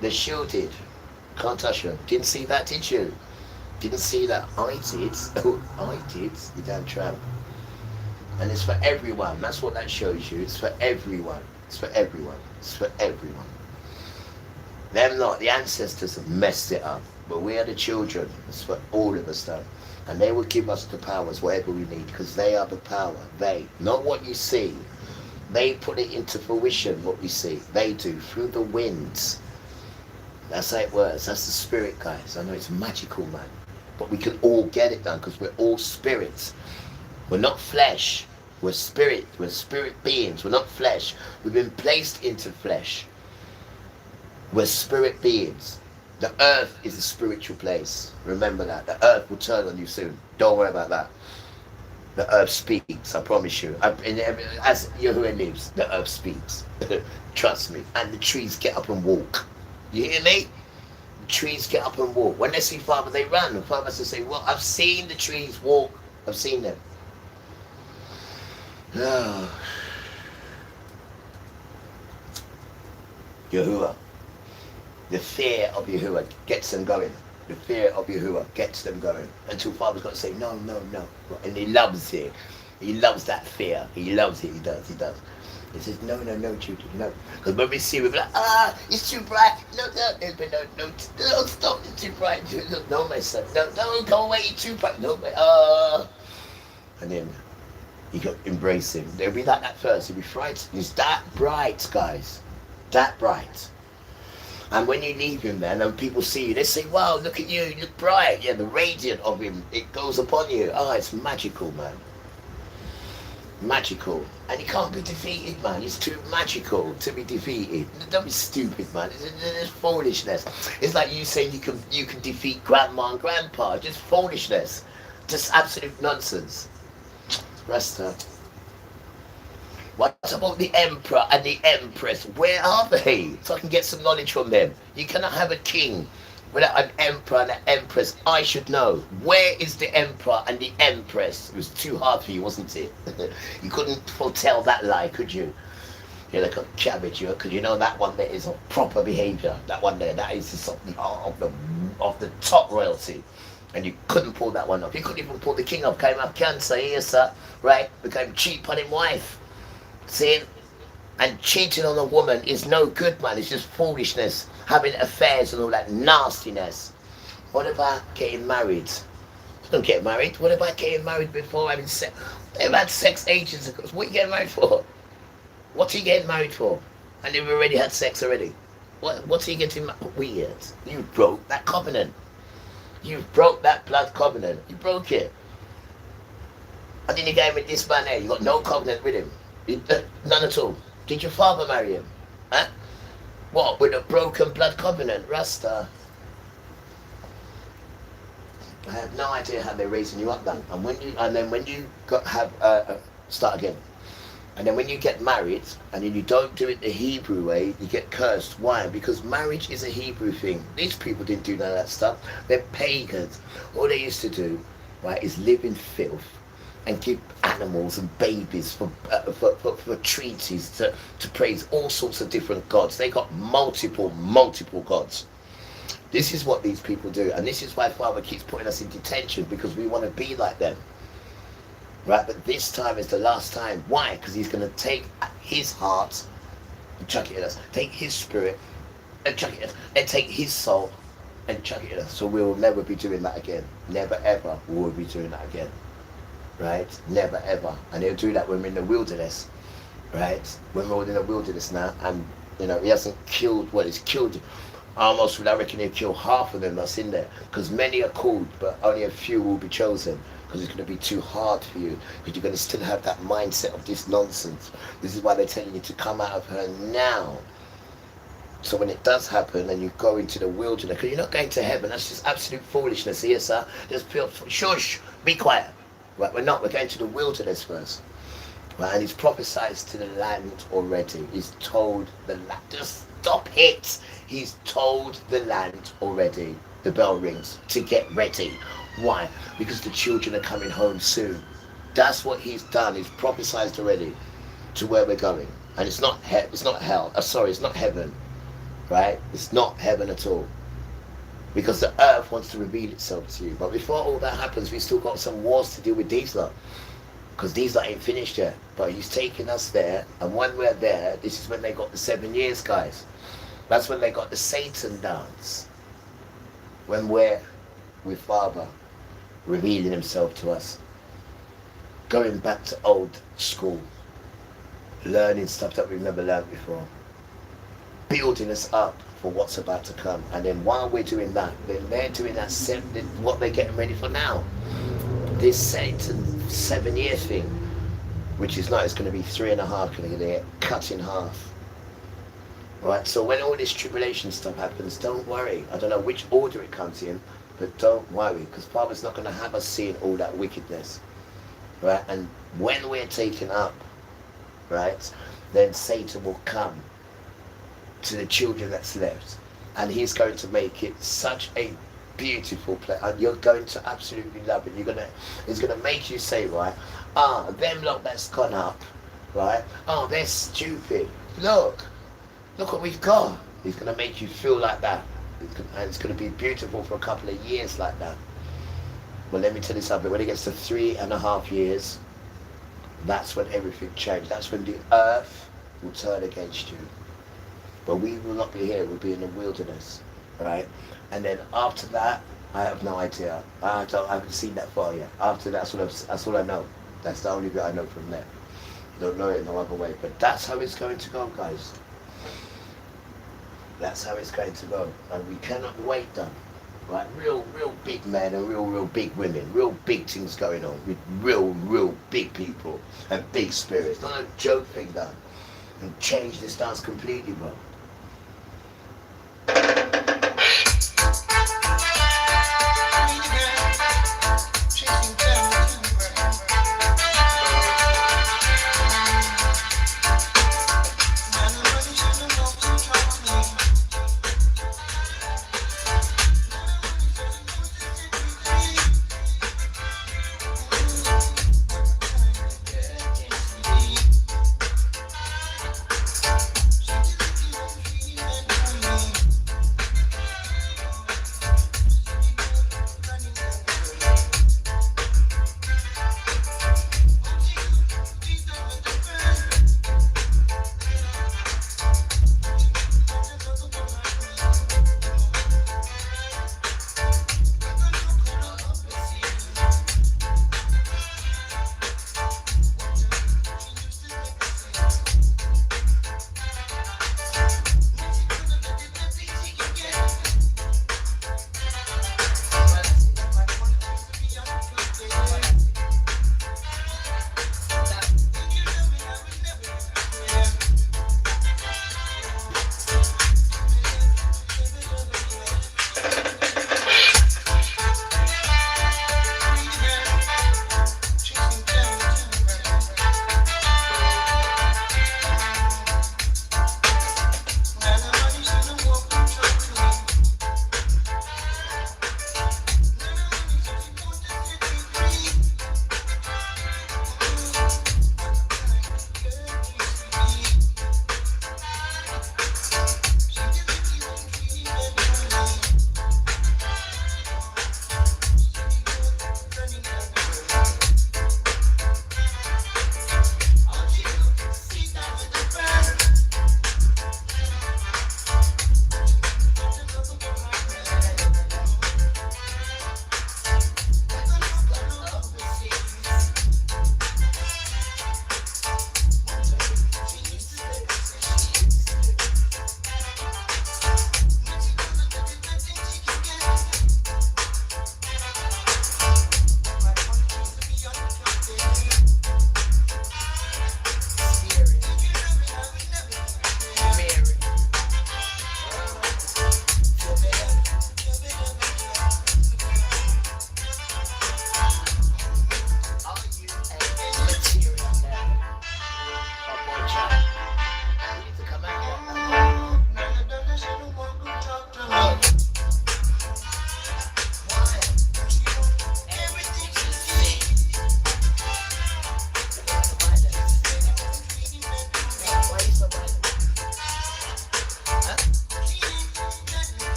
[SPEAKER 3] They're shielded. Can't touch them. Didn't see that, did you? Didn't see that? I did. Oh, I did. You damn tramp. And it's for everyone. That's what that shows you. It's for everyone. It's for everyone. It's for everyone. Them not. The ancestors have messed it up. But we are the children. It's for all of us though. And they will give us the powers, whatever we need, because they are the power. They. Not what you see. They put it into fruition, what we see. They do, through the winds. That's how it works. That's the spirit, guys. I know it's magical, man. But we can all get it done because we're all spirits. We're not flesh. We're spirit. We're spirit beings. We're not flesh. We've been placed into flesh. We're spirit beings. The earth is a spiritual place. Remember that. The earth will turn on you soon. Don't worry about that. The earth speaks, I promise you. As Yahuwah lives, the earth speaks. Trust me. And the trees get up and walk. You hear me? The trees get up and walk. When they see Father, they run. And Father has to say, well, I've seen the trees walk. I've seen them. Yahuwah. The fear of Yahuwah gets them going. The fear of Yahuwah gets them going. Until Father's got to say, no, no, no. And he loves it. He loves that fear. He loves it. He does. He does. He says, no, no, no, children, no. Because when we see it, we're like, it's too bright. No, stop, it's too bright. No, my son. No, don't go away, it's too bright. No, and then you got to embrace him. They'll be like that first. He'll be frightened. He's that bright, guys. That bright. And when you leave him then, and people see you, they say, wow, look at you, you look bright. Yeah, the radiant of him, it goes upon you. Oh, it's magical, man. Magical. And he can't be defeated, man. It's too magical to be defeated. Don't be stupid, man. It's foolishness. It's like you saying you can defeat grandma and grandpa. Just foolishness. Just absolute nonsense. Rasta. What about the emperor and the empress? Where are they? So I can get some knowledge from them. You cannot have a king without an emperor and an empress. I should know. Where is the emperor and the empress? It was too hard for you, wasn't it? You couldn't foretell that lie, could you? You're like a cabbage, because you know that one there is of proper behaviour. That one there, that is something of the top royalty. And you couldn't pull that one off. You couldn't even pull the king off. Came up cancer, here, sir. Right? Became cheap on his wife. See? And cheating on a woman is no good, man. It's just foolishness. Having affairs and all that nastiness. What about getting married? Don't get married. What about getting married before having sex? They've had sex ages ago. What are you getting married for? What are you getting married for? And they've already had sex already. What are you getting married? Weird. You broke that covenant. You broke that blood covenant. You broke it. And then you gave with this man there. You got no covenant with him. None at all. Did your father marry him? Huh? What, with a broken blood covenant? Rasta. I have no idea how they're raising you up, man. And then when you start again. And then when you get married, and then you don't do it the Hebrew way, you get cursed. Why? Because marriage is a Hebrew thing. These people didn't do none of that stuff. They're pagans. All they used to do, right, is live in filth and give animals and babies for treaties to praise all sorts of different gods. They got multiple gods. This is what these people do, and this is why Father keeps putting us in detention, because we want to be like them. Right, but this time is the last time. Why? Because he's going to take his heart and chuck it at us. Take his spirit and chuck it at us. And take his soul and chuck it at us. So we'll never be doing that again. Never ever will we be doing that again. Right? Never ever. And he'll do that when we're in the wilderness. Right? When we're all in the wilderness now, and he hasn't killed, he's killed almost, I reckon he'll kill half of them that's in there. Because many are called, but only a few will be chosen. Because it's going to be too hard for you. Because you're going to still have that mindset of this nonsense. This is why they're telling you to come out of her now. So when it does happen and you go into the wilderness, because you're not going to heaven, that's just absolute foolishness. Yes, sir. Just feel, shush, be quiet. Right, we're not. We're going to the wilderness first. Right, and he's prophesied to the land already. He's told the land. Just stop it. He's told the land already. The bell rings to get ready. Why? Because the children are coming home soon. That's what he's done. He's prophesied already to where we're going. And it's not it's not hell. Sorry, it's not heaven. Right? It's not heaven at all. Because the earth wants to reveal itself to you. But before all that happens, we still got some wars to deal with these lot. Because these lot ain't finished yet. But he's taking us there. And when we're there, this is when they got the 7 years, guys. That's when they got the Satan dance. When we're with Father revealing himself to us. Going back to old school. Learning stuff that we've never learned before. Building us up for what's about to come. And then while we're doing that, then they're doing that what they're getting ready for now. This Satan 7 year thing, which is not, it's going to be 3.5, going to get cut in half. Right, so when all this tribulation stuff happens, don't worry. I don't know which order it comes in, but don't worry, because Father's not going to have us seeing all that wickedness. Right, and when we're taken up, right, then Satan will come to the children that's left, and he's going to make it such a beautiful place, and you're going to absolutely love it. He's gonna make you say, right, them lot that's gone up, right, they're stupid, look what we've got. He's gonna make you feel like that, and it's gonna be beautiful for a couple of years like that. Well, let me tell you something, when it gets to 3.5 years, that's when everything changed. That's when the earth will turn against you. But we will not be here, we'll be in the wilderness, right? And then after that, I have no idea. I haven't seen that far yet. After that's all I know. That's the only bit I know from there. I don't know it no other way. But that's how it's going to go, guys. That's how it's going to go. And we cannot wait though. Right? Real big men and real big women. Real big things going on with real big people and big spirits. Not a joke thing though. And change this dance completely, bro.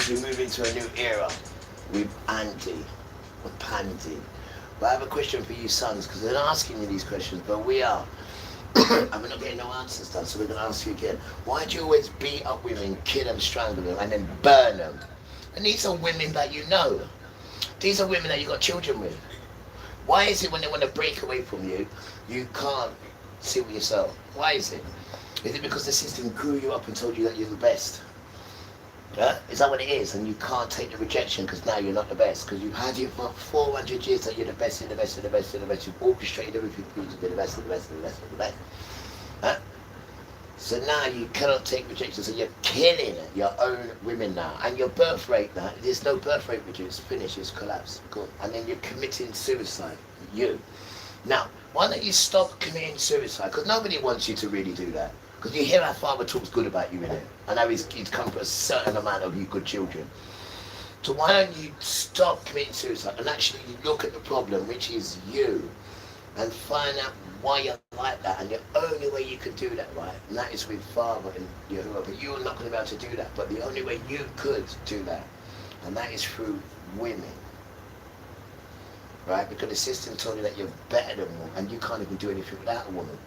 [SPEAKER 3] as we move into a new era with Andy, with Pandy. But I have a question for you sons, because they're asking you these questions, but we are. And we're not getting no answers done, so we're going to ask you again. Why do you always beat up women, kill them, strangle them, and then burn them? And these are women that you know. These are women that you got children with. Why is it when they want to break away from you, you can't sit with yourself? Why is it? Is it because the system grew you up and told you that you're the best? Yeah? Is that what it is? And you can't take the rejection because now you're not the best. Because you've had it for 400 years that you're the best, and the best, and the best, and the best. You've orchestrated everything for you to be the best, and the best, and the best, and the best. Huh? So now you cannot take rejection. So you're killing your own women now. And your birth rate now, there's no birth rate reduce. Finish, it's collapsed. Good. And then you're committing suicide. You. Now, why don't you stop committing suicide? Because nobody wants you to really do that. Because you hear our father talks good about you in it. And how he's come for a certain amount of you good children. So why don't you stop committing suicide and actually look at the problem, which is you, and find out why you're like that. And the only way you can do that, right, and that is with Father and Yahuwah. But you're not going to be able to do that. But the only way you could do that, and that is through women. Right? Because the system told you that you're better than one, and you can't even do anything without a woman.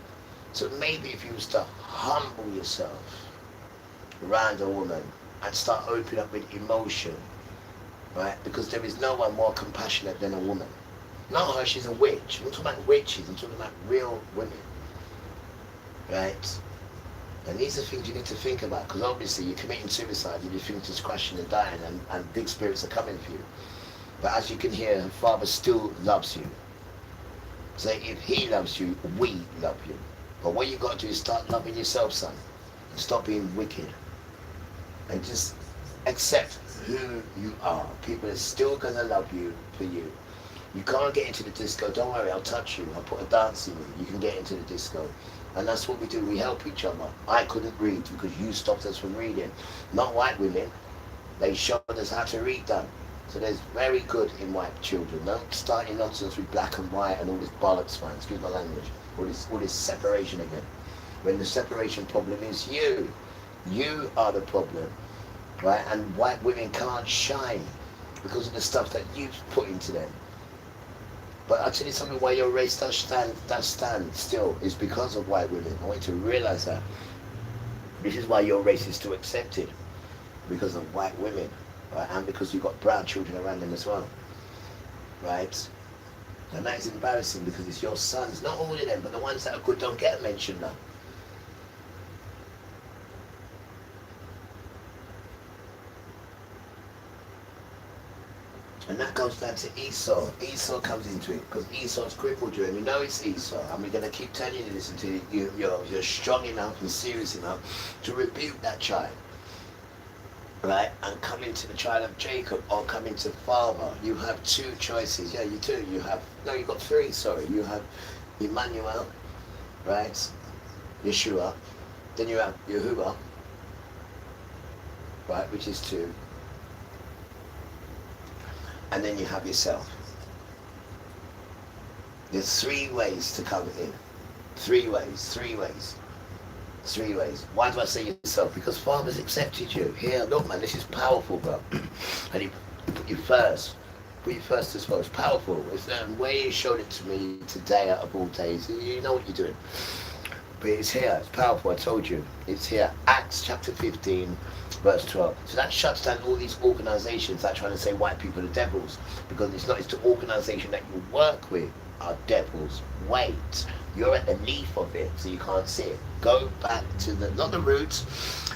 [SPEAKER 3] So maybe if you was to humble yourself around a woman and start opening up with emotion, right? Because there is no one more compassionate than a woman. Not her, she's a witch. I'm not talking about witches, I'm talking about real women, right? And these are things you need to think about, because obviously you're committing suicide and you think it's crashing and dying, and big spirits are coming for you. But as you can hear, her father still loves you. So if he loves you, we love you. But what you got to do is start loving yourself, son. And stop being wicked. And just accept who you are. People are still going to love you for you. You can't get into the disco. Don't worry, I'll touch you. I'll put a dance in you. You can get into the disco. And that's what we do. We help each other. I couldn't read because you stopped us from reading. Not white women. They showed us how to read them. So there's very good in white children. Don't start your nonsense with black and white and all this bollocks, man. Excuse my language. All this separation again. When the separation problem is you. You are the problem, right? And white women can't shine because of the stuff that you've put into them. But I'll tell you something, why your race does stand still is because of white women. I want you to realize that. This is why your race is still accepted. Because of white women, right? And because you've got brown children around them as well, right? And that is embarrassing because it's your sons, not all of them, but the ones that are good don't get mentioned now. And that goes down to Esau. Esau comes into it because Esau's crippled you, and you know it's Esau. And we're going to keep telling you this until you're strong enough and serious enough to rebuke that child. Right? And come into the child of Jacob or come into Father. You have two choices. Yeah, you do. You've got three, sorry. You have Emmanuel, right? Yeshua. Then you have Yahuwah, right, which is two. And then you have yourself. There's three ways to come in. Three ways. Why do I say yourself? Because Father's accepted you. Here, look man, this is powerful, bro. And he put you first. Put you first as well. It's powerful. It's the way he showed it to me today out of all days. You know what you're doing. But it's here. It's powerful, I told you. It's here. Acts chapter 15, verse 12. So that shuts down all these organizations that are trying to say white people are devils. Because it's the organization that you work with are devils. Wait. You're at the leaf of it, so you can't see it. Go back to not the roots,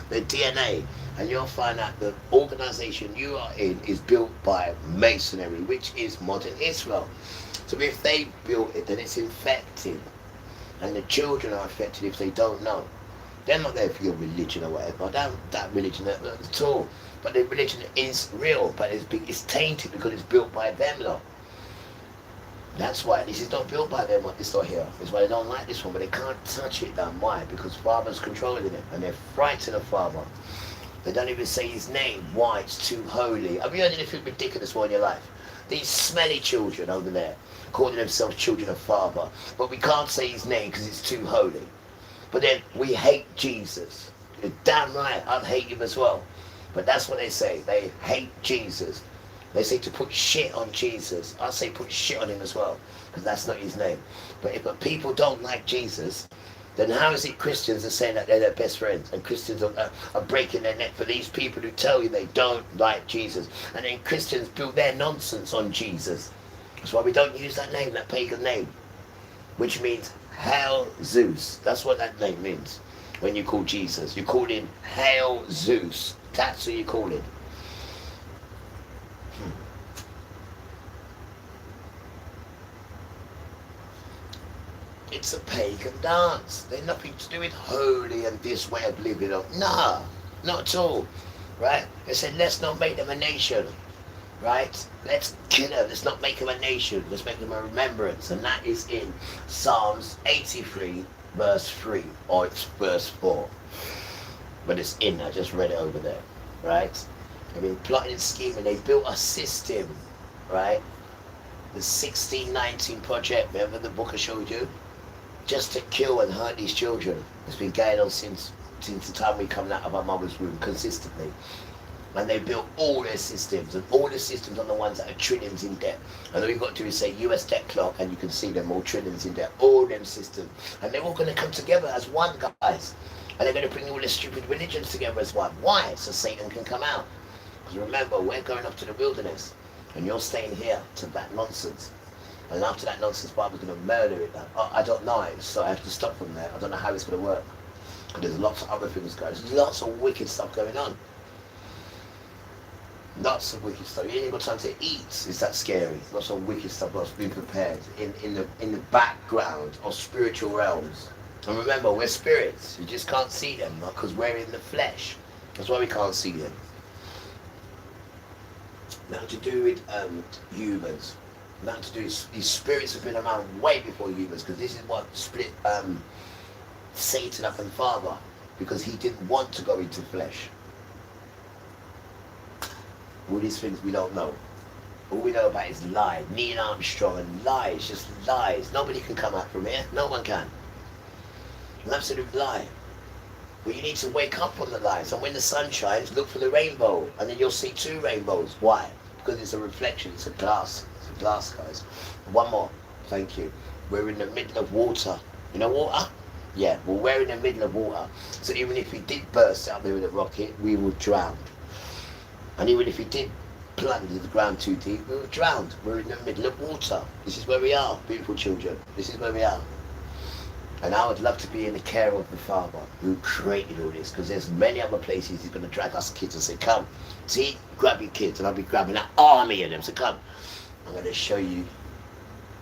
[SPEAKER 3] the DNA, and you'll find out the organization you are in is built by masonry, which is modern Israel. So if they built it, then it's infected. And the children are affected if they don't know. They're not there for your religion or whatever. That religion at all. But the religion is real, but it's tainted because it's built by them, though. That's why this is not built by them, what this lot here. It's why they don't like this one, but they can't touch it down. Why? Because Father's controlling it, and they're frightened of Father. They don't even say his name. Why? It's too holy. Have you heard anything ridiculous in your life? These smelly children over there, calling themselves children of Father, but we can't say his name because it's too holy. But then we hate Jesus. You're damn right, I'd hate him as well. But that's what they say. They hate Jesus. They say to put shit on Jesus. I say put shit on him as well, because that's not his name. But if people don't like Jesus, then how is it Christians are saying that they're their best friends, and Christians are breaking their neck for these people who tell you they don't like Jesus, and then Christians build their nonsense on Jesus. That's why we don't use that name, that pagan name, which means Hail Zeus. That's what that name means. When you call Jesus, you call him Hail Zeus. That's who you call him. It's a pagan dance. They're nothing to do with holy and this way of living. Nah, not at all. Right? They said, let's not make them a nation. Right? Let's kill them. Let's not make them a nation. Let's make them a remembrance. And that is in Psalms 83, verse 3. Or it's verse 4. But it's in, I just read it over there. Right? I mean, plotting and scheming. They built a system. Right? The 1619 project. Remember the book I showed you? Just to kill and hurt these children. It's been going on since the time we come out of our mother's womb consistently. And they built all their systems, and all the systems are the ones that are trillions in debt. And all you've got to do is say US debt clock, and you can see them all trillions in debt, all them systems. And they're all going to come together as one, guys. And they're going to bring all the stupid religions together as one. Why? So Satan can come out. Because remember, we're going up to the wilderness, and you're staying here to that nonsense. And after that nonsense, Bible's going to murder it now. I don't know it, so I have to stop from there. I don't know how it's going to work. Because there's lots of other things going on. There's lots of wicked stuff going on. Lots of wicked stuff. You ain't even got time to eat. It's that scary. Lots of wicked stuff that's been prepared in the background of spiritual realms. And remember, we're spirits. You just can't see them because we're in the flesh. That's why we can't see them. Now to do with humans. Nothing to do with these spirits have been around way before humans, because this is what split Satan up and Father, because he didn't want to go into flesh. All these things we don't know. All we know about is lies. Neil Armstrong and lies, just lies. Nobody can come out from here. No one can. An absolute lie. But you need to wake up on the lies, and when the sun shines, look for the rainbow, and then you'll see two rainbows. Why? Because it's a reflection. It's a glass. Glass, guys. One more. Thank you. We're in the middle of water. You know water? Yeah, well, we're in the middle of water. So even if we did burst out there with a rocket, we would drown. And even if we did plunge into the ground too deep, we would drown. We're in the middle of water. This is where we are, beautiful children. This is where we are. And I would love to be in the care of the Father who created all this, because there's many other places he's going to drag us kids and say, come, see, grab your kids. And I'll be grabbing an army of them. So come. I'm going to show you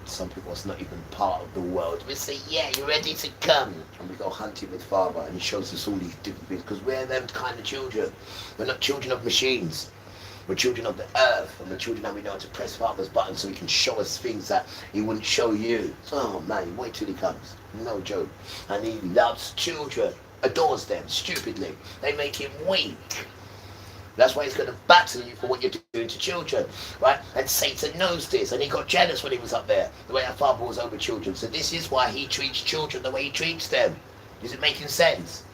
[SPEAKER 3] some people that's not even part of the world. We say, yeah, you're ready to come. And we go hunting with Father, and he shows us all these different things, because we're them kind of children. We're not children of machines. We're children of the earth, and we're children that we know how to press Father's button so he can show us things that he wouldn't show you. Oh man, wait till he comes. No joke. And he loves children, adores them stupidly. They make him weak. That's why he's going to battle you for what you're doing to children, right? And Satan knows this, and he got jealous when he was up there, the way our Father was over children. So this is why he treats children the way he treats them. Is it making sense?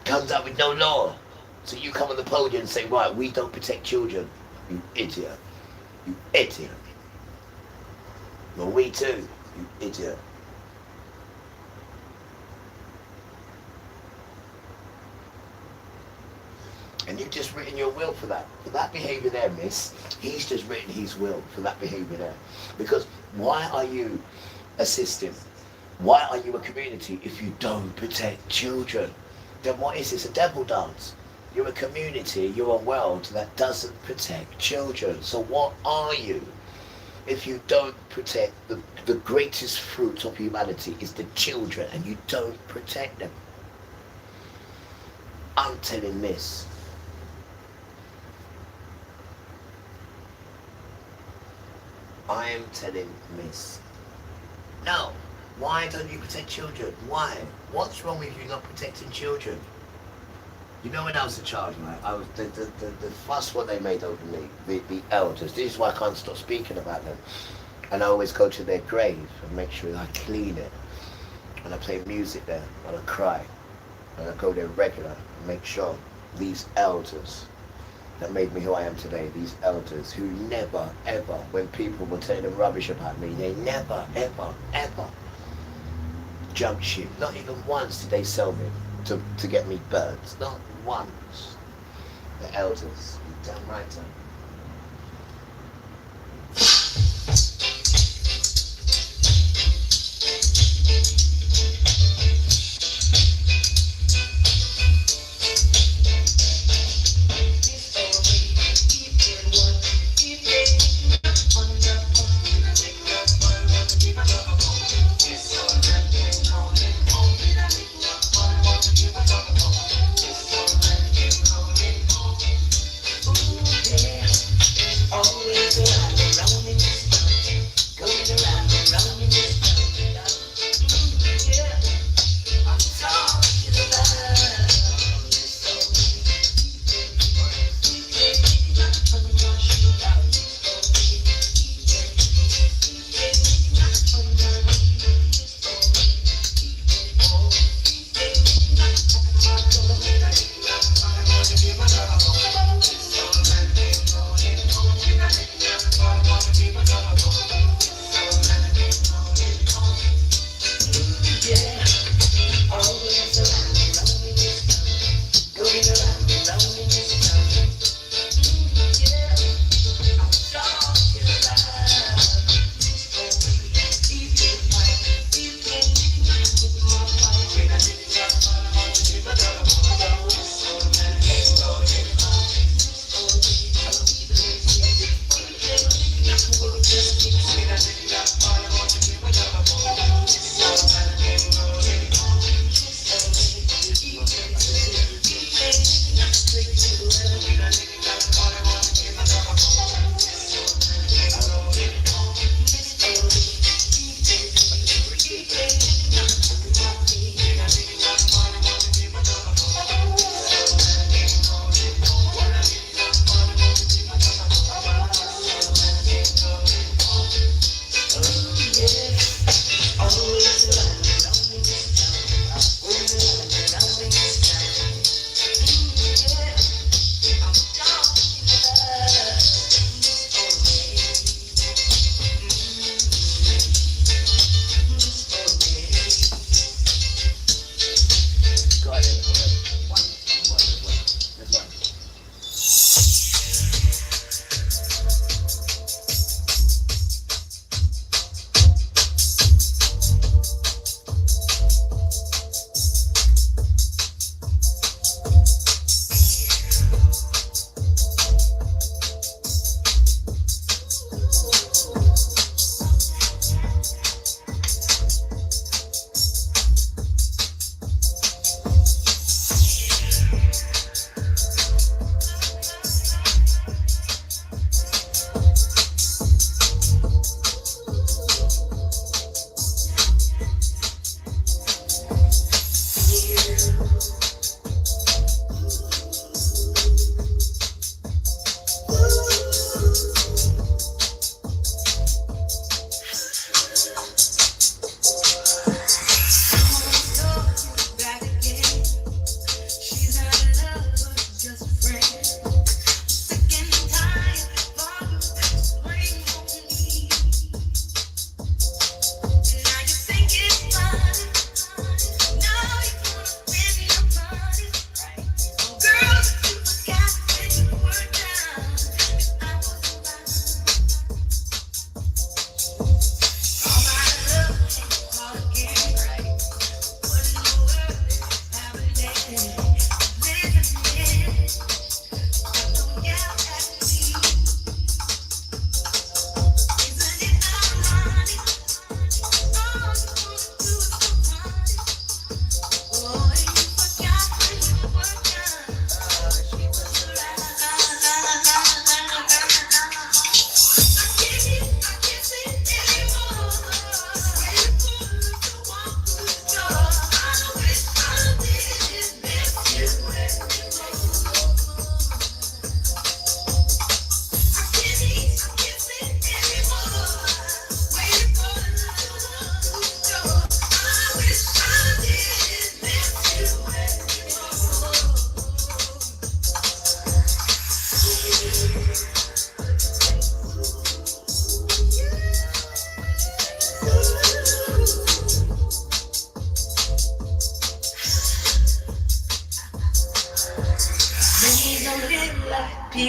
[SPEAKER 3] Comes out with no law. So you come on the podium and say, right, we don't protect children. You idiot. You idiot. Well, we too. You idiot. And you've just written your will for that. For that behaviour there, miss, he's just written his will for that behaviour there. Because why are you a system? Why are you a community if you don't protect children? Then what is this, a devil dance? You're a community, you're a world that doesn't protect children. So what are you if you don't protect the greatest fruit of humanity is the children, and you don't protect them? I'm telling miss. I am telling miss. No. Why don't you protect children? Why? What's wrong with you not protecting children? You know, when I was a child, right, I was the fuss what they made over me, the elders. This is why I can't stop speaking about them. And I always go to their grave and make sure I clean it. And I play music there, and I cry. And I go there regular and make sure these elders that made me who I am today, these elders who never, ever, when people were telling rubbish about me, they never, ever, ever jumped ship. Not even once did they sell me to get me birds. Not once. The elders, you're damn right, Tom.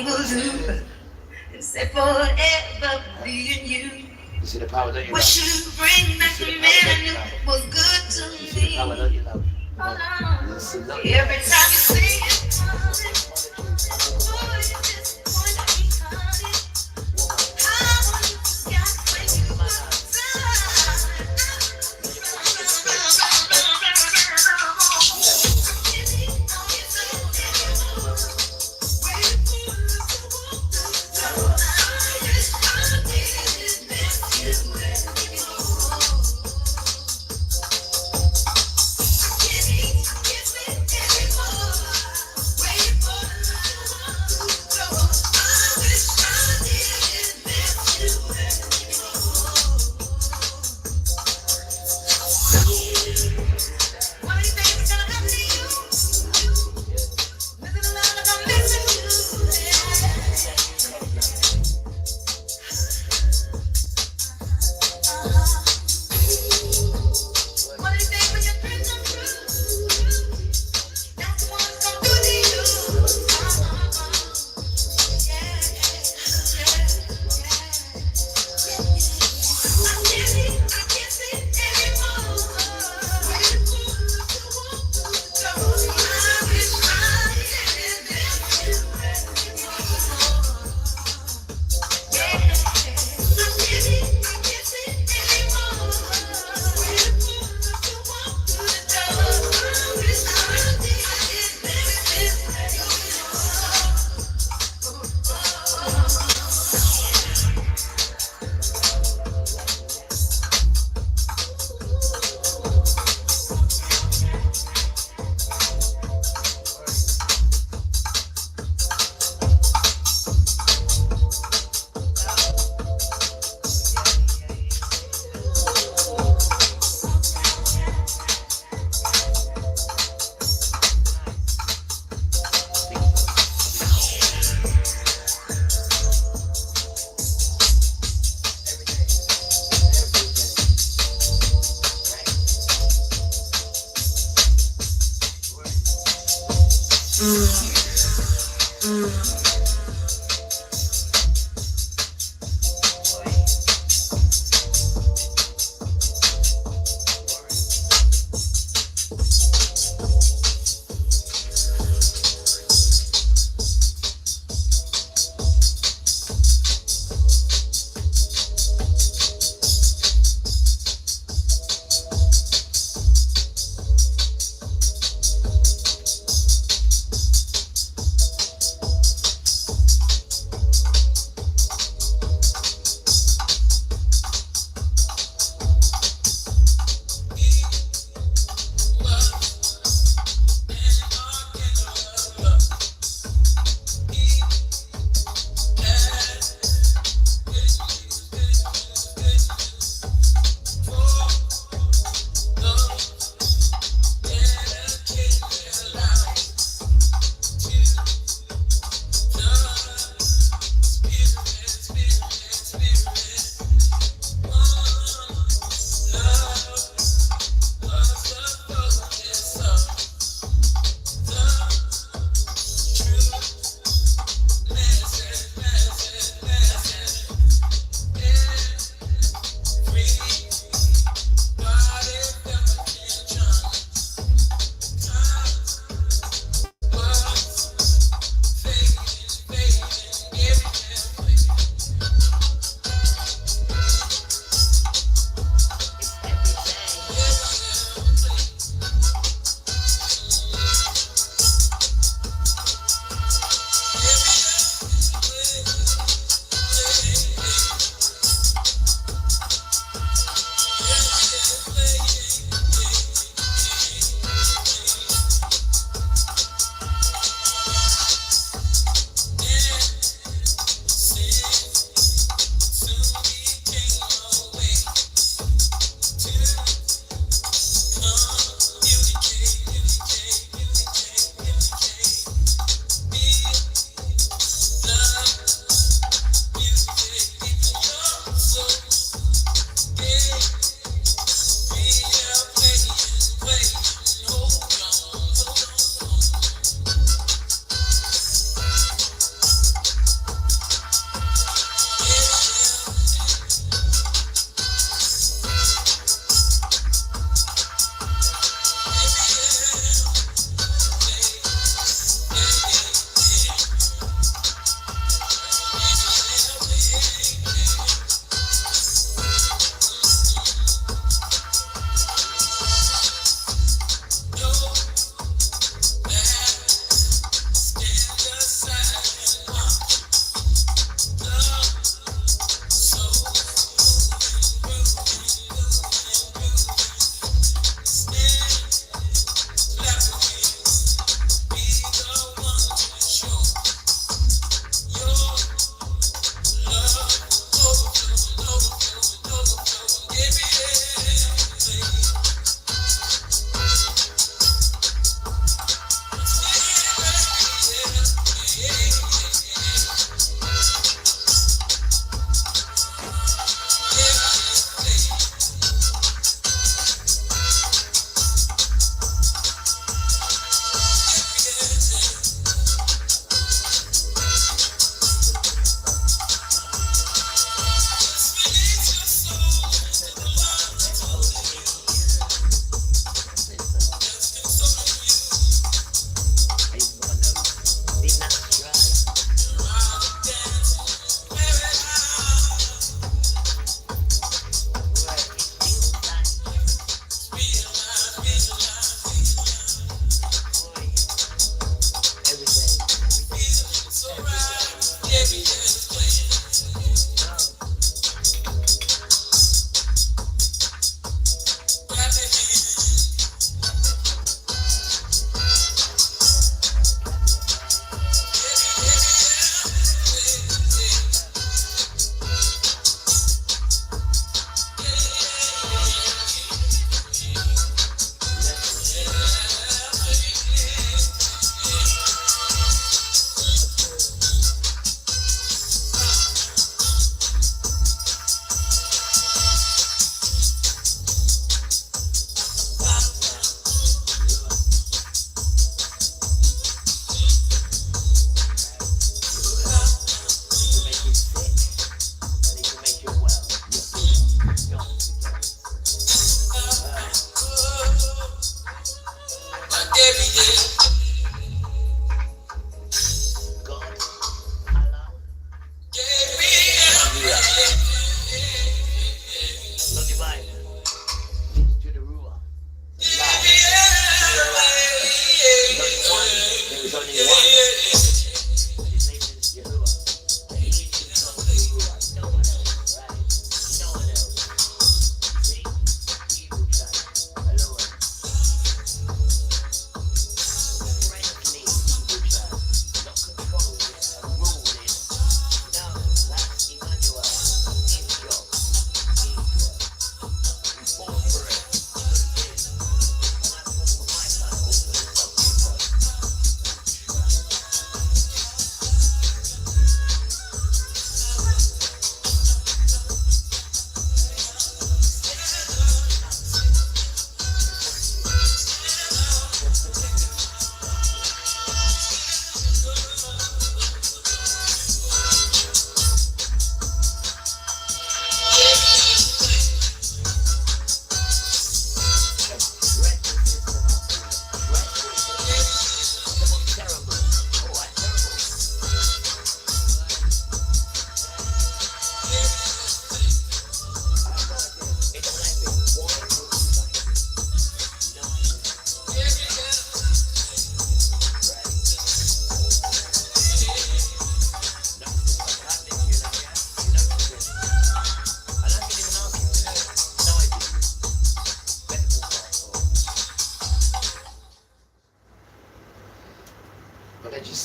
[SPEAKER 6] people do, except forever being you.
[SPEAKER 3] You see the power, don't you, love?
[SPEAKER 6] Wish you bring back the man I knew was good
[SPEAKER 3] You
[SPEAKER 6] to
[SPEAKER 3] see the power,
[SPEAKER 6] me.
[SPEAKER 3] don't you, love?
[SPEAKER 6] Oh, no.
[SPEAKER 3] Listen, look.
[SPEAKER 6] Every time you say it, boy, you disappoint me, honey. How you forgot when you were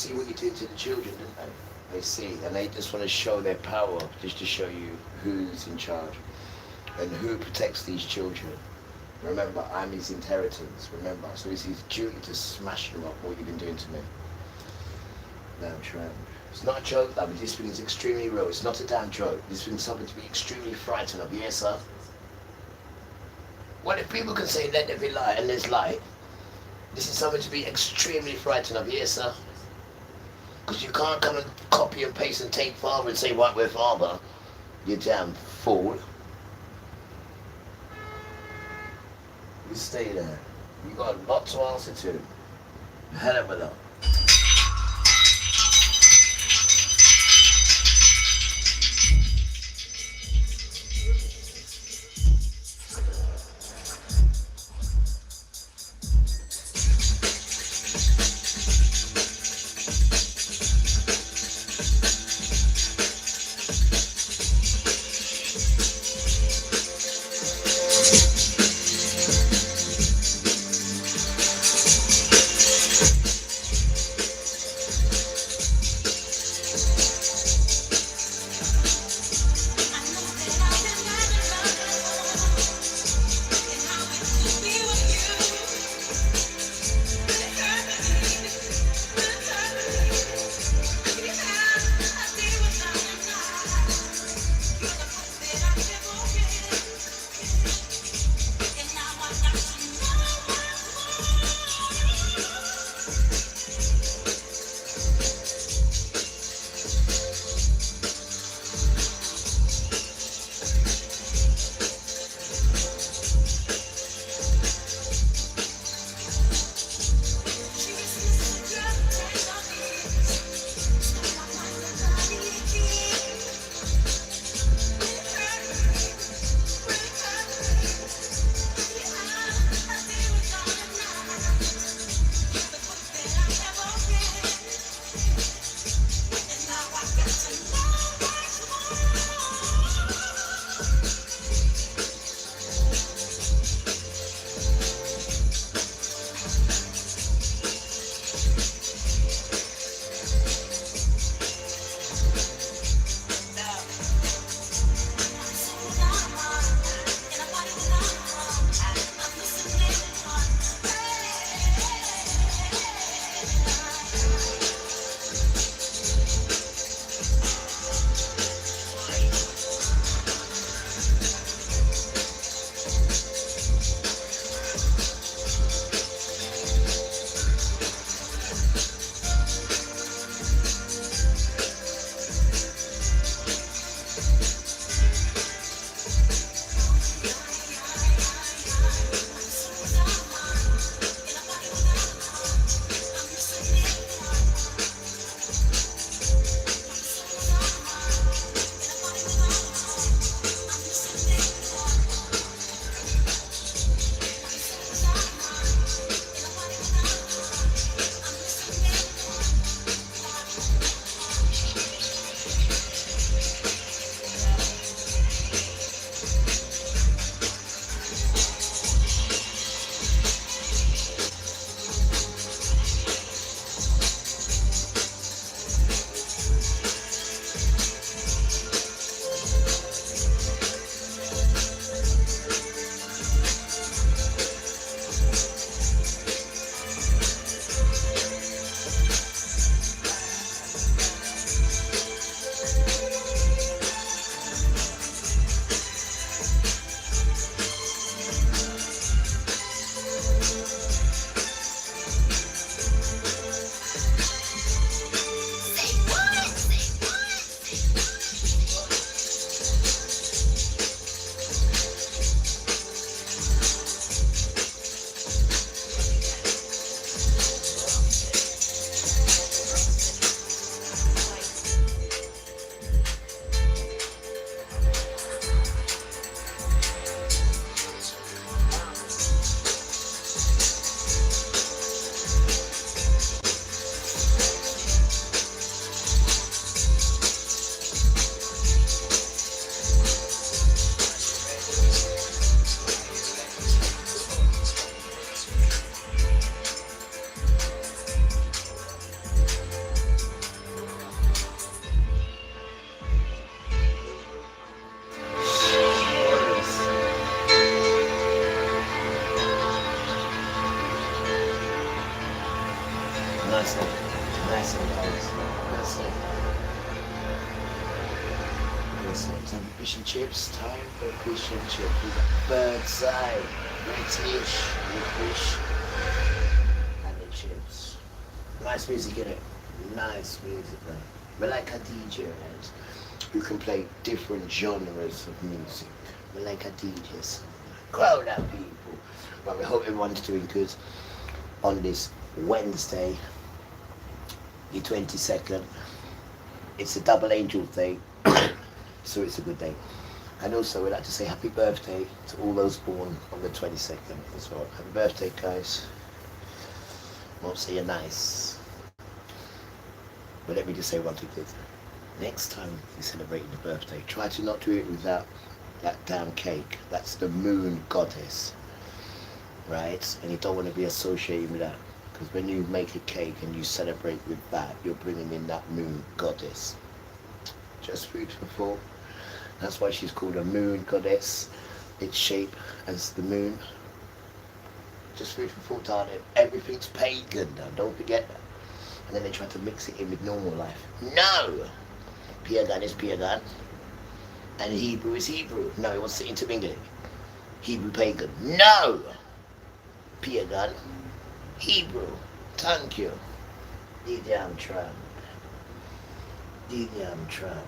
[SPEAKER 3] see what you did to the children, didn't they? They see, and they just want to show their power, just to show you who's in charge and who protects these children. Remember, I'm his inheritance, remember. So it's his duty to smash you up, what you've been doing to me. Damn tramp. It's not a joke, love. This thing is extremely real. It's not a damn joke. This thing is something to be extremely frightened of. Yes, sir? Well, if people can say let there be light and there's light, this is something to be extremely frightened of. Yes, sir? Because you can't come and copy and paste and take father and say, right, we're father. You damn fool. You stay there. You got a lot to answer to. Hell of a lot. fish and chips. Time for fish and chips. We got bird's eye, British, with fish and the chips. Nice music in it. Nice music, man. We like a DJ, right? Who can play different genres of music. We like a DJs. Crowd out people. Well, we hope everyone's doing good on this Wednesday, the 22nd. It's a double angel day, so it's a good day. And also, we'd like to say happy birthday to all those born on the 22nd as well. Happy birthday, guys. Won't say you're nice. But let me just say one thing, kids. Next time you're celebrating your birthday, try to not do it without that damn cake. That's the moon goddess, right? And you don't want to be associated with that. Because when you make a cake and you celebrate with that, you're bringing in that moon goddess. Just food for thought. That's why she's called a moon goddess. Its shape as the moon. Just food for thought, darling. Everything's pagan now, don't forget that. And then they try to mix it in with normal life. No! Pagan is pagan. And Hebrew is Hebrew. No, it wants to intermingle. Hebrew pagan. No! Pagan. Hebrew. Thank you. The damn Trump. The damn Trump.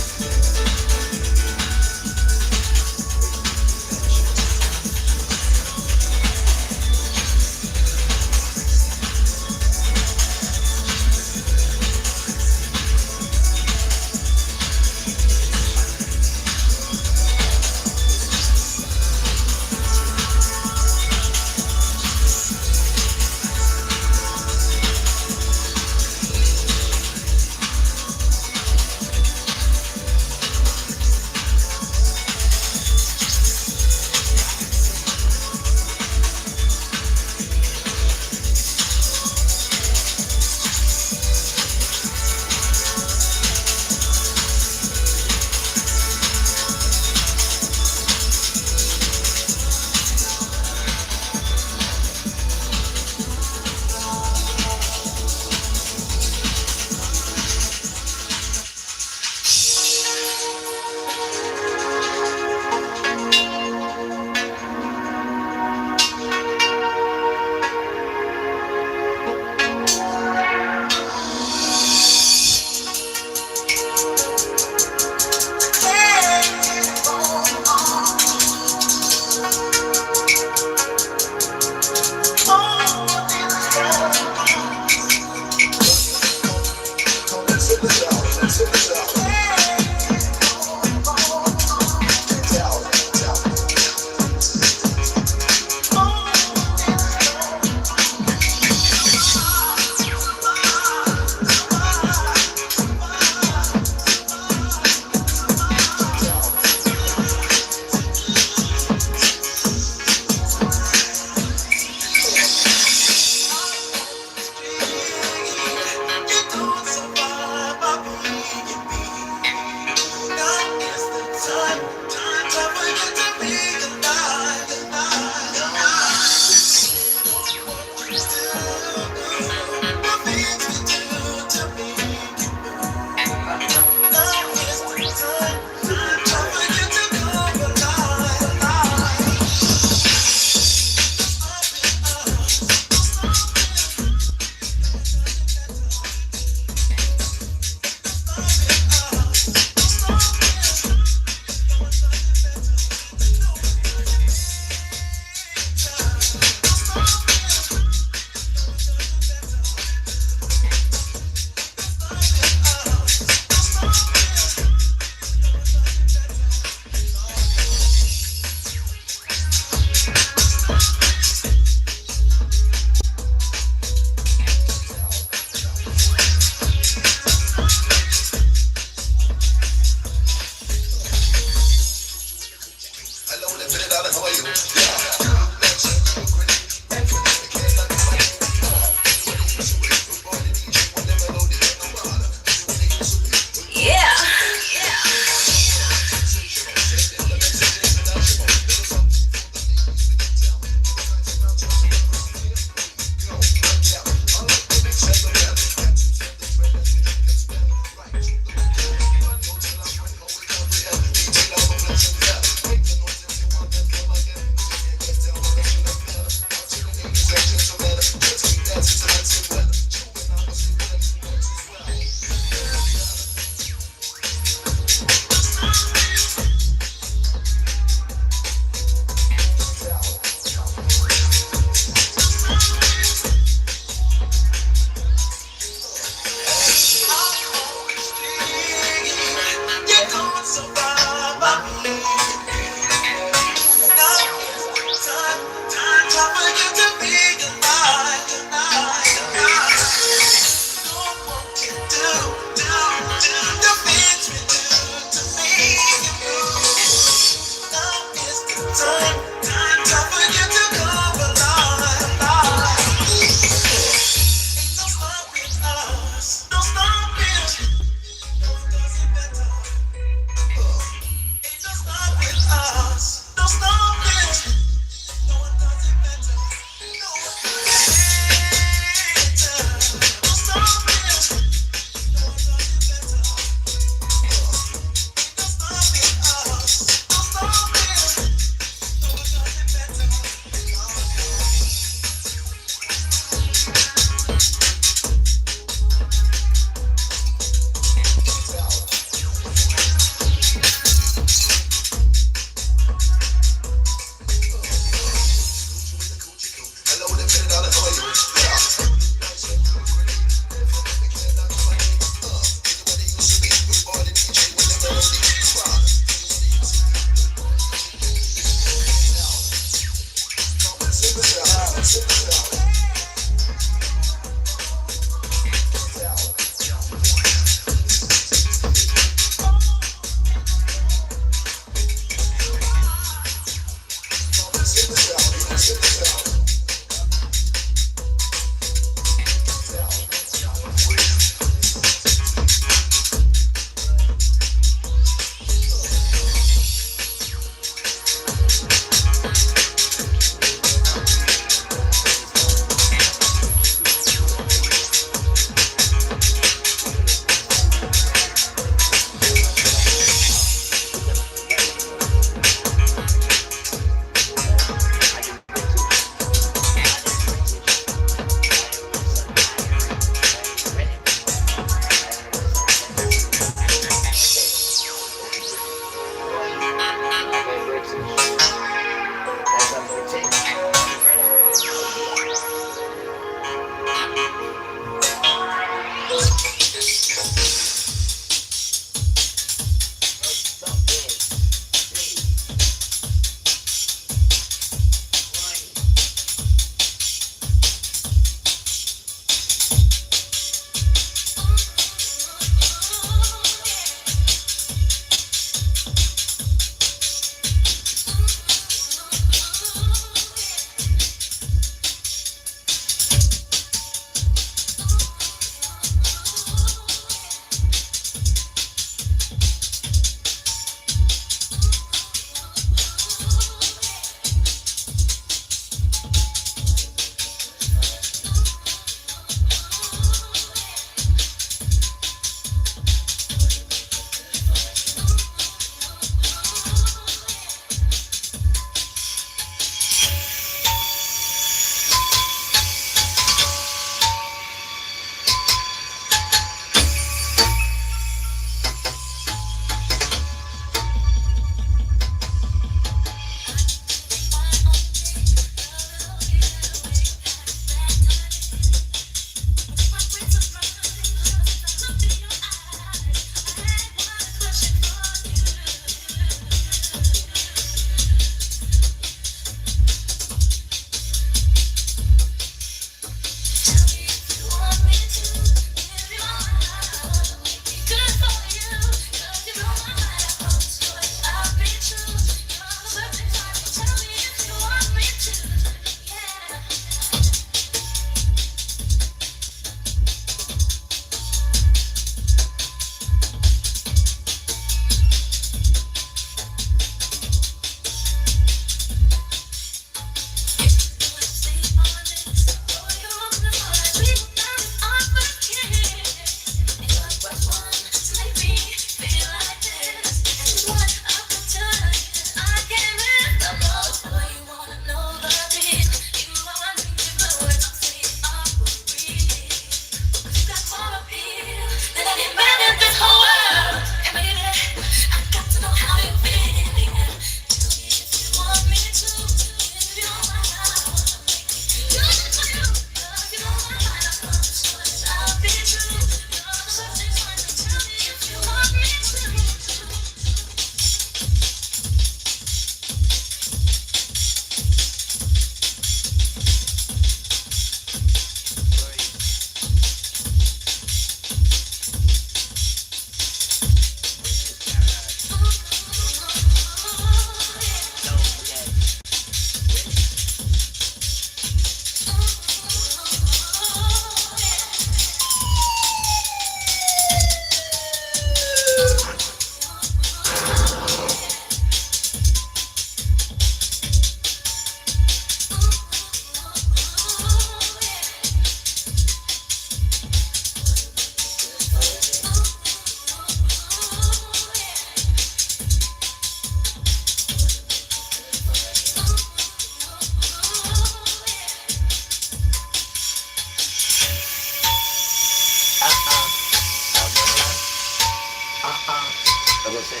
[SPEAKER 3] say,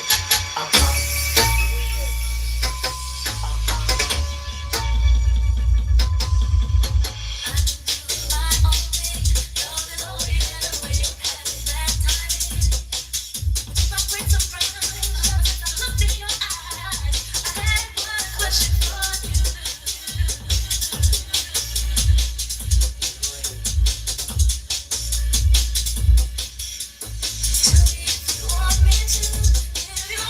[SPEAKER 3] uh-huh.
[SPEAKER 6] Tell me if you want me to.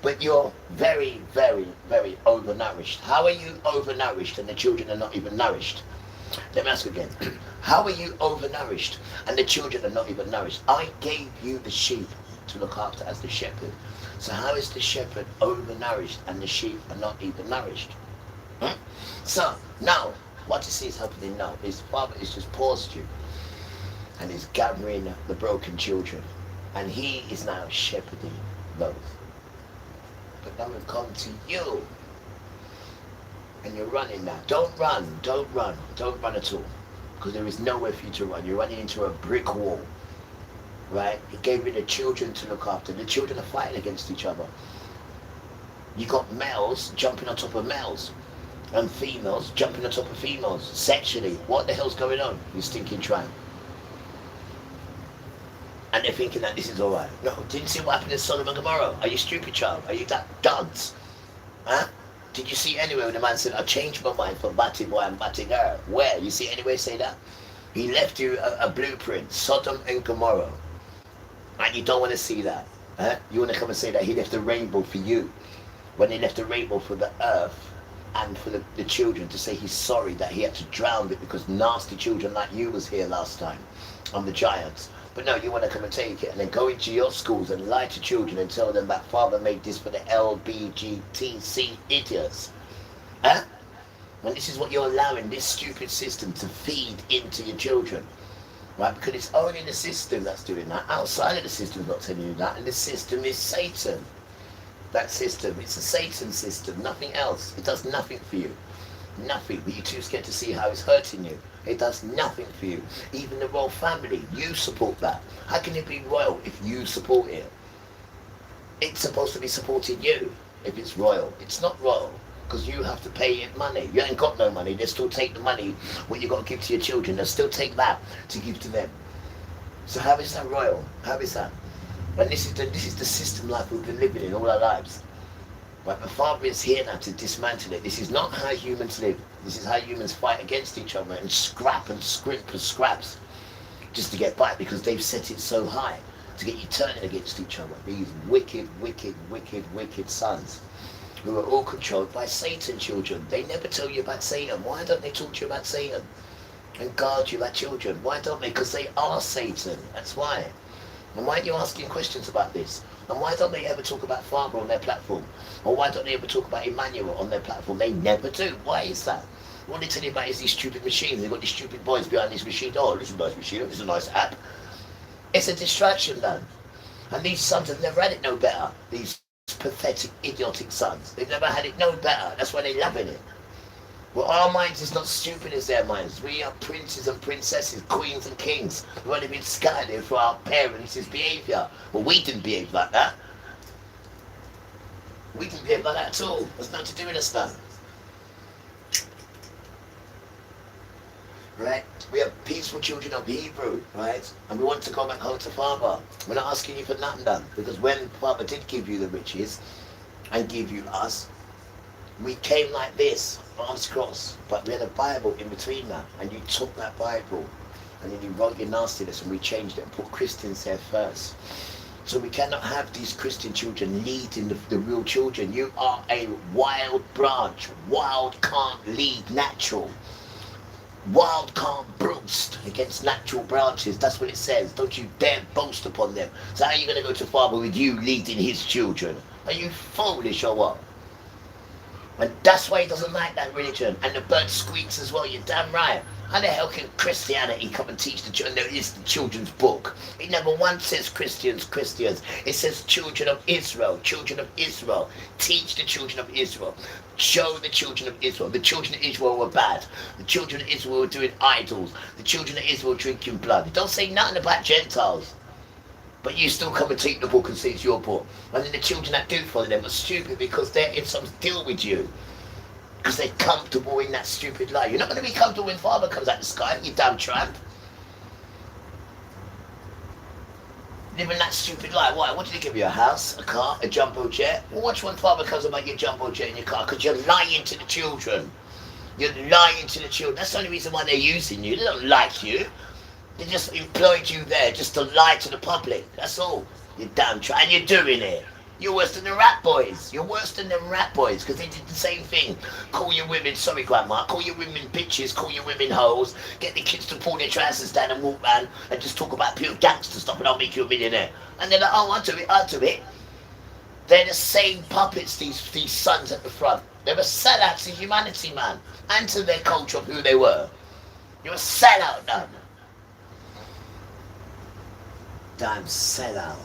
[SPEAKER 3] but you're very, very, very overnourished. How are you overnourished and the children are not even nourished? Let me ask again. How are you overnourished and the children are not even nourished? I gave you the sheep to look after as the shepherd. So how is the shepherd overnourished and the sheep are not even nourished? Hmm? So now, what you see is happening now is Father is just paused you and is gathering the broken children, and he is now shepherding those. But now we've come to you, and you're running now. Don't run, don't run, don't run at all, because there is nowhere for you to run. You're running into a brick wall, right? He gave you the children to look after. The children are fighting against each other. You got males jumping on top of males, and females jumping on top of females, sexually. What the hell's going on, you stinking tramp? And they're thinking that this is alright. No, didn't see what happened in Sodom and Gomorrah. Are you stupid, child? Are you that dunce? Huh? Did you see anywhere when the man said, I changed my mind for batty boy and batty girl? Where? You see anywhere say that? He left you a blueprint, Sodom and Gomorrah. And you don't want to see that. Huh? You want to come and say that he left a rainbow for you. When he left a rainbow for the earth and for the children, to say he's sorry that he had to drown it because nasty children like you was here last time on the Giants. But no, you want to come and take it and then go into your schools and lie to children and tell them that Father made this for the LBGTC idiots. Huh? And this is what you're allowing this stupid system to feed into your children. Right? Because it's only the system that's doing that. Outside of the system is not telling you that. And the system is Satan. That system, it's a Satan system, nothing else. It does nothing for you. Nothing. But you're too scared to see how it's hurting you. It does nothing for you. Even the royal family, you support that. How can it be royal if you support it? It's supposed to be supporting you if it's royal. It's not royal because you have to pay it money. You ain't got no money. They still take the money, what you got to give to your children. They'll still take that to give to them. So how is that royal? How is that? And this is the system life we've been living in all our lives. But the Father is here now to dismantle it. This is not how humans live. This is how humans fight against each other and scrap and scrimp and scraps just to get by, because they've set it so high to get you turning against each other. These wicked, wicked, wicked, wicked sons who are all controlled by Satan, children. They never tell you about Satan. Why don't they talk to you about Satan and guard you like children? Why don't they? Because they are Satan. That's why. And why are you asking questions about this? And why don't they ever talk about Father on their platform? Or why don't they ever talk about Emmanuel on their platform? They never do. Why is that? What they tell you about is these stupid machines. They've got these stupid boys behind this machine. Oh, this is a nice machine. This is a nice app. It's a distraction, man. And these sons have never had it no better. These pathetic, idiotic sons. They've never had it no better. That's why they're loving it. Well, our minds is not stupid as their minds. We are princes and princesses, queens and kings. We've only been scattered for our parents' behaviour. Well, we didn't behave like that. We didn't behave like that at all. There's nothing to do with us now. Right? We are peaceful children of Hebrew, right? And we want to go back home to Father. We're not asking you for nothing done. Because when Father did give you the riches and give you us, we came like this, arms crossed, but we had a Bible in between that, and you took that Bible and then you wrote your nastiness and we changed it and put Christians there first. So we cannot have these Christian children leading the real children. You are a wild branch. Wild can't lead natural. Wild can't boast against natural branches. That's what it says. Don't you dare boast upon them. So how are you going to go to Father with you leading his children? Are you foolish or what? And that's why he doesn't like that religion. And the bird squeaks as well, you're damn right. How the hell can Christianity come and teach the children? There is the children's book. It never once says Christians. It says children of Israel. Children of Israel. Teach the children of Israel. Show the children of Israel. The children of Israel were bad. The children of Israel were doing idols. The children of Israel were drinking blood. It don't say nothing about Gentiles. But you still come and take the book and say it's your book. And then the children that do follow them are stupid because they're in some deal with you. Because they're comfortable in that stupid lie. You're not going to be comfortable when Father comes out the sky, you damn tramp. Living that stupid lie. Why? What did he give you? A house? A car? A jumbo jet? Well, watch when Father comes about your jumbo jet in your car. Because you're lying to the children. You're lying to the children. That's the only reason why they're using you. They don't like you. They just employed you there just to lie to the public. That's all. You damn tramp. And you're doing it. You're worse than the rap boys. You're worse than them rap boys because they did the same thing. Call your women, sorry grandma, call your women bitches, call your women hoes, get the kids to pull their trousers down and walk round and just talk about pure gangster stuff and I'll make you a millionaire. And they're like, oh, I'll do it, I'll do it. They're the same puppets, these sons at the front. They're a sellout to humanity, man, and to their culture of who they were. You're a sellout, none. Damn sellout.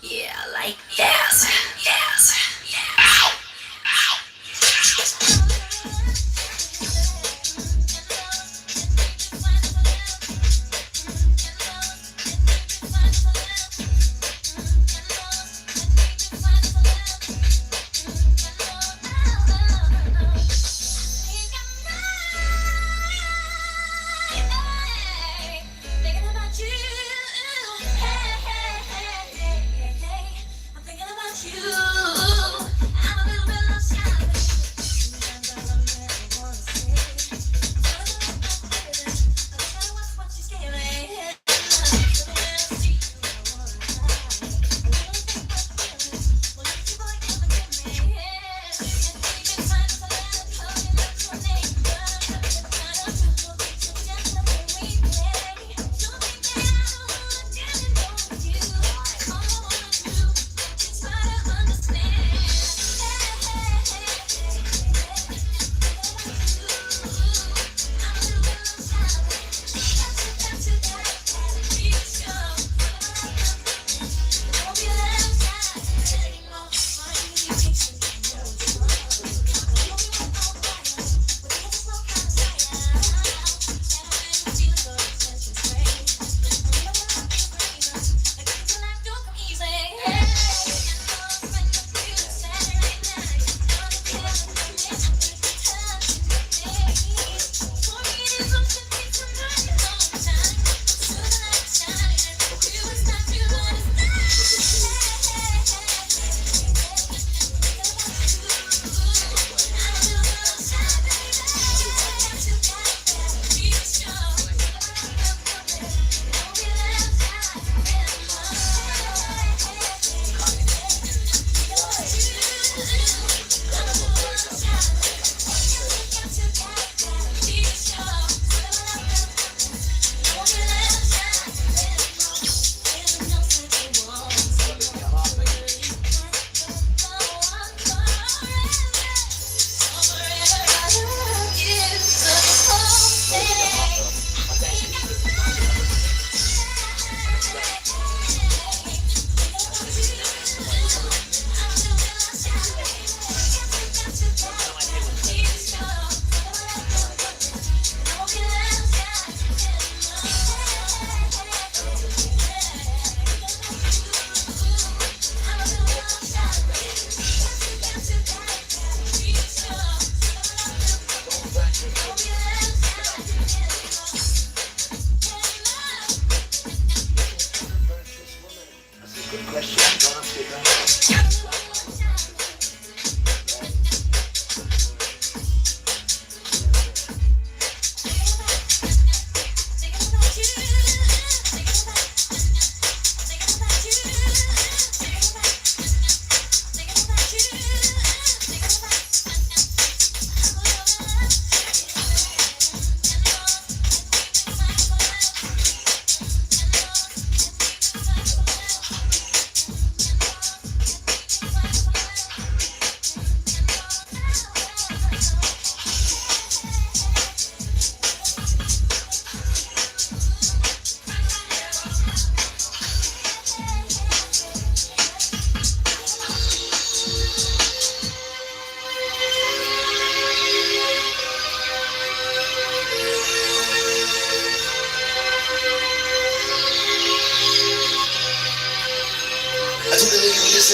[SPEAKER 6] Yeah, like that. Yes.
[SPEAKER 2] Ow! Ow!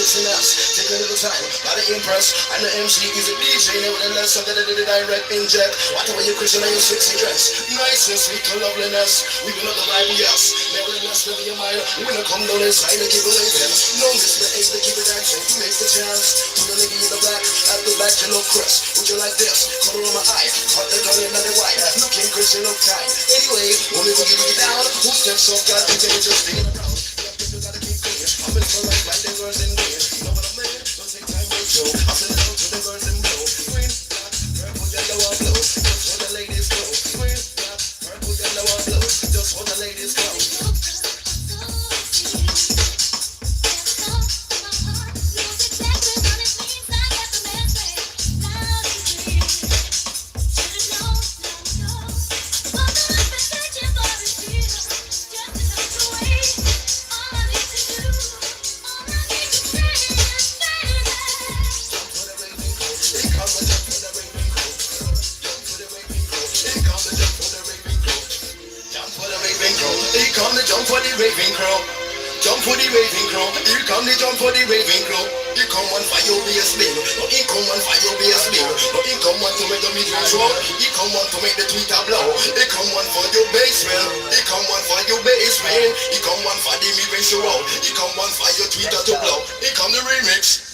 [SPEAKER 8] listeners, take a little time, gotta impress. And the MC is a DJ, nevertheless, so that the direct inject. Whatever you Christian and your sexy dress, niceness, sweet to loveliness. We will not the Bible, yes. Nevertheless, never your mind. We will come down inside and give away them. No, this the ace to keep it action. You make the chance. To the lady in the black, at the back, you look crest. Would you like this? Color on my eye, cut the gun in the white. Looking Christian, look kind. Anyway, when we will give it down, who steps up, God, you can just stay around. You gotta keep clean. I'm in the right, like the girls in green. You know what I mean? Don't take time to show. I send it out to the girls in blue. Green, black, purple, yellow, or blue. Just for the ladies go. Green, black, purple, yellow, or blue. Just for the ladies go. Jump for the raving crow. Jump for the raving crow. Here come the jump for the raving crow. Here come one for your bass spin. No, here come one for your bass spin. No, here come one to make the mid-range roll. Here come one to make the tweeter blow. Here come one for your bass spin. Here come one for your bass spin. Here come one for the mid-range roll. Here come one for your tweeter to blow. Here come the remix.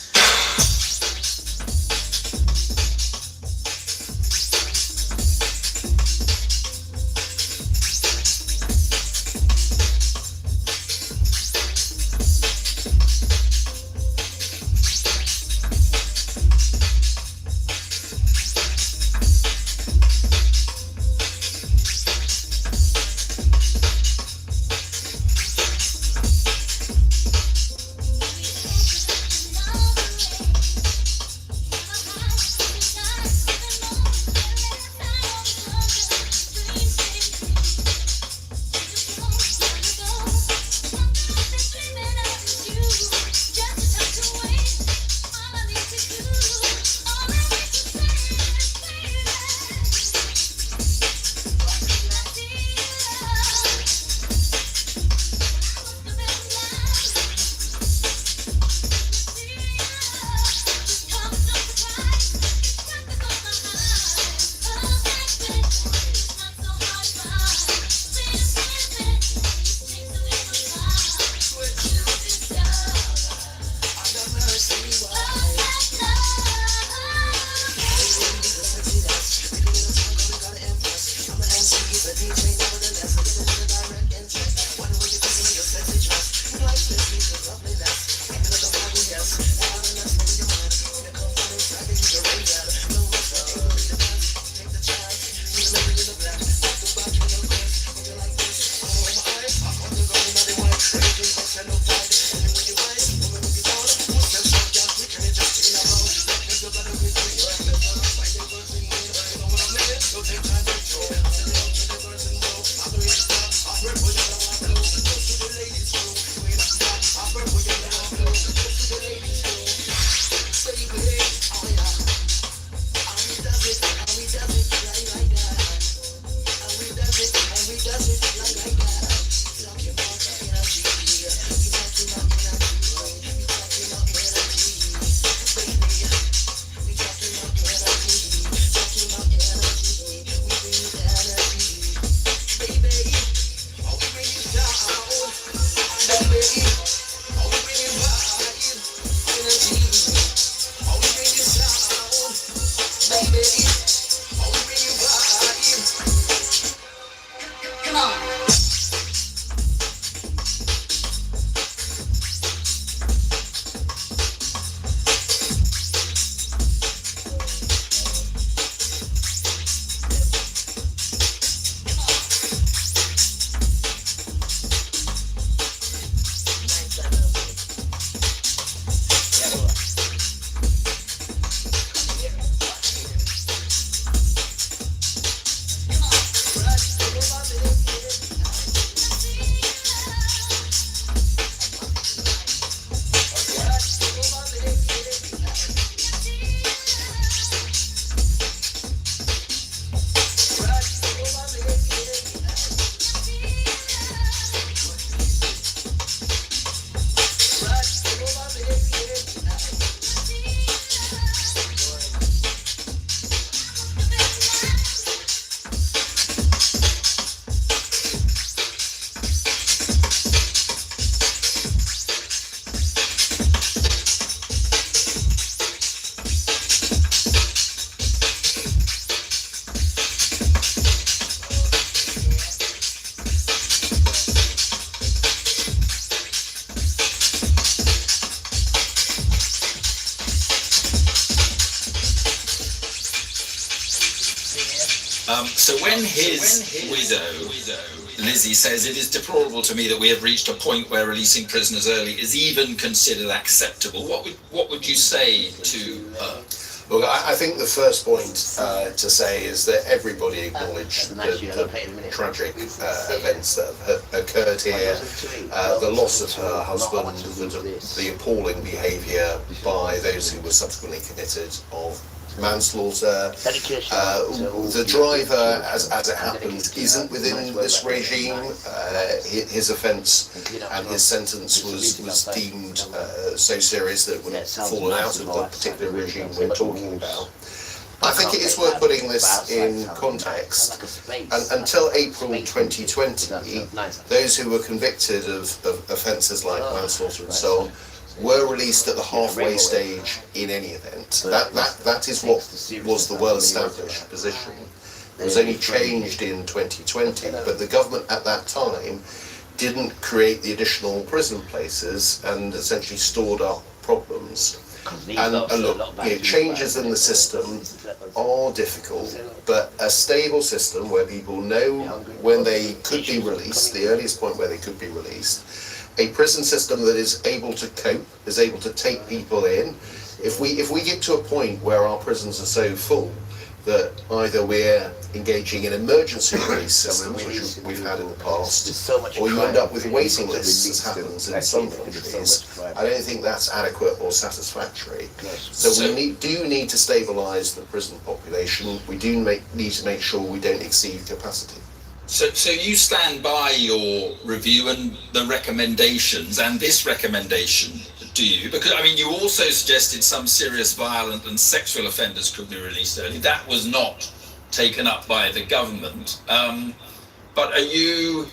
[SPEAKER 9] So when his widow, Lizzie, says, "It is deplorable to me that we have reached a point where releasing prisoners early is even considered acceptable," what would you say to her?
[SPEAKER 10] Look, I think the first point to say is that everybody acknowledged the tragic events that have occurred here, the loss of her husband, the appalling behaviour by those who were subsequently committed of manslaughter. The driver, as it happens, isn't within this regime. His offence and his sentence was deemed so serious that it would have fallen out of the particular regime we're talking about. I think it is worth putting this in context. Until April 2020, those who were convicted of offences like manslaughter and so on were released at the halfway stage in any event. That is what was the well-established position. It was only changed in 2020, but the government at that time didn't create the additional prison places and essentially stored up problems. And look, changes in the system are difficult, but a stable system where people know when they could be released, the earliest point where they could be released, a prison system that is able to cope, is able to take people in. If we get to a point where our prisons are so full that either we're engaging in emergency release systems, which we've had in the past, or you end up with waiting lists, as happens in some countries, I don't think that's adequate or satisfactory. So we do need to stabilise the prison population. We do need to make sure we don't exceed capacity.
[SPEAKER 9] So you stand by your review and the recommendations, and this recommendation, do you? Because, I mean, you also suggested some serious violent and sexual offenders could be released early. That was not taken up by the government. But are you,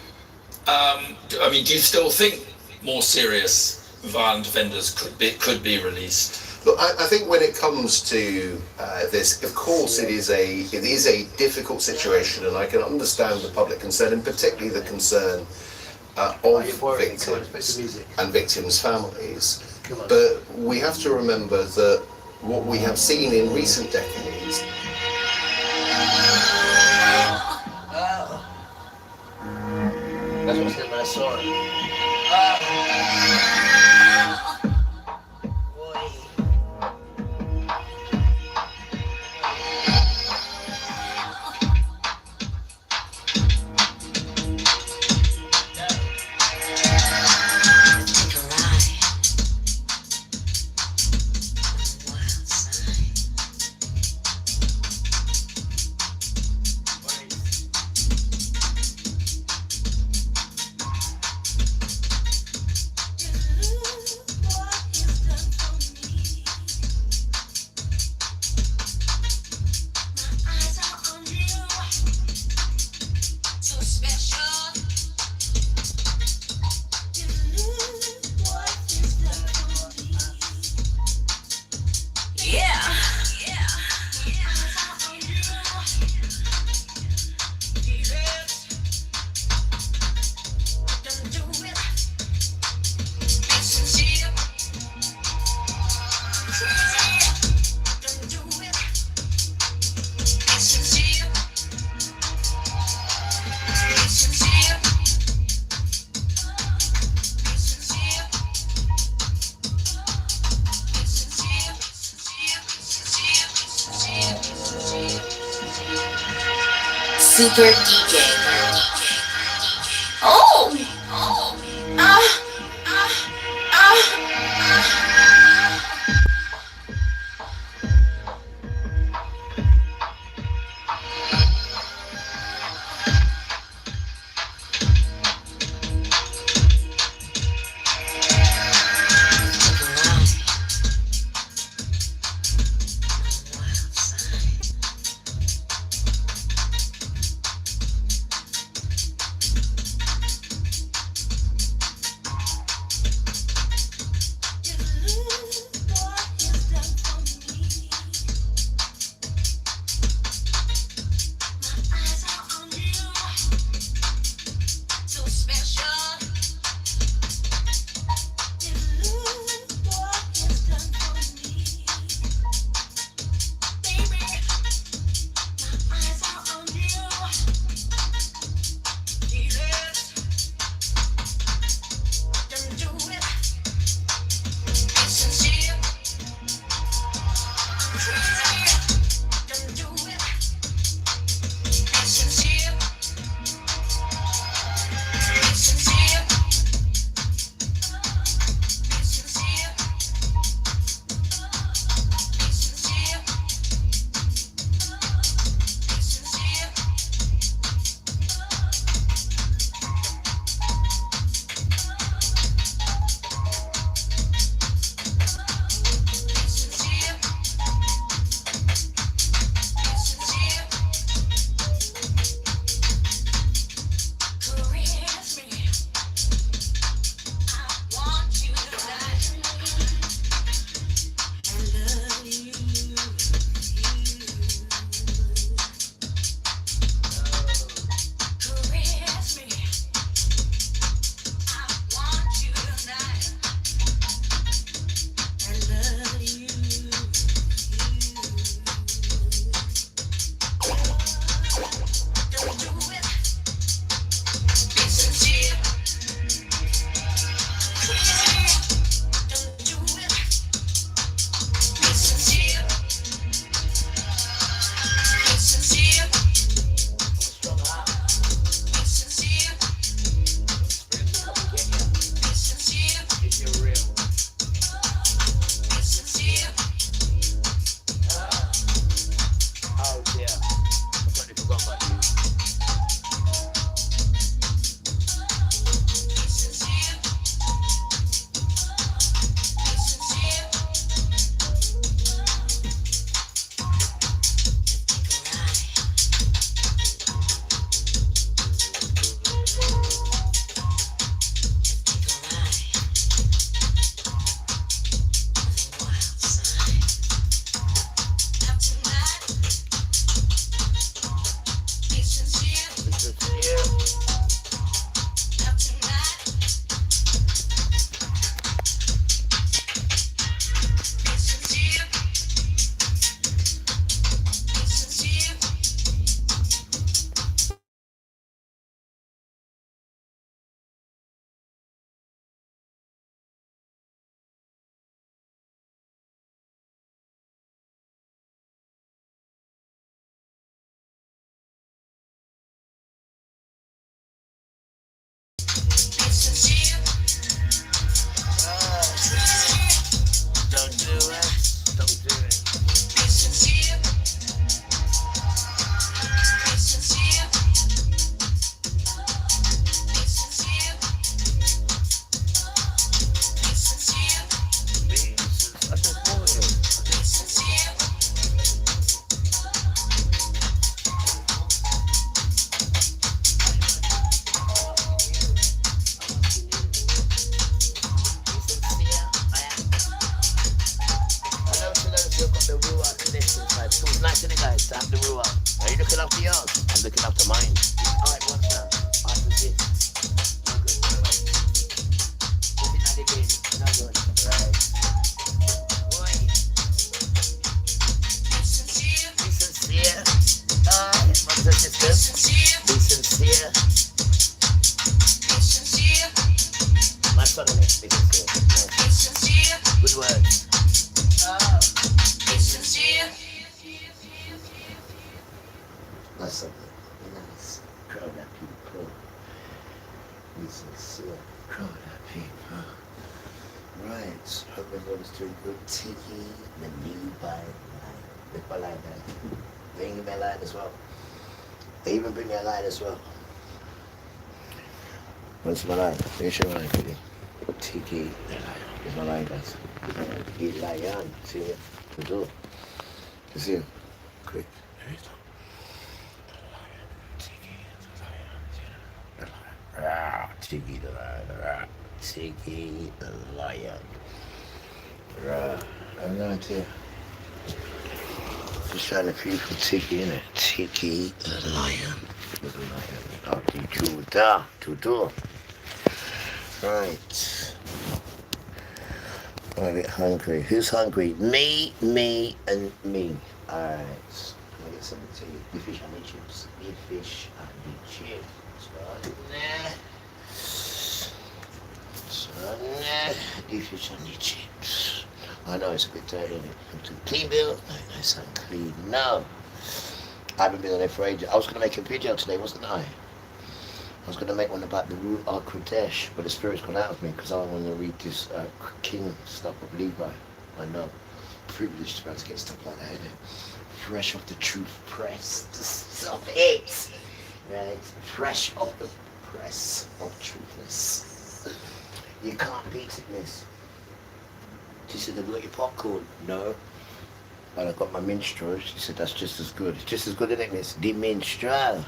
[SPEAKER 9] do you still think more serious violent offenders could be released?
[SPEAKER 10] Look, I think when it comes to this, of course, it is a difficult situation, and I can understand the public concern, and particularly the concern of victims and victims' families. But we have to remember that what we have seen in recent decades.
[SPEAKER 3] That's what's in my story.
[SPEAKER 6] Super DJ. Oh!
[SPEAKER 3] Be sincere. Crowd of people. Right. Hope everyone's doing good. Tiki, the new by light. My line, man. They even bring me a line as well. They even bring me a line as well. What's my line? Here's your line, Kitty. Tiki, here's my line, guys. Lion, see it? To do. You see it? Quick. There you go. Tiki the lion. Tiki the lion. I have no idea. Just trying to feel from Tiki, innit? Tiki the lion. The lion. Oh, to do. Right. I'm a bit hungry. Who's hungry? Me, and me. Alright. Let me get something to eat. Eat fish and eat chips. Eat fish and eat chips. Eat fish and eat chips. I know it's a bit dirty, isn't it? Clean bill? Nice and clean. No. I haven't been on there for ages. I was going to make a video today, wasn't I? I was going to make one about the Ruach HaKodesh, but the Spirit's gone out of me because I want to read this King stuff of Levi. I know. Privileged to be able to get stuff like that, innit? Fresh off the truth press. Stop it! Right? Fresh off the press of truthness. You can't beat it, miss. She said, have you got your popcorn? No. And I got my minstrel. She said, that's just as good. It's just as good, isn't it, miss? The minstrel.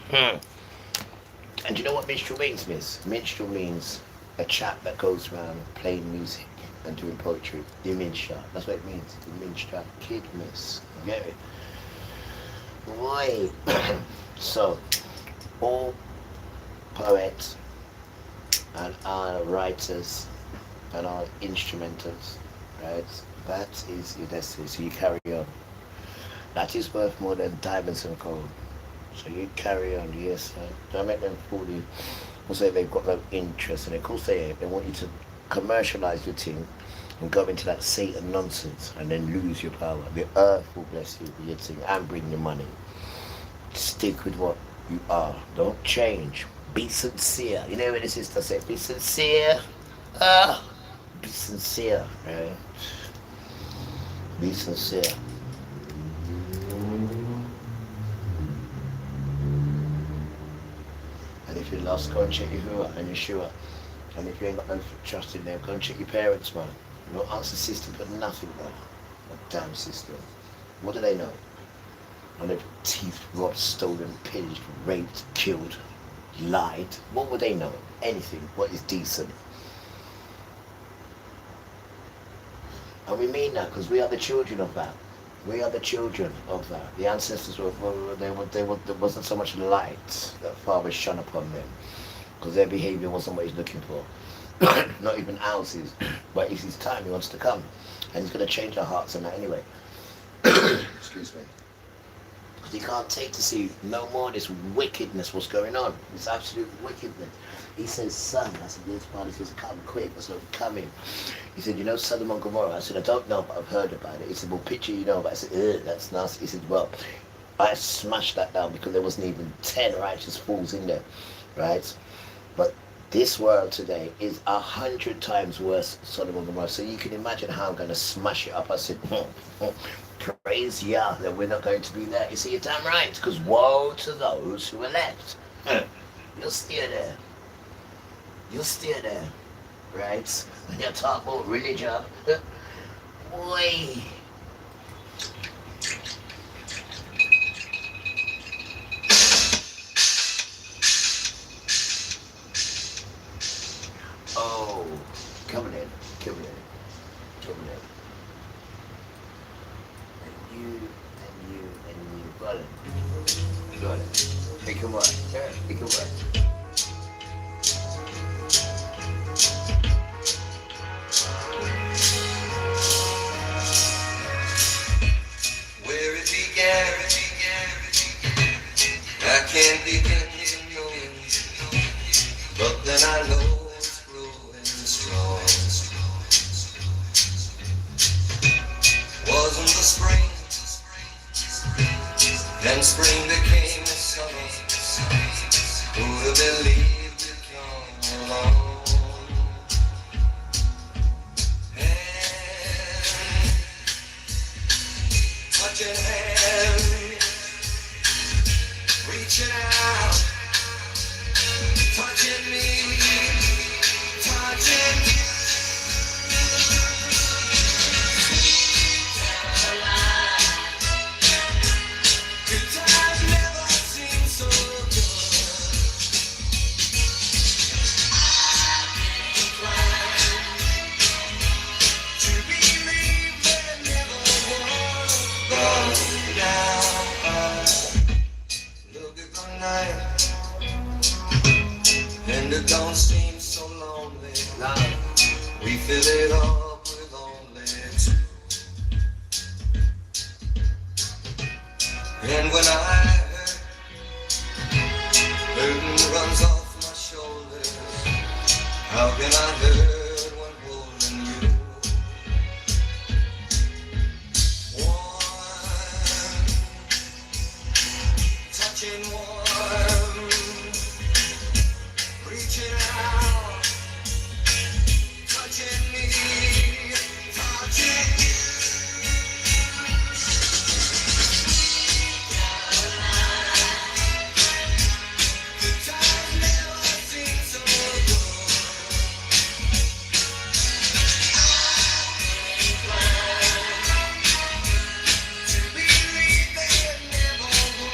[SPEAKER 3] And do you know what minstrel means, miss? Minstrel means a chap that goes around playing music and doing poetry. The minstrel. That's what it means. The minstrel kid, miss. You get it? Boy. So, all poets and our writers and our instrumentals, right? That is your destiny. So you carry on. That is worth more than diamonds and gold. So you carry on, yes, sir. Don't make them fool you. Or say they've got no interest in it. Of course they ain't. They want you to commercialize your thing and go into that Satan nonsense and then lose your power. The earth will bless you with your thing and bring you money. Stick with what you are. Don't change. Be sincere. You know what the sister said? Be sincere. Be sincere, right? Be sincere. And if you're lost, go and check your Yahuwah and Yeshua. And if you ain't got no trust in them, go and check your parents, man. You don't ask the system for nothing, man. A damn system. What do they know? And their teeth robbed, stolen, pillaged, raped, killed, lied. What would they know? Anything. What is decent? And we mean that because we are the children of that. We are the children of that. The ancestors there wasn't so much light that Father shone upon them because their behavior wasn't what he's looking for. Not even ours is. But it's his time, he wants to come. And he's going to change our hearts and that anyway. Excuse me. Because he can't take to see no more of this wickedness, what's going on. This absolute wickedness. He says, son, I said, yes, Father, he says, come quick. I said, come in. He said, you know Sodom and Gomorrah? I said, I don't know, but I've heard about it. He said, well, picture you know about it. I said, ugh, that's nasty. He said, well, I smashed that down because there wasn't even 10 righteous fools in there, right? But this world today is 100 times worse than Sodom and Gomorrah. So you can imagine how I'm going to smash it up. I said, praise Yah that we're not going to be there. You see, you're damn right, because woe to those who are left. You'll stay there. You'll stay there, right? And you talk about religion. Boy. Oh, coming in. And you, got it. Make him work. Make him work.
[SPEAKER 11] Where it began, I can't begin to know it, but then I know it's growing strong. Wasn't the spring, then spring became the summer. Who'd have believed it come along? And it don't seem so lonely.
[SPEAKER 3] No.
[SPEAKER 11] We fill it up with only two. And when I hurt, burden runs off my shoulders. How can I hurt when holding you? Warm, touching warm, reaching out, touching me, touching you. Time never seemed so good. To believe they never grow.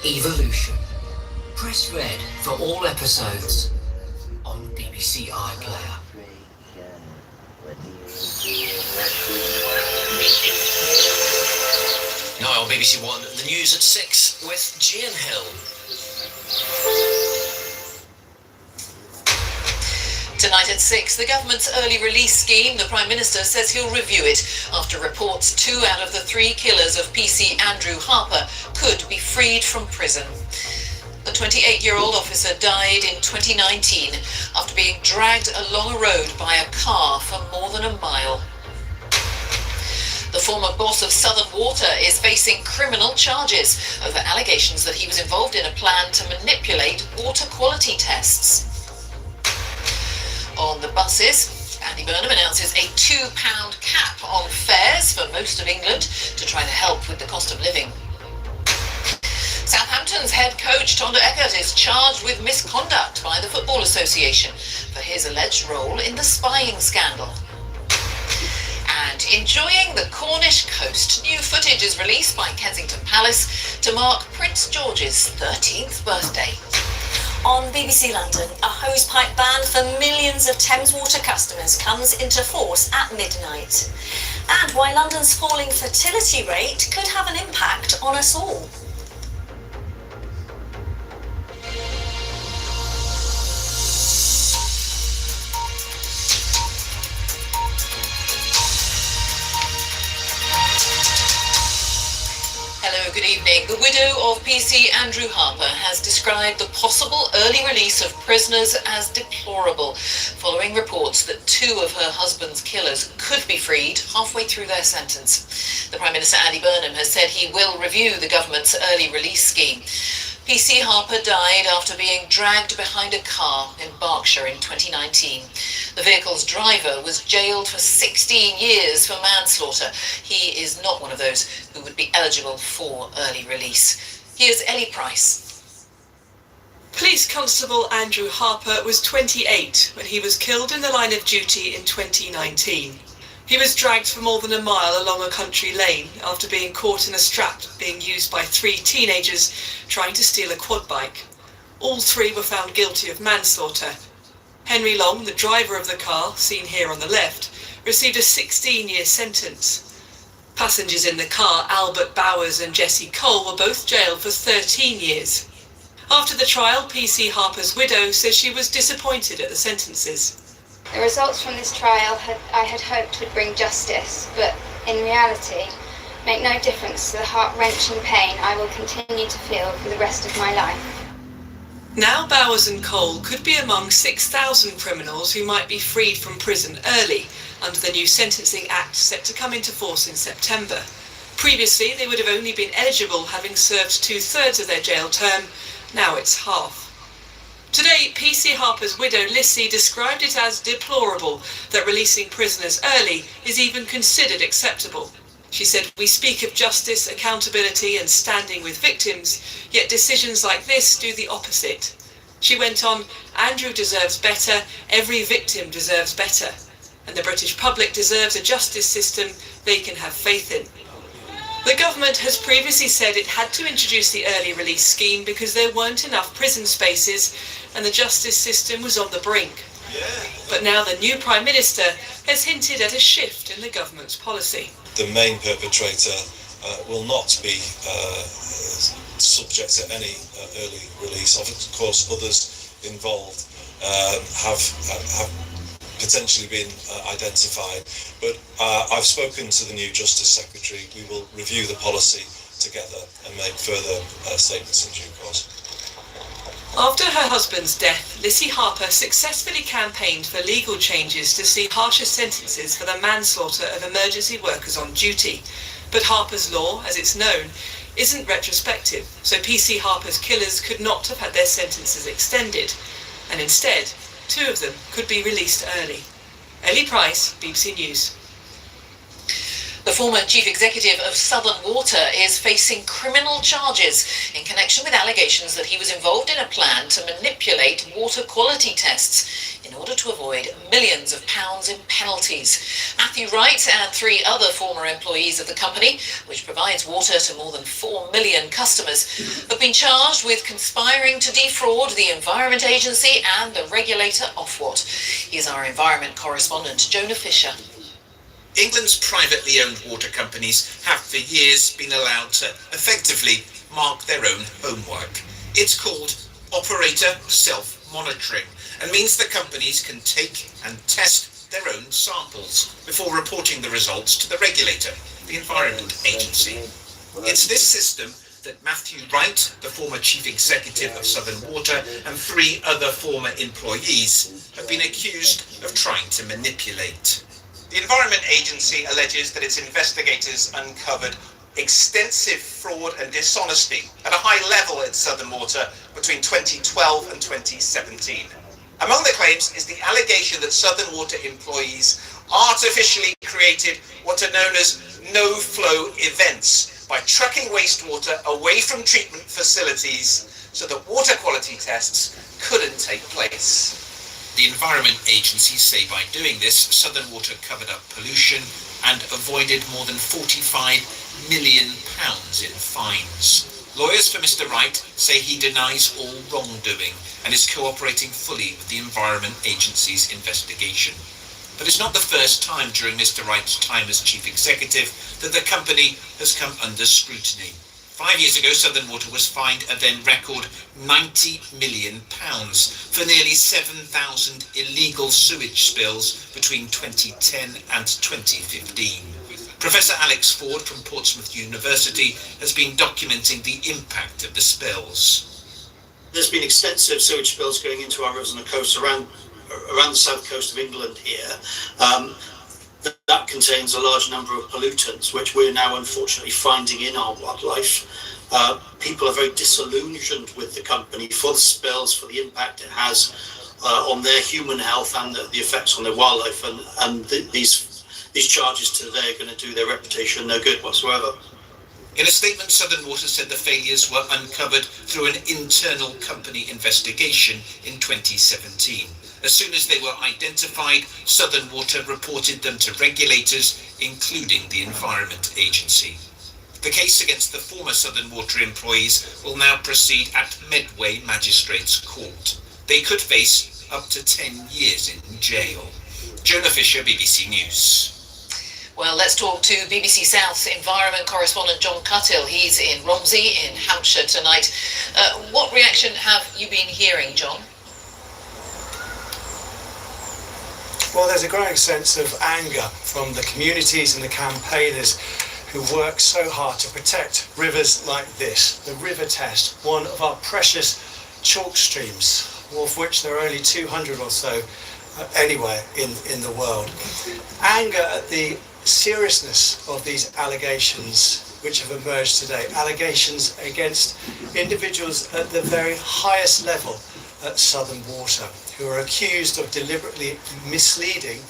[SPEAKER 12] Evolution. Press red for all episodes on BBC iPlayer.
[SPEAKER 13] Now on BBC One, the news at 6 with Gian Hill.
[SPEAKER 14] Tonight at 6, the government's early release scheme, the Prime Minister says he'll review it after reports 2 out of the 3 killers of PC Andrew Harper could be freed from prison. The 28-year-old officer died in 2019 after being dragged along a road by a car for more than a mile. The former boss of Southern Water is facing criminal charges over allegations that he was involved in a plan to manipulate water quality tests. On the buses, Andy Burnham announces a £2 cap on fares for most of England to try to help with the cost of living. Southampton's head coach Tonda Eckert is charged with misconduct by the Football Association for his alleged role in the spying scandal. And enjoying the Cornish coast, new footage is released by Kensington Palace to mark Prince George's 13th birthday.
[SPEAKER 15] On BBC London, a hosepipe ban for millions of Thames Water customers comes into force at midnight. And why London's falling fertility rate could have an impact on us all.
[SPEAKER 14] Hello, good evening. The widow of PC Andrew Harper has described the possible early release of prisoners as deplorable, following reports that 2 of her husband's killers could be freed halfway through their sentence. The Prime Minister Andy Burnham has said he will review the government's early release scheme. PC Harper died after being dragged behind a car in Berkshire in 2019. The vehicle's driver was jailed for 16 years for manslaughter. He is not one of those who would be eligible for early release. Here's Ellie Price.
[SPEAKER 5] Police Constable Andrew Harper was 28 when he was killed in the line of duty in 2019. He was dragged for more than a mile along a country lane after being caught in a strap being used by 3 teenagers trying to steal a quad bike. All 3 were found guilty of manslaughter. Henry Long, the driver of the car, seen here on the left, received a 16-year sentence. Passengers in the car, Albert Bowers and Jessie Cole, were both jailed for 13 years. After the trial, PC Harper's widow says she was disappointed at the sentences.
[SPEAKER 16] The results from this trial I had hoped would bring justice, but in reality make no difference to the heart-wrenching pain I will continue to feel for the rest of my life.
[SPEAKER 5] Now Bowers and Cole could be among 6,000 criminals who might be freed from prison early under the new Sentencing Act set to come into force in September. Previously, they would have only been eligible having served 2/3 of their jail term. Now it's half. Today, PC Harper's widow Lissy described it as deplorable that releasing prisoners early is even considered acceptable. She said, "We speak of justice, accountability and standing with victims, yet decisions like this do the opposite." She went on, "Andrew deserves better, every victim deserves better, and the British public deserves a justice system they can have faith in." The government has previously said it had to introduce the early release scheme because there weren't enough prison spaces and the justice system was on the brink. But now the new Prime Minister has hinted at a shift in the government's policy.
[SPEAKER 17] The main perpetrator will not be subject to any early release. Of course, others involved have potentially been identified, but I've spoken to the new Justice Secretary. We will review the policy together and make further statements in due course.
[SPEAKER 5] After her husband's death, Lissy Harper successfully campaigned for legal changes to see harsher sentences for the manslaughter of emergency workers on duty. But Harper's law, as it's known, isn't retrospective, so PC Harper's killers could not have had their sentences extended, and instead, 2 of them could be released early. Ellie Price, BBC News.
[SPEAKER 14] The former chief executive of Southern Water is facing criminal charges in connection with allegations that he was involved in a plan to manipulate water quality tests in order to avoid millions of pounds in penalties. Matthew Wright and 3 other former employees of the company, which provides water to more than 4 million customers, have been charged with conspiring to defraud the Environment Agency and the regulator Ofwat. Here's our environment correspondent, Jonah Fisher.
[SPEAKER 18] England's privately owned water companies have for years been allowed to effectively mark their own homework. It's called operator self-monitoring and means the companies can take and test their own samples before reporting the results to the regulator, the Environment Agency. It's this system that Matthew Wright, the former chief executive of Southern Water, and 3 other former employees have been accused of trying to manipulate.
[SPEAKER 19] The Environment Agency alleges that its investigators uncovered extensive fraud and dishonesty at a high level at Southern Water between 2012 and 2017. Among the claims is the allegation that Southern Water employees artificially created what are known as no-flow events by trucking wastewater away from treatment facilities so that water quality tests couldn't take place.
[SPEAKER 18] The Environment Agency say by doing this, Southern Water covered up pollution and avoided more than £45 million in fines. Lawyers for Mr. Wright say he denies all wrongdoing and is cooperating fully with the Environment Agency's investigation. But it's not the first time during Mr. Wright's time as chief executive that the company has come under scrutiny. 5 years ago, Southern Water was fined a then record £90 million for nearly 7,000 illegal sewage spills between 2010 and 2015. Professor Alex Ford from Portsmouth University has been documenting the impact of the spills.
[SPEAKER 20] There's been extensive sewage spills going into our rivers and the coast around the south coast of England here. That contains a large number of pollutants, which we're now unfortunately finding in our wildlife. People are very disillusioned with the company for the spills, for the impact it has on their human health and the effects on their wildlife. And these charges today are going to do their reputation no good whatsoever.
[SPEAKER 18] In a statement, Southern Water said the failures were uncovered through an internal company investigation in 2017. As soon as they were identified, Southern Water reported them to regulators, including the Environment Agency. The case against the former Southern Water employees will now proceed at Medway Magistrates Court. They could face up to 10 years in jail. Jonah Fisher, BBC News.
[SPEAKER 14] Well, let's talk to BBC South environment correspondent John Cuttill. He's in Romsey in Hampshire tonight. What reaction have you been hearing, John?
[SPEAKER 21] Well, there's a growing sense of anger from the communities and the campaigners who work so hard to protect rivers like this. The River Test, one of our precious chalk streams, of which there are only 200 or so anywhere in the world. Anger at the seriousness of these allegations which have emerged today, allegations against individuals at the very highest level at Southern Water, who are accused of deliberately misleading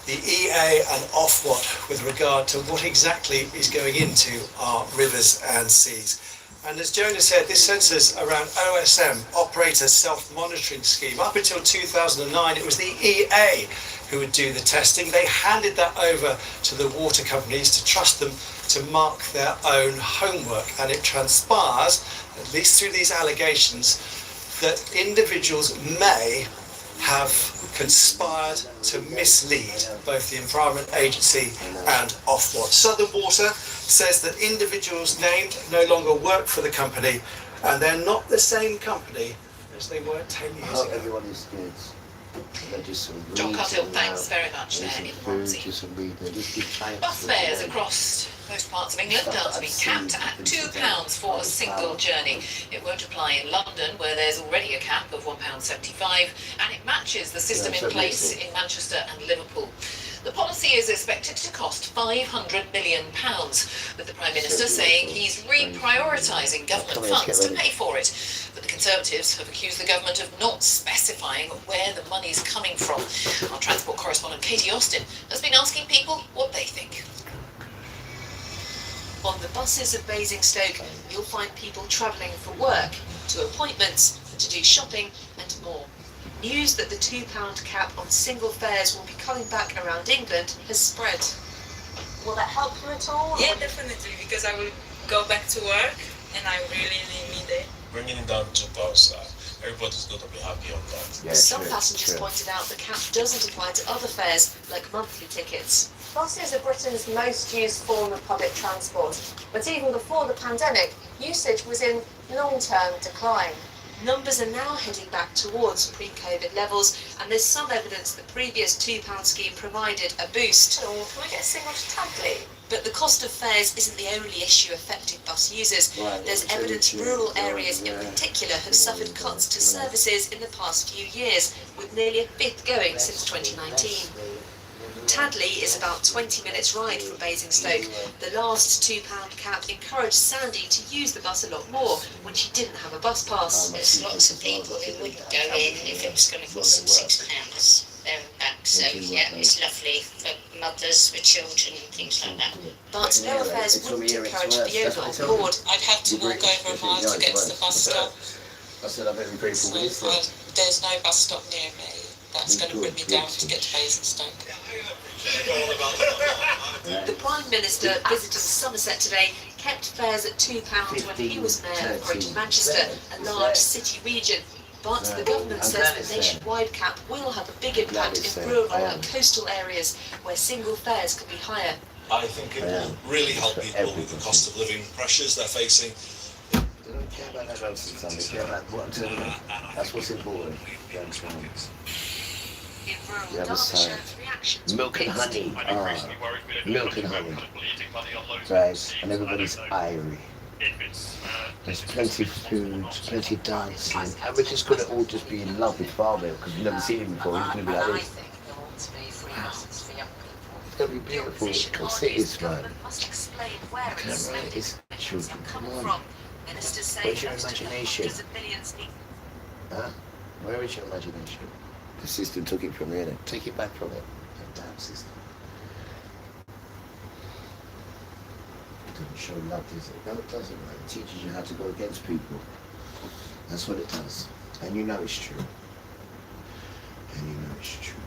[SPEAKER 21] the EA and Ofwat with regard to what exactly is going into our rivers and seas. And as Jonah said, this centres around OSM, Operator Self-Monitoring Scheme. Up until 2009, it was the EA who would do the testing. They handed that over to the water companies to trust them to mark their own homework. And it transpires, at least through these allegations, that individuals may have conspired to mislead both the Environment Agency and Ofwat. Southern Water says that individuals named no longer work for the company and they're not the same company as they were 10 years ago.
[SPEAKER 3] I hope everyone is good.
[SPEAKER 14] John Cuttill, thanks very much there in Romsey. Bus fares across most parts of England are to be capped at £2 for a single journey. It won't apply in London, where there's already a cap of £1.75, and it matches the system in place in Manchester and Liverpool. The policy is expected to cost £500 million, with the Prime Minister saying he's reprioritising government funds to pay for it. But the Conservatives have accused the government of not specifying where the money's coming from. Our transport correspondent Katie Austin has been asking people what they think. On the buses of Basingstoke, you'll find people travelling for work, to appointments, to do shopping and more. News that the £2 cap on single fares will be coming back around England has spread. Will that help you at all?
[SPEAKER 4] Yeah, definitely, because I will go back to work and I really need it.
[SPEAKER 17] Bringing it down to £2, everybody's going to be happy on that.
[SPEAKER 3] Yeah,
[SPEAKER 14] Some
[SPEAKER 3] true,
[SPEAKER 14] passengers
[SPEAKER 3] true.
[SPEAKER 14] pointed out the cap doesn't apply to other fares, like monthly tickets.
[SPEAKER 15] Buses are Britain's most used form of public transport, but even before the pandemic, usage was in long-term decline.
[SPEAKER 14] Numbers are now heading back towards pre-COVID levels, and there's some evidence the previous £2 scheme provided a boost.
[SPEAKER 15] Oh, can we get a single to Tadley?
[SPEAKER 14] But the cost of fares isn't the only issue affecting bus users.
[SPEAKER 3] Right,
[SPEAKER 14] There's evidence rural areas in particular have suffered cuts to services in the past few years, with nearly a fifth going since 2019. Tadley is about 20 minutes ride from Basingstoke. The last £2 cap encouraged Sandy to use the bus a lot more when she didn't have a bus pass.
[SPEAKER 22] There's lots of people who wouldn't go in if it was going to cost them £6 there and back. So yeah, it's lovely for mothers with children and things like that.
[SPEAKER 14] But lower fares wouldn't encourage the overall board.
[SPEAKER 4] I'd have to walk over a mile to get to the bus stop.
[SPEAKER 3] I said, I'm very grateful with this.
[SPEAKER 4] There's no bus stop near me. That's going to bring me down to get to Basingstoke.
[SPEAKER 14] The Prime Minister visiting Somerset today kept fares at £2 when he was Mayor of Greater Manchester, a large city region. But the government says the nationwide cap will have a big impact in rural and coastal areas where single fares could be higher.
[SPEAKER 17] I think it will really help people with the cost of living pressures they're facing.
[SPEAKER 3] They don't care about that road sometimes, they care about what I'm telling them. That's what's important. The other side. Milk and honey. Milk and honey. Right, and everybody's irie. There's plenty of food, plenty of dancing. And we're just going to all just be in love with Farmville because we've never seen him before. He's going to be like this. It's going to be beautiful. Come see this, man. Look at him, right? It's children. Come on. Where's your imagination? Huh? Where is your imagination? The system took it from you, innit? Take it back from it. The damn system. It doesn't show love, does it? No, it doesn't, right? It teaches you how to go against people. That's what it does. And you know it's true. And you know it's true.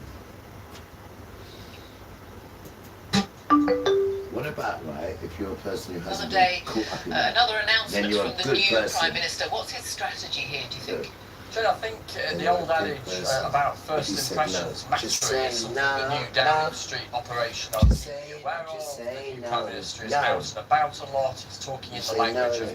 [SPEAKER 3] What about, right, if you're a person who hasn't been caught up in that,
[SPEAKER 14] Another
[SPEAKER 3] then
[SPEAKER 14] announcement
[SPEAKER 3] you're
[SPEAKER 14] from
[SPEAKER 3] a
[SPEAKER 14] the
[SPEAKER 3] good
[SPEAKER 14] new
[SPEAKER 3] person.
[SPEAKER 14] Prime Minister. What's his strategy here, do you think?
[SPEAKER 23] So I think the old adage about first impressions matters is something the new Downing Street operation on where all the new Prime Minister is out and about a lot, he's talking in the language of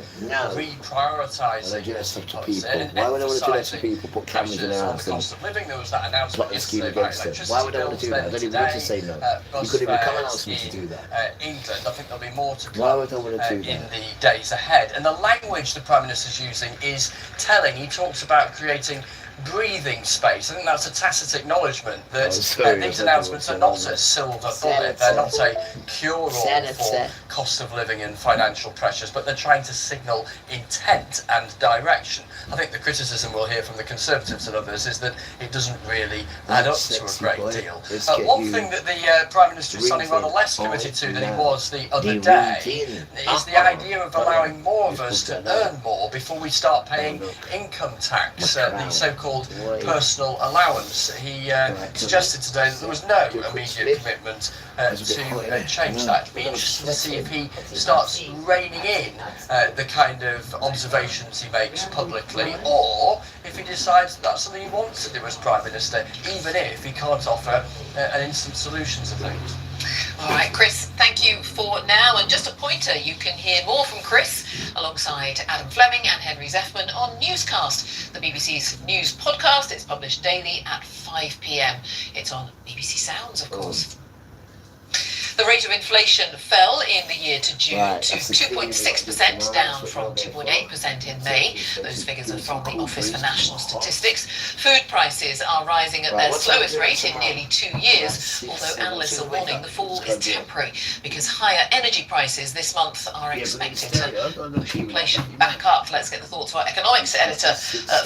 [SPEAKER 23] reprioritising policy and
[SPEAKER 3] Why would I want to do that to
[SPEAKER 23] emphasising
[SPEAKER 3] people? Put cameras in
[SPEAKER 23] pressures
[SPEAKER 3] their
[SPEAKER 23] on the
[SPEAKER 3] house
[SPEAKER 23] cost of living. There was that announcement
[SPEAKER 3] plot a scheme
[SPEAKER 23] yesterday about
[SPEAKER 3] against them.
[SPEAKER 23] electricity
[SPEAKER 3] Why would I want
[SPEAKER 23] bills.
[SPEAKER 3] to do that? I
[SPEAKER 23] Then
[SPEAKER 3] don't even want to
[SPEAKER 23] today,
[SPEAKER 3] say no. You
[SPEAKER 23] bus
[SPEAKER 3] couldn't even come and
[SPEAKER 23] fares
[SPEAKER 3] ask me to
[SPEAKER 23] in
[SPEAKER 3] do that.
[SPEAKER 23] England. I think there'll be more to
[SPEAKER 3] Why
[SPEAKER 23] come
[SPEAKER 3] would I want to do
[SPEAKER 23] in
[SPEAKER 3] that?
[SPEAKER 23] the days ahead. And the language the Prime Minister's using is telling. He talks about creating breathing space. I think that's a tacit acknowledgement that these announcements are not a silver bullet. They're not a cure-all for cost of living and financial pressures, but they're trying to signal intent and direction. I think the criticism we'll hear from the Conservatives and others is that it doesn't really add up to a great deal. One thing that the Prime Minister is sounding rather less committed to than he was the other day is the idea of allowing more of us to earn more before we start paying income tax, the so-called personal allowance. He suggested today that there was no immediate commitment to change that. It'd be interesting to see if he starts reining in the kind of observations he makes publicly, or if he decides that's something he wants to do as Prime Minister, even if he can't offer an instant solution to things.
[SPEAKER 14] All right, Chris, thank you for now. And just a pointer, you can hear more from Chris alongside Adam Fleming and Henry Zeffman on Newscast, the BBC's news podcast. It's published daily at 5 p.m. It's on BBC Sounds, of course. The rate of inflation fell in the year to June to 2.6%, down from 2.8% in May. Those figures are from the Office for National Statistics. Food prices are rising at their slowest rate in nearly 2 years, although analysts are warning the fall is temporary because higher energy prices this month are expected to push inflation back up. Let's get the thoughts of our economics editor,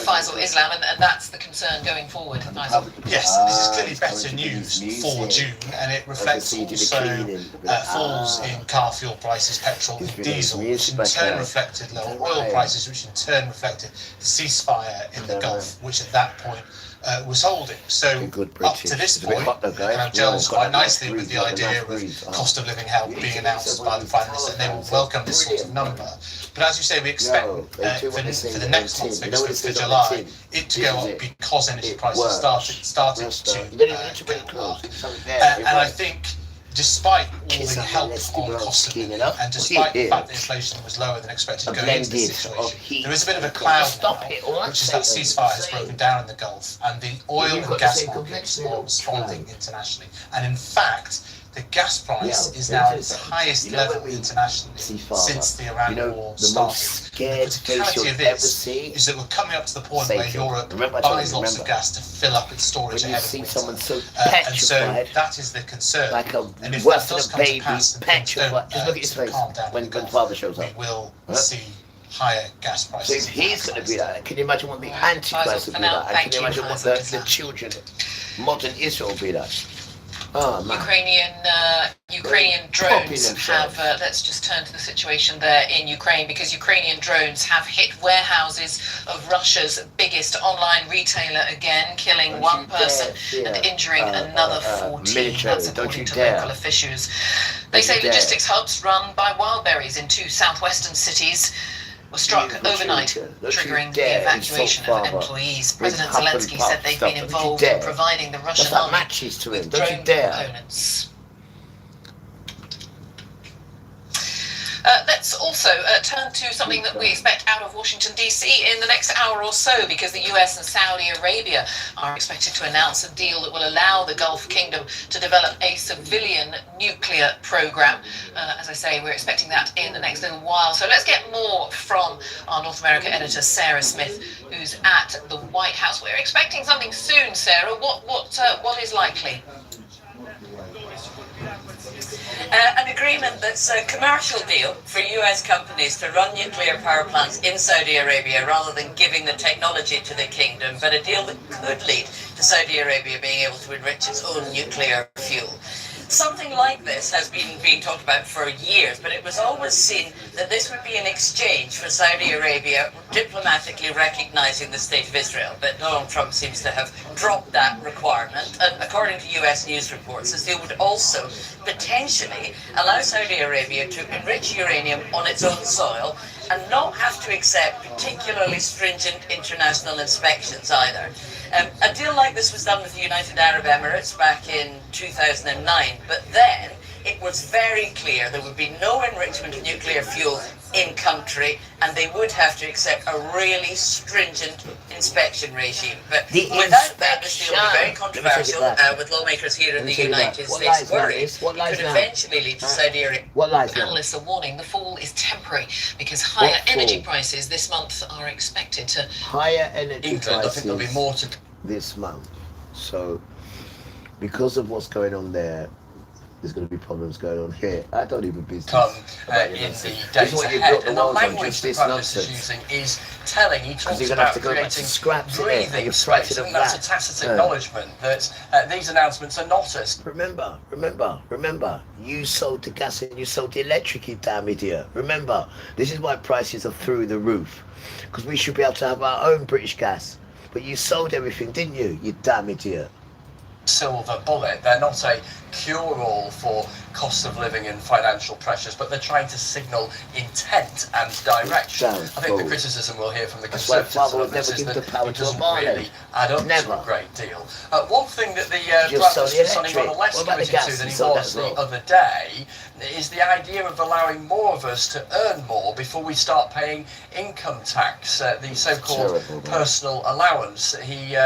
[SPEAKER 14] Faisal Islam, and that's the concern going forward. Faisal.
[SPEAKER 24] Yes, this is clearly better news for June, and it reflects also
[SPEAKER 1] falls in car fuel prices, petrol and diesel, which in turn reflected lower oil prices, which in turn reflected the ceasefire in the Gulf, which at that point was holding. So up to this point, it kind of gels quite nicely with the idea of cost of living help being announced by the Prime Minister, and they will welcome this sort of number. But as you say, we expect for the next month's figures for July, it to go up because energy prices started to go up. And I think despite all the help on cost of living, and despite the fact that inflation was lower than expected going into this situation, there is a bit of a cloud now, which is that ceasefire has broken down in the Gulf, and the oil and gas markets are responding internationally. And in fact, the gas price is now at its highest level internationally since the Iran war started. The criticality of this is that we're coming up to the point where Europe buys lots of gas to fill up its storage ahead of winter. And so that is the concern. And if that does come to pass and things don't calm down in the Gulf, we will see higher gas prices.
[SPEAKER 3] So if he's going to be like that, can you imagine what the Antichrist will be like? And can you imagine what the children, modern Israel will be like? Oh,
[SPEAKER 14] Ukrainian drones have, let's just turn to the situation there in Ukraine, because Ukrainian drones have hit warehouses of Russia's biggest online retailer again, killing one person and injuring another 14. That's according to local officials. They say logistics hubs run by Wildberries in 2 southwestern cities were struck overnight, triggering the evacuation of employees. President Zelensky said they've been involved in providing the Russian army with drone components. Let's also turn to something that we expect out of Washington, D.C. in the next hour or so, because the US and Saudi Arabia are expected to announce a deal that will allow the Gulf Kingdom to develop a civilian nuclear program. As I say, we're expecting that in the next little while. So let's get more from our North America editor, Sarah Smith, who's at the White House. We're expecting something soon, Sarah. What is likely?
[SPEAKER 2] An agreement that's a commercial deal for US companies to run nuclear power plants in Saudi Arabia rather than giving the technology to the kingdom, but a deal that could lead to Saudi Arabia being able to enrich its own nuclear fuel. Something like this has been being talked about for years, but it was always seen that this would be an exchange for Saudi Arabia diplomatically recognizing the state of Israel. But Donald Trump seems to have dropped that requirement. And according to US news reports, this deal would also potentially allow Saudi Arabia to enrich uranium on its own soil and not have to accept particularly stringent international inspections either. A deal like this was done with the United Arab Emirates back in 2009, but then it was very clear there would be no enrichment of nuclear fuel in country, and they would have to accept a really stringent inspection regime. But without that, this deal would be very controversial with lawmakers here in the United States worried it could eventually lead to Saudi Arabia.
[SPEAKER 14] Analysts are warning the fall is temporary because higher energy prices this month are expected to...
[SPEAKER 3] Higher energy prices
[SPEAKER 14] I think there'll be more to...
[SPEAKER 3] this month. So, because of what's going on there, there's going to be problems going on here. I don't even business.
[SPEAKER 23] Come in the days ahead. And the language the Prime Minister is using is telling. He talks about creating breathing space. And that's a tacit acknowledgement that these announcements are not as...
[SPEAKER 3] Remember, you sold the gas and you sold the electric, you damn idiot. Remember, this is why prices are through the roof. Because we should be able to have our own British gas. But you sold everything, didn't you, you damn idiot?
[SPEAKER 23] Silver bullet. They're not a cure-all for cost of living and financial pressures, but they're trying to signal intent and direction. I think the criticism we'll hear from the Conservatives on this is that it doesn't really add up to a great deal. One thing that the Prime Minister is sounding rather less committed to than he was the other day is the idea of allowing more of us to earn more before we start paying income tax, the so-called personal allowance. He